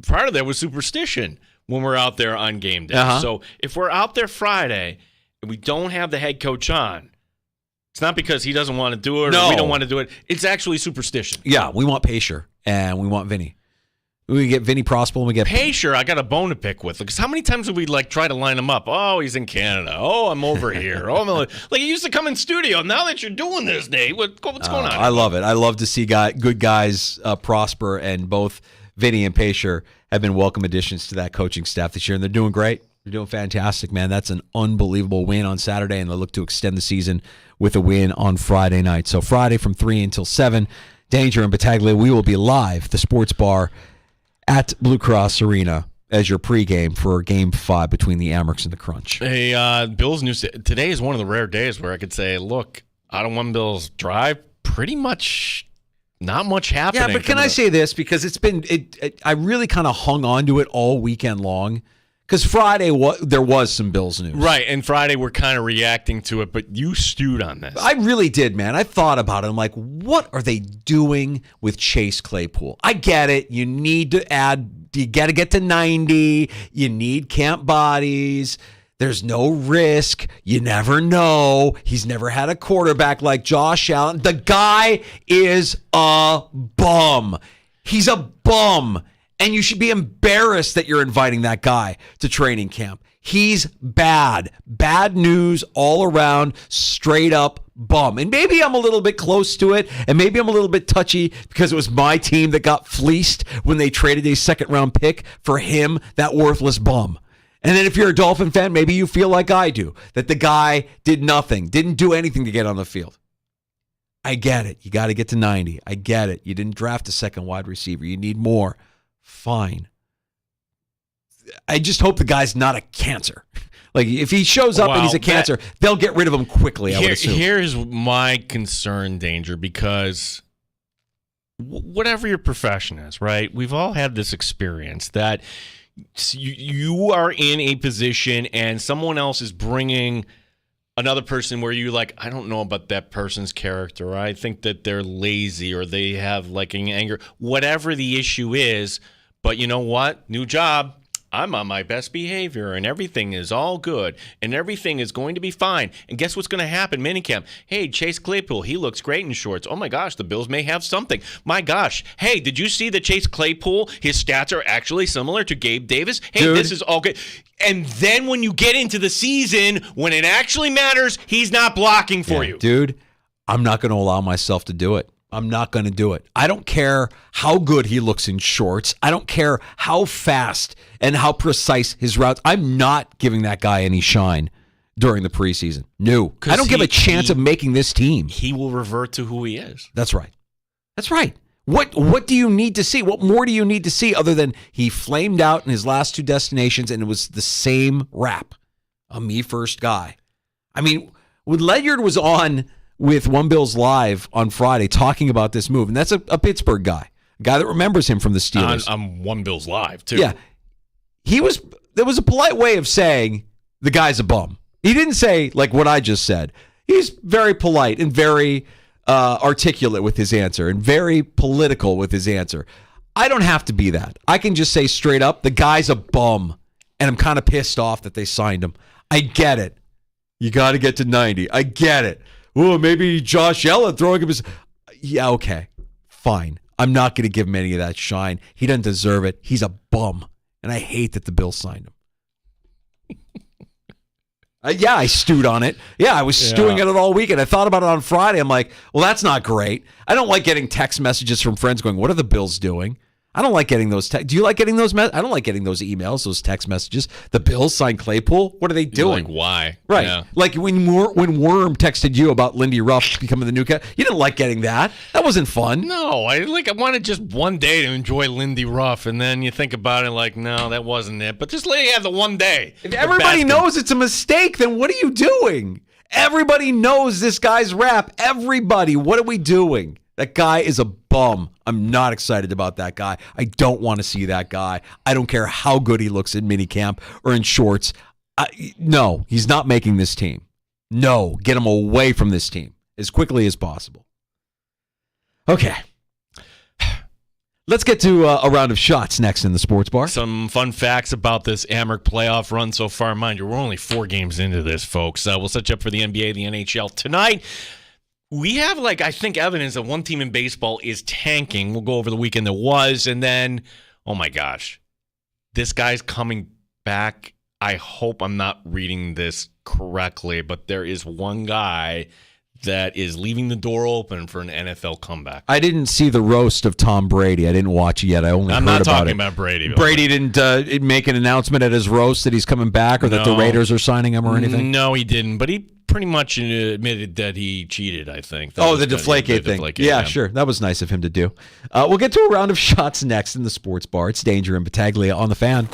part of that was superstition when we're out there on game day. Uh-huh. So if we're out there Friday and we don't have the head coach on, it's not because he doesn't want to do it or we don't want to do it. It's actually superstition. Yeah, we want Pacer and we want Vinny. We get Vinny Prospel and we get Pacer. I got a bone to pick with because how many times did we try to line him up? Oh, he's in Canada. Oh, I'm over here. Oh, he used to come in studio. Now that you're doing this, Nate, what's going on? I love it. I love to see good guys prosper, and both Vinny and Pacer have been welcome additions to that coaching staff this year, and they're doing great. You're doing fantastic, man. That's an unbelievable win on Saturday, and they look to extend the season with a win on Friday night. So Friday from 3 until 7, Danger and Battaglia, we will be live, the sports bar at Blue Cross Arena as your pregame for Game 5 between the Amerks and the Crunch. Hey, Bills news. Today is one of the rare days where I could say, look, out of one Bills drive, pretty much not much happening. Yeah, but can I say this? Because it's been, I really kind of hung on to it all weekend long. Because Friday, there was some Bills news. Right, and Friday we're kind of reacting to it, but you stewed on this. I really did, man. I thought about it. I'm like, what are they doing with Chase Claypool? I get it. You need to you got to get to 90. You need camp bodies. There's no risk. You never know. He's never had a quarterback like Josh Allen. The guy is a bum. He's a bum. And you should be embarrassed that you're inviting that guy to training camp. He's bad. Bad news all around, straight up bum. And maybe I'm a little bit close to it, and maybe I'm a little bit touchy because it was my team that got fleeced when they traded a second-round pick for him, that worthless bum. And then if you're a Dolphin fan, maybe you feel like I do, that the guy did nothing, didn't do anything to get on the field. I get it. You got to get to 90. I get it. You didn't draft a second wide receiver. You need more. Fine. I just hope the guy's not a cancer. Like, if he shows up and he's a cancer, they'll get rid of him quickly, I would assume. Here's my concern, Danger, because whatever your profession is, right? We've all had this experience that you are in a position and someone else is bringing another person where you're like, I don't know about that person's character. I think that they're lazy or they have like an anger. Whatever the issue is, but you know what? New job. I'm on my best behavior and everything is all good and everything is going to be fine. And guess what's going to happen? Minicamp. Hey, Chase Claypool, he looks great in shorts. Oh my gosh, the Bills may have something. My gosh. Hey, did you see that Chase Claypool, his stats are actually similar to Gabe Davis? Hey, dude, this is all good. And then when you get into the season, when it actually matters, he's not blocking for you. Dude, I'm not going to allow myself to do it. I'm not going to do it. I don't care how good he looks in shorts. I don't care how fast and how precise his routes. I'm not giving that guy any shine during the preseason. No. I don't give a chance of making this team. He will revert to who he is. That's right. That's right. What do you need to see? What more do you need to see other than he flamed out in his last two destinations and it was the same rap? A me first guy. I mean, when Ledyard was on with One Bills Live on Friday talking about this move, and that's a Pittsburgh guy, a guy that remembers him from the Steelers. I'm One Bills Live, too. Yeah. There was a polite way of saying the guy's a bum. He didn't say like what I just said. He's very polite and very articulate with his answer and very political with his answer. I don't have to be that. I can just say straight up, the guy's a bum, and I'm kind of pissed off that they signed him. I get it. You got to get to 90. I get it. Oh, maybe Josh Allen throwing him his... Yeah, okay. Fine. I'm not going to give him any of that shine. He doesn't deserve it. He's a bum. And I hate that the Bills signed him. Yeah, I stewed on it. Yeah, I was stewing on it all weekend. I thought about it on Friday. I'm like, well, that's not great. I don't like getting text messages from friends going, what are the Bills doing? I don't like getting those. Do you like getting those? I don't like getting those emails, those text messages. The Bills signed Claypool. What are they doing? Like, why? Right. Yeah. Like when Worm texted you about Lindy Ruff becoming the new cat. You didn't like getting that. That wasn't fun. No, I wanted just one day to enjoy Lindy Ruff, and then you think about it like, no, that wasn't it. But just let you have the one day. If everybody knows it's a mistake, then what are you doing? Everybody knows this guy's rap. Everybody. What are we doing? That guy is a bum. I'm not excited about that guy. I don't want to see that guy. I don't care how good he looks in minicamp or in shorts. No, he's not making this team. No, get him away from this team as quickly as possible. Okay. Let's get to a round of shots next in the sports bar. Some fun facts about this Amerk playoff run so far. Mind you, we're only 4 games into this, folks. We'll set you up for the NBA, the NHL tonight. We have, I think, evidence that one team in baseball is tanking. We'll go over the weekend there was, and then, oh my gosh, this guy's coming back. I hope I'm not reading this correctly, but there is one guy that is leaving the door open for an NFL comeback. I didn't see the roast of Tom Brady. I didn't watch it yet. I only I'm heard not about talking it. about Brady. Brady didn't make an announcement at his roast that he's coming back or that the Raiders are signing him or anything? No, he didn't. But he pretty much admitted that he cheated, I think. The Deflategate thing. Yeah, sure. That was nice of him to do. We'll get to a round of shots next in the sports bar. It's Danger and Battaglia on the Fan.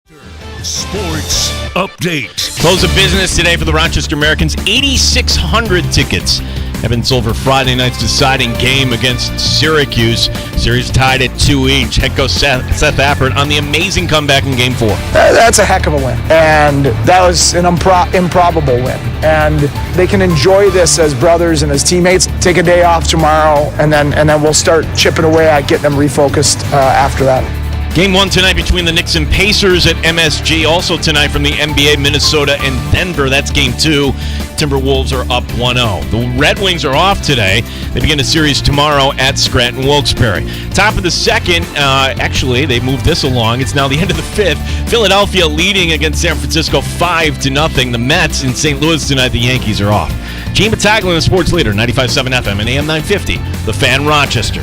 Sports Update. Close of business today for the Rochester Americans. 8,600 tickets have been sold for Friday night's deciding game against Syracuse. Series tied at 2 each. Head coach Seth Appert on the amazing comeback in Game 4. That's a heck of a win, and that was an improbable win. And they can enjoy this as brothers and as teammates. Take a day off tomorrow, and then we'll start chipping away at getting them refocused after that. Game 1 tonight between the Knicks and Pacers at MSG. Also tonight from the NBA, Minnesota and Denver. That's Game 2. Timberwolves are up 1-0. The Red Wings are off today. They begin a series tomorrow at Scranton Wilkes-Barre. Top of the second, actually, they moved this along. It's now the end of the fifth. Philadelphia leading against San Francisco 5-0. The Mets in St. Louis tonight. The Yankees are off. Gene Battaglia, the sports leader, 95.7 FM and AM 950. The Fan, Rochester.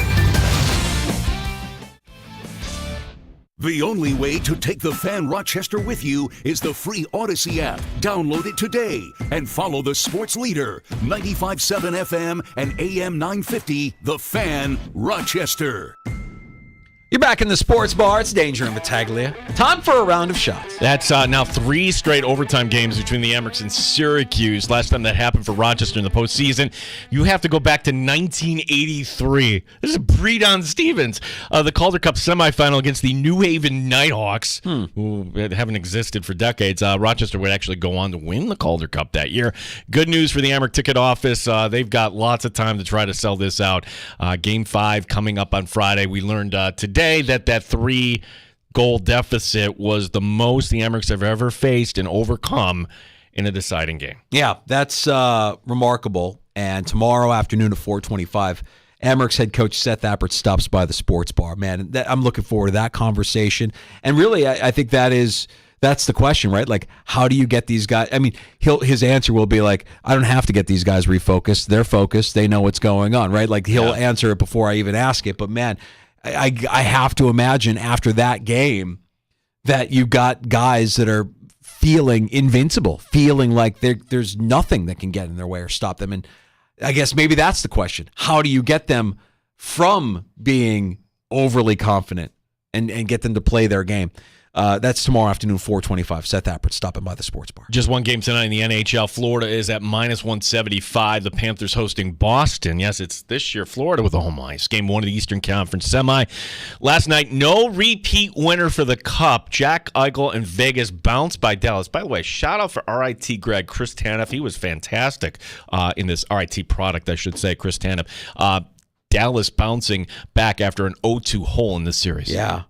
The only way to take the Fan Rochester with you is the free Odyssey app. Download it today and follow the sports leader, 95.7 FM and AM 950, The Fan, Rochester. You're back in the sports bar. It's Danger and Battaglia. Time for a round of shots. That's now 3 straight overtime games between the Amherst and Syracuse. Last time that happened for Rochester in the postseason, you have to go back to 1983. This is Breedon Stevens. The Calder Cup semifinal against the New Haven Nighthawks, who haven't existed for decades. Rochester would actually go on to win the Calder Cup that year. Good news for the Amherst ticket office. They've got lots of time to try to sell this out. Game 5 coming up on Friday. We learned today that 3-goal deficit was the most the Amherst have ever faced and overcome in a deciding game. Yeah, that's remarkable. And tomorrow afternoon at 4:25, Amherst head coach Seth Appert stops by the sports bar. Man, I'm looking forward to that conversation. And really, I think that's the question, right? Like, how do you get these guys? I mean, his answer will be like, I don't have to get these guys refocused. They're focused. They know what's going on, right? Like, he'll answer it before I even ask it. But, man, I have to imagine after that game that you've got guys that are feeling invincible, feeling like there's nothing that can get in their way or stop them. And I guess maybe that's the question. How do you get them from being overly confident and get them to play their game? That's tomorrow afternoon, 4:25. Seth Appert stopping by the sports bar. Just one game tonight in the NHL. Florida is at -175. The Panthers hosting Boston. Yes, it's this year Florida with a home ice. Game 1 of the Eastern Conference semi. Last night, no repeat winner for the Cup. Jack Eichel and Vegas bounced by Dallas. By the way, shout out for RIT grad Chris Tanev. He was fantastic in this RIT product, I should say, Chris Tanev. Dallas bouncing back after an 0-2 hole in this series. Yeah.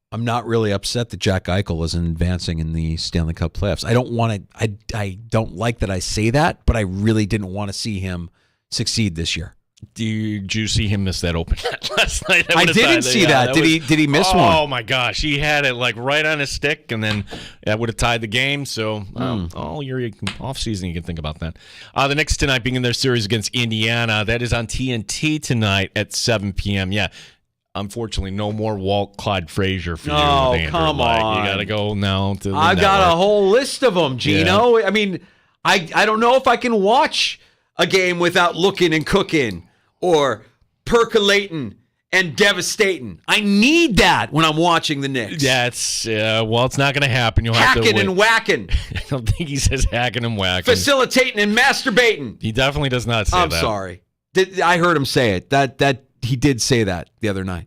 I'm not really upset that Jack Eichel isn't advancing in the Stanley Cup playoffs. I don't want to. I don't like that I say that, but I really didn't want to see him succeed this year. Did you see him miss that open net last night? I didn't see that. Did he miss one? Oh my gosh, he had it like right on his stick, and then that would have tied the game. So all year off season, you can think about that. The Knicks tonight being in their series against Indiana. That is on TNT tonight at 7 p.m. Yeah. Unfortunately, no more Walt Clyde Frazier for you. Oh, come on. You got to go now to the I've got a whole list of them, Gino. Yeah. I mean, I don't know if I can watch a game without looking and cooking or percolating and devastating. I need that when I'm watching the Knicks. That's, well, it's not going to happen. You'll have to hacking and whacking. I don't think he says hacking and whacking. Facilitating and masturbating. He definitely does not say that. I'm sorry. I heard him say it. That he did say that the other night.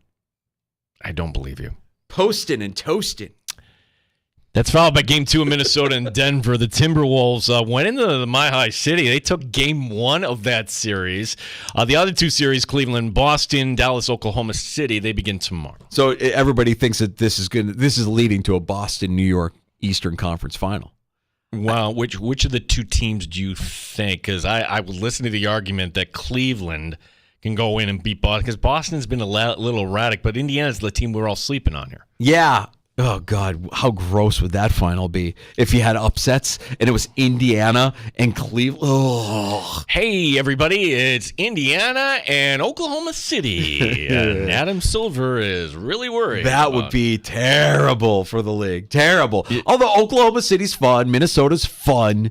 I don't believe you. Posting and toasting. That's followed by Game 2 in Minnesota and Denver. The Timberwolves went into the Mile-High City. They took Game 1 of that series. The other 2 series, Cleveland, Boston, Dallas, Oklahoma City, they begin tomorrow. So everybody thinks that this is leading to a Boston-New York Eastern Conference final. Wow, which of the 2 teams do you think? Because I would listen to the argument that Cleveland can go in and beat Boston, because Boston's been a little erratic, but Indiana's the team we're all sleeping on here. Yeah. Oh, God, how gross would that final be if you had upsets and it was Indiana and Cleveland? Oh. Hey, everybody, it's Indiana and Oklahoma City. And Adam Silver is really worried. That would be terrible for the league. Terrible. Although Oklahoma City's fun, Minnesota's fun.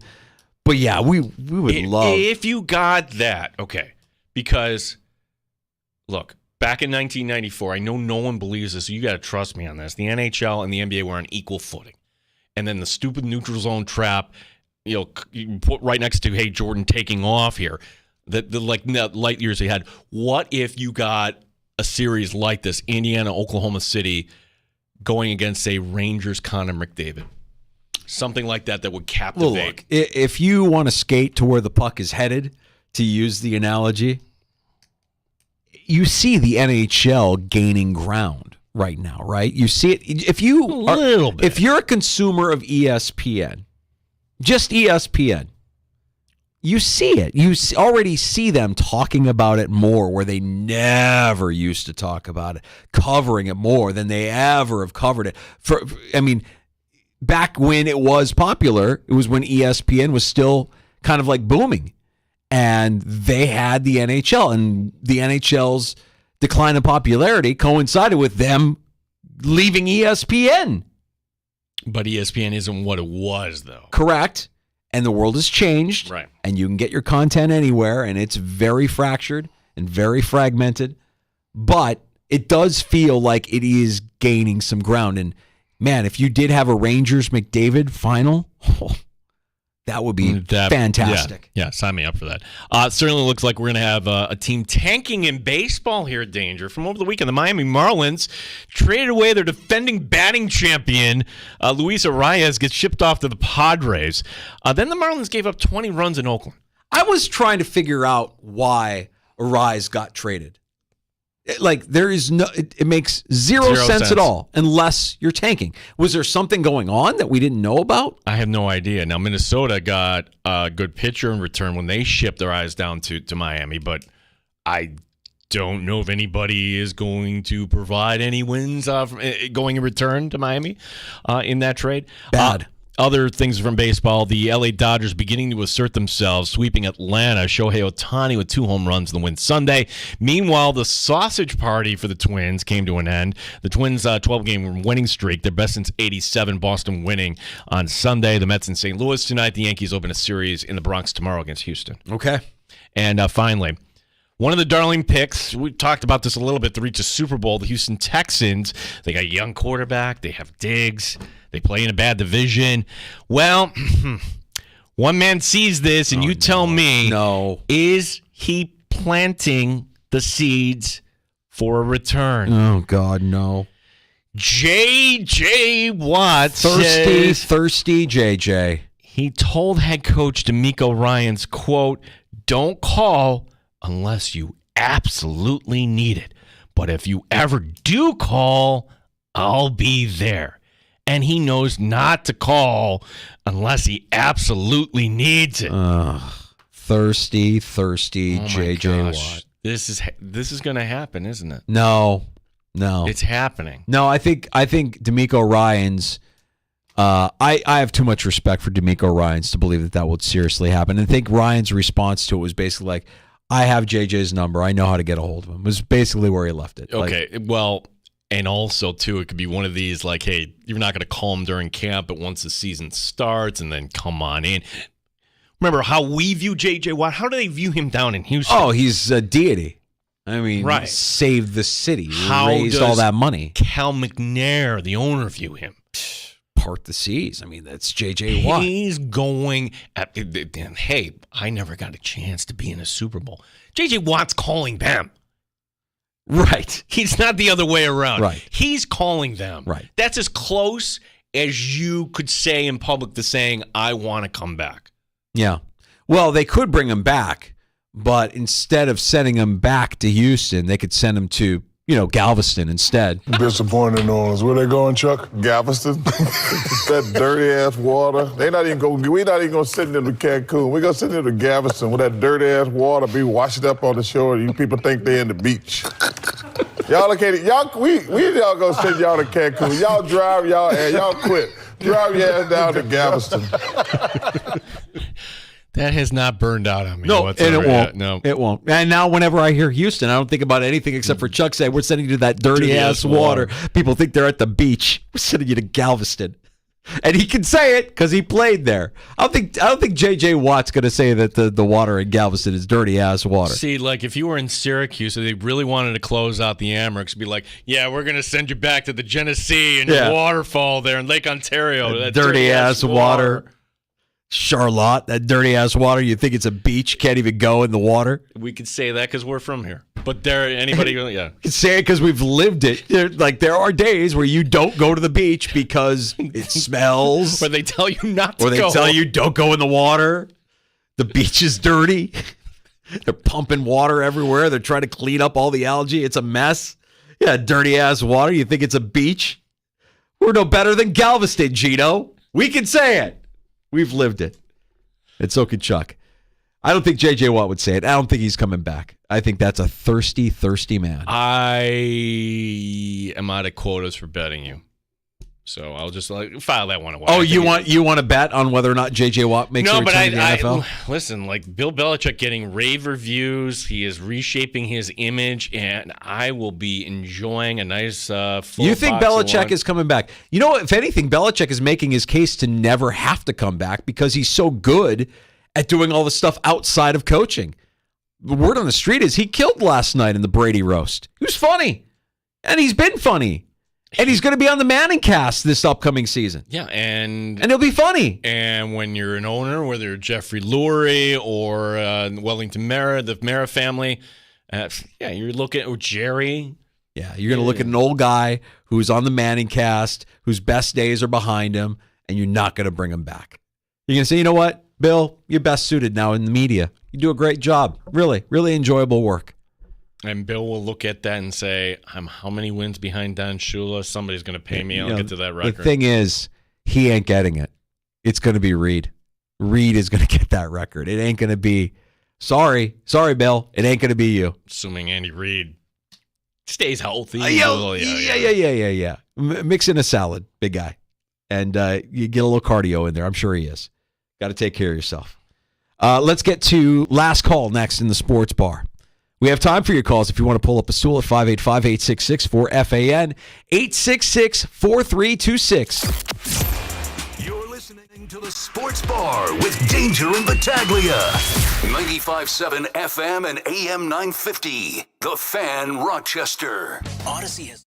But, yeah, we would love. If you got that, okay. Because, look, back in 1994, I know no one believes this, so you got to trust me on this. The NHL and the NBA were on equal footing. And then the stupid neutral zone trap, you put right next to, hey, Jordan taking off here. The light years they had. What if you got a series like this, Indiana, Oklahoma City, going against, say, Rangers, Connor McDavid? Something like that would captivate. Well, look, if you want to skate to where the puck is headed, to use the analogy, you see the NHL gaining ground right now, right? You see it. If you're a consumer of ESPN, just ESPN, you see it. You already see them talking about it more where they never used to talk about it, covering it more than they ever have covered it. Back when it was popular, it was when ESPN was still kind of like booming, and they had the NHL, and the NHL's decline in popularity coincided with them leaving ESPN. But ESPN isn't what it was, though. Correct. And the world has changed, right? And you can get your content anywhere, and it's very fractured and very fragmented. But it does feel like it is gaining some ground. And man, if you did have a Rangers McDavid final, that would be fantastic. Yeah, sign me up for that. Certainly looks like we're going to have a team tanking in baseball here at Danger. From over the weekend, the Miami Marlins traded away their defending batting champion, Luis Arias, gets shipped off to the Padres. Then the Marlins gave up 20 runs in Oakland. I was trying to figure out why Arias got traded. It makes zero sense at all unless you're tanking. Was there something going on that we didn't know about? I have no idea. Now, Minnesota got a good pitcher in return when they shipped their eyes down to Miami, but I don't know if anybody is going to provide any wins going in return to Miami in that trade. Bad. Other things from baseball, the LA Dodgers beginning to assert themselves, sweeping Atlanta. Shohei Ohtani with 2 home runs in the win Sunday. Meanwhile, the sausage party for the Twins came to an end. The Twins' 12-game winning streak, their best since '87, Boston winning on Sunday. The Mets in St. Louis tonight. The Yankees open a series in the Bronx tomorrow against Houston. Okay. And finally, one of the darling picks, we talked about this a little bit, to reach a Super Bowl, the Houston Texans. They got a young quarterback. They have Diggs. They play in a bad division. Well, one man sees this, and tell me, is he planting the seeds for a return? Oh, God, no. J.J. Watt thirsty J.J. He told head coach DeMeco Ryans, quote, "Don't call unless you absolutely need it. But if you ever do call, I'll be there." And he knows not to call unless he absolutely needs it. Thirsty J.J. Watt. This is going to happen, isn't it? No. It's happening. No, I think DeMeco Ryans. I have too much respect for DeMeco Ryans to believe that would seriously happen. And I think Ryans' response to it was basically like, "I have JJ's number. I know how to get a hold of him." It was basically where he left it. Okay, well. And also, too, it could be one of these like, hey, you're not going to call him during camp, but once the season starts, and then come on in. Remember how we view J.J. Watt? How do they view him down in Houston? Oh, he's a deity. I mean, right. Saved the city. Raised all that money. Cal McNair, the owner, view him? Part the seas. I mean, that's J.J. Watt. He's going at, hey, I never got a chance to be in a Super Bowl. J.J. Watt's calling them. Right. He's not the other way around. Right. He's calling them. Right. That's as close as you could say in public to saying, I want to come back. Yeah. Well, they could bring him back, but instead of sending him back to Houston, they could send him to, Galveston instead. Disappointed on us. Where they going, Chuck? Galveston. That dirty ass water. We're not even gonna send them to Cancun. We're gonna send them to Galveston with that dirty ass water be washed up on the shore. You people think they're in the beach. Y'all located. We gonna send y'all to Cancun. Y'all drive y'all quit. Drive your ass down to Galveston. That has not burned out on me. No, whatsoever. and it won't. Yet. No, it won't. And now, whenever I hear Houston, I don't think about anything except for Chuck saying we're sending you to that dirty ass water. People think they're at the beach. We're sending you to Galveston. And he can say it because he played there. I don't think J.J. Watt's going to say that the water in Galveston is dirty-ass water. See, like, if you were in Syracuse and they really wanted to close out the Amerks, be like, yeah, we're going to send you back to the Genesee and your waterfall there in Lake Ontario. That dirty-ass water. Charlotte, that dirty-ass water. You think it's a beach, can't even go in the water. We could say that because we're from here. But anybody, yeah. You can say it because we've lived it. There are days where you don't go to the beach because it smells. Or they tell you not to go. Or they tell you don't go in the water. The beach is dirty. They're pumping water everywhere. They're trying to clean up all the algae. It's a mess. Yeah, dirty-ass water. You think it's a beach? We're no better than Galveston, Gino. We can say it. We've lived it. And so could Chuck. I don't think J.J. Watt would say it. I don't think he's coming back. I think that's a thirsty, thirsty man. I am out of quotas for betting you. So I'll just file that one away. Oh, you want to bet on whether or not J.J. Watt makes a return to the NFL? Listen, like Bill Belichick getting rave reviews. He is reshaping his image, and I will be enjoying a nice full You think box of Belichick wine. is coming back? You know, if anything, Belichick is making his case to never have to come back because he's so good at doing all the stuff outside of coaching. The word on the street is he killed last night in the Brady roast. He was funny, and he's been funny. And he's going to be on the Manning cast this upcoming season. Yeah, and it'll be funny. And when you're an owner, whether you're Jeffrey Lurie or Wellington Mara, the Mara family, you're looking at Jerry. Yeah, you're going to look at an old guy who's on the Manning cast, whose best days are behind him, and you're not going to bring him back. You're going to say, you know what, Bill, you're best suited now in the media. You do a great job. Really, really enjoyable work. And Bill will look at that and say, I'm how many wins behind Don Shula? Somebody's going to pay me. I'll get to that record. The thing is, he ain't getting it. It's going to be Reed. Reed is going to get that record. It ain't going to be, sorry, Bill. It ain't going to be you. Assuming Andy Reid stays healthy. Yeah. Mix in a salad, big guy. And you get a little cardio in there. I'm sure he is. Got to take care of yourself. Let's get to last call next in the sports bar. We have time for your calls if you want to pull up a stool at 585-866-4FAN, 866-4326. You're listening to the Sports Bar with Danger and Battaglia. 95.7 FM and AM 950. The Fan, Rochester. Odyssey is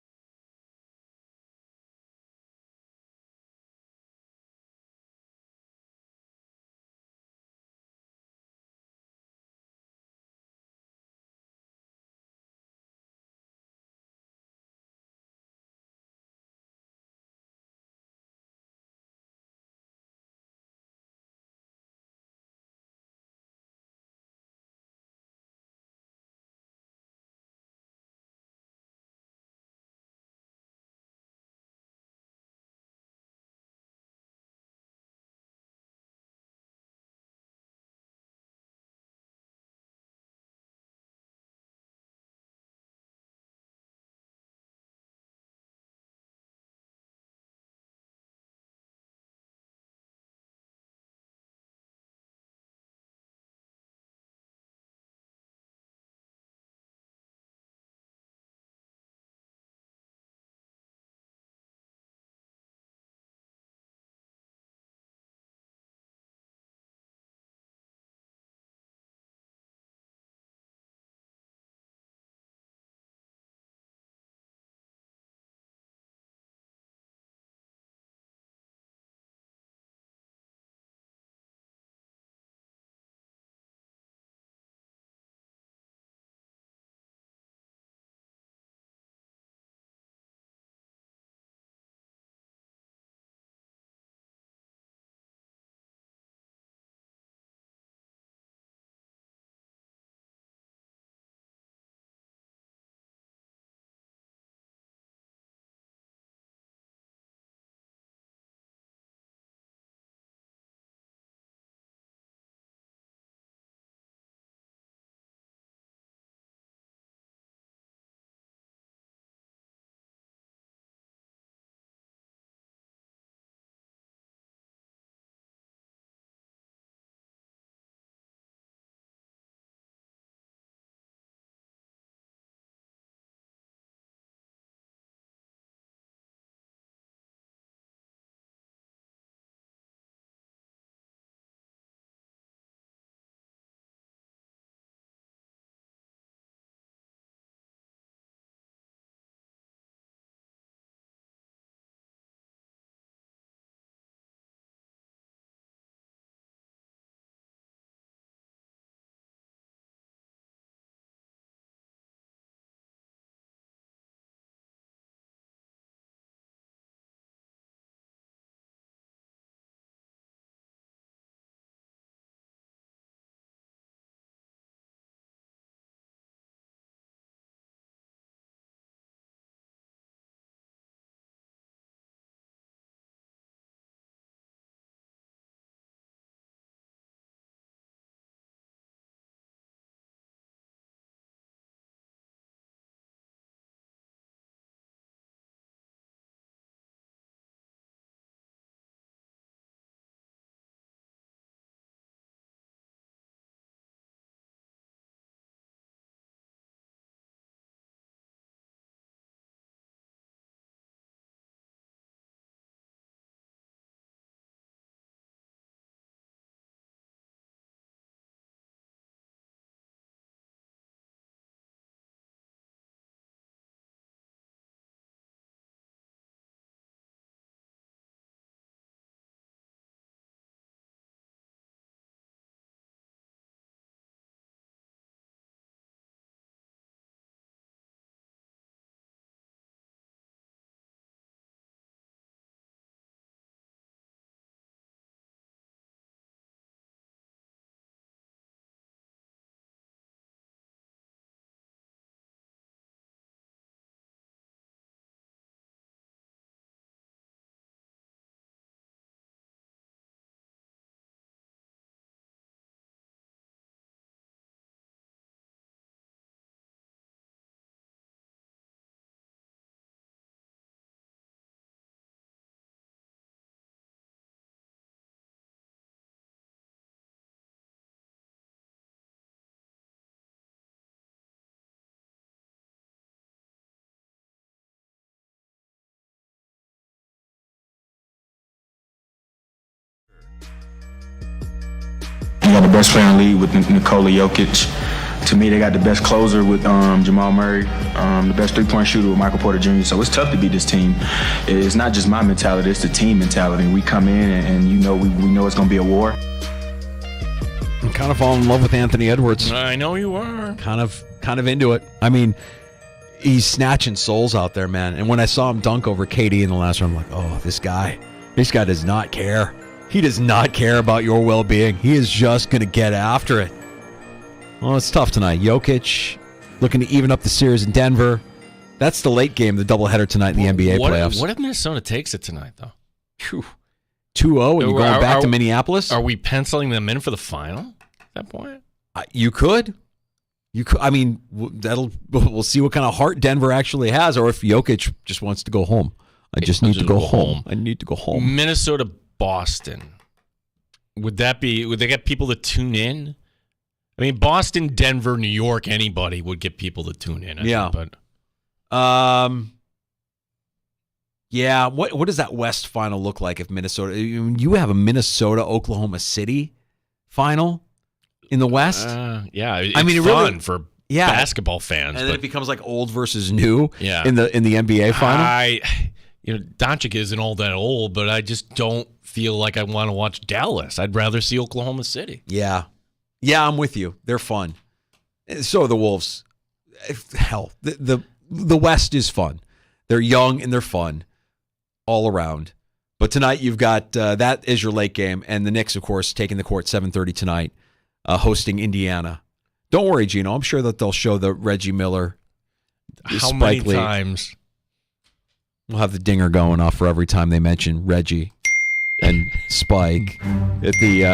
the best player in the league with Nikola Jokic. To me, they got the best closer with Jamal Murray, the best three-point shooter with Michael Porter Jr. So it's tough to beat this team. It's not just my mentality; it's the team mentality. We come in and we know it's going to be a war. I'm kind of falling in love with Anthony Edwards. I know you are. Kind of into it. I mean, he's snatching souls out there, man. And when I saw him dunk over KD in the last round, I'm like, oh, this guy does not care. He does not care about your well-being. He is just going to get after it. Well, it's tough tonight. Jokic looking to even up the series in Denver. That's the late game, the doubleheader tonight in the NBA playoffs. What if Minnesota takes it tonight, though? 2-0 and you're going back to Minneapolis? Are we penciling them in for the final at that point? You could. I mean, we'll see what kind of heart Denver actually has, or if Jokic just wants to go home. I need to go home. I need to go home. Minnesota, Boston. Would they get people to tune in? I mean, Boston, Denver, New York, anybody would get people to tune in. I think, yeah. What does that West final look like if Minnesota? You have a Minnesota Oklahoma City final in the West. It's I mean, fun really, for basketball fans, and then it becomes like old versus new. Yeah. in the NBA final. Doncic isn't all that old, but I just don't feel like I want to watch Dallas. I'd rather see Oklahoma City. Yeah, I'm with you. They're fun. So are the Wolves. Hell, the West is fun. They're young and they're fun all around. But tonight you've got that is your late game, and the Knicks, of course, taking the court 7:30 tonight, hosting Indiana. Don't worry, Gino. I'm sure that they'll show the Reggie Miller. How many times? We'll have the dinger going off for every time they mention Reggie and Spike at the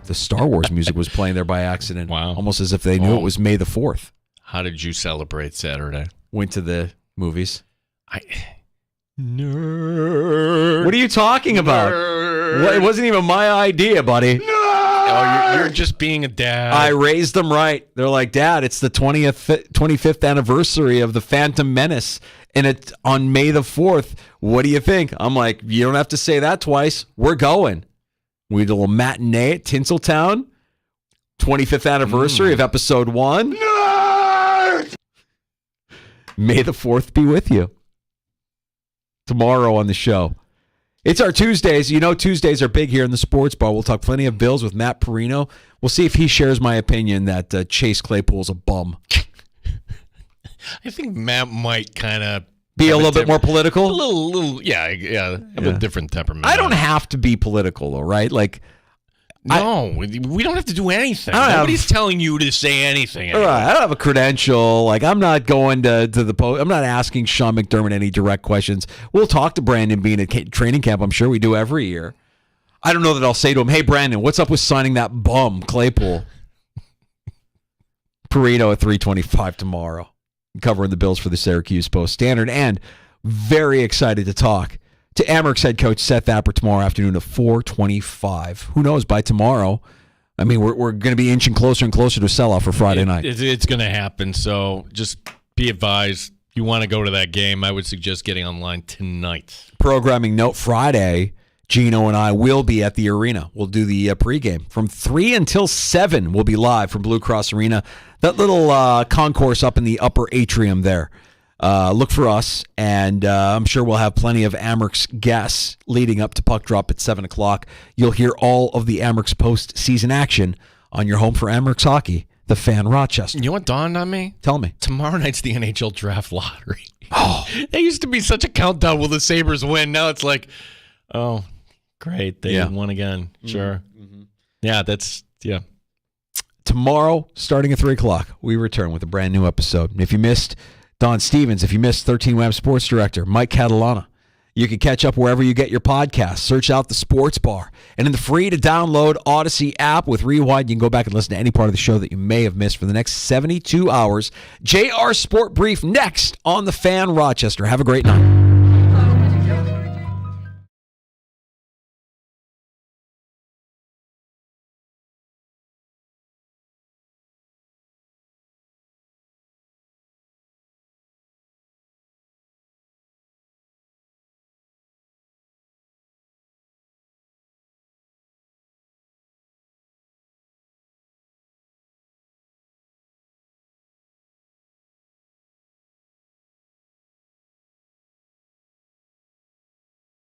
the Star Wars music was playing there by accident. Wow. Almost as if they knew it was May the 4th. How did you celebrate Saturday? Went to the movies. Nerd. What are you talking about? Well, it wasn't even my idea, buddy. No! Oh, you're just being a dad. I raised them right. They're like, Dad, it's the 25th anniversary of the Phantom Menace, and it's on May the 4th. What do you think? I'm like, you don't have to say that twice. We're going. We did a little matinee at Tinseltown. 25th anniversary of episode 1. Nerd! May the 4th be with you. Tomorrow on the show. It's our Tuesdays. You know Tuesdays are big here in the Sports Bar. We'll talk plenty of Bills with Matt Perino. We'll see if he shares my opinion that Chase Claypool's a bum. I think Matt might kind of be a little bit more political. A little, yeah. Have a different temperament. I don't have to be political, though, right? Like, no, we don't have to do anything. Nobody's telling you to say anything. All right, I don't have a credential. Like, I'm not going to the post. I'm not asking Sean McDermott any direct questions. We'll talk to Brandon Bean at training camp. I'm sure we do every year. I don't know that I'll say to him, "Hey, Brandon, what's up with signing that bum Claypool?" Perino at 3:25 tomorrow, covering the Bills for the Syracuse Post-Standard, and very excited to talk to Amerks head coach Seth Apper tomorrow afternoon at 4:25. Who knows, by tomorrow, I mean, we're going to be inching closer and closer to a sellout for Friday night. It's going to happen, so just be advised. If you want to go to that game, I would suggest getting online tonight. Programming note, Friday, Gino and I will be at the arena. We'll do the pregame. From 3 until 7, we'll be live from Blue Cross Arena. That little concourse up in the upper atrium there. Look for us, and I'm sure we'll have plenty of Amerks guests leading up to puck drop at 7 o'clock. You'll hear all of the Amerks postseason action on your home for Amerks Hockey, the Fan Rochester. You know what dawned on me? Tell me. Tomorrow night's the NHL Draft Lottery. Oh, it used to be such a countdown. Will the Sabres win? Now it's like, oh, great. They won again. Sure. Mm-hmm. Yeah, Tomorrow, starting at 3 o'clock, we return with a brand new episode. And if you missed Don Stevens, if you missed 13 Web Sports Director Mike Catalana, you can catch up wherever you get your podcasts. Search out the Sports Bar. And in the free-to-download Odyssey app with Rewind, you can go back and listen to any part of the show that you may have missed for the next 72 hours. JR Sport Brief next on the Fan Rochester. Have a great night.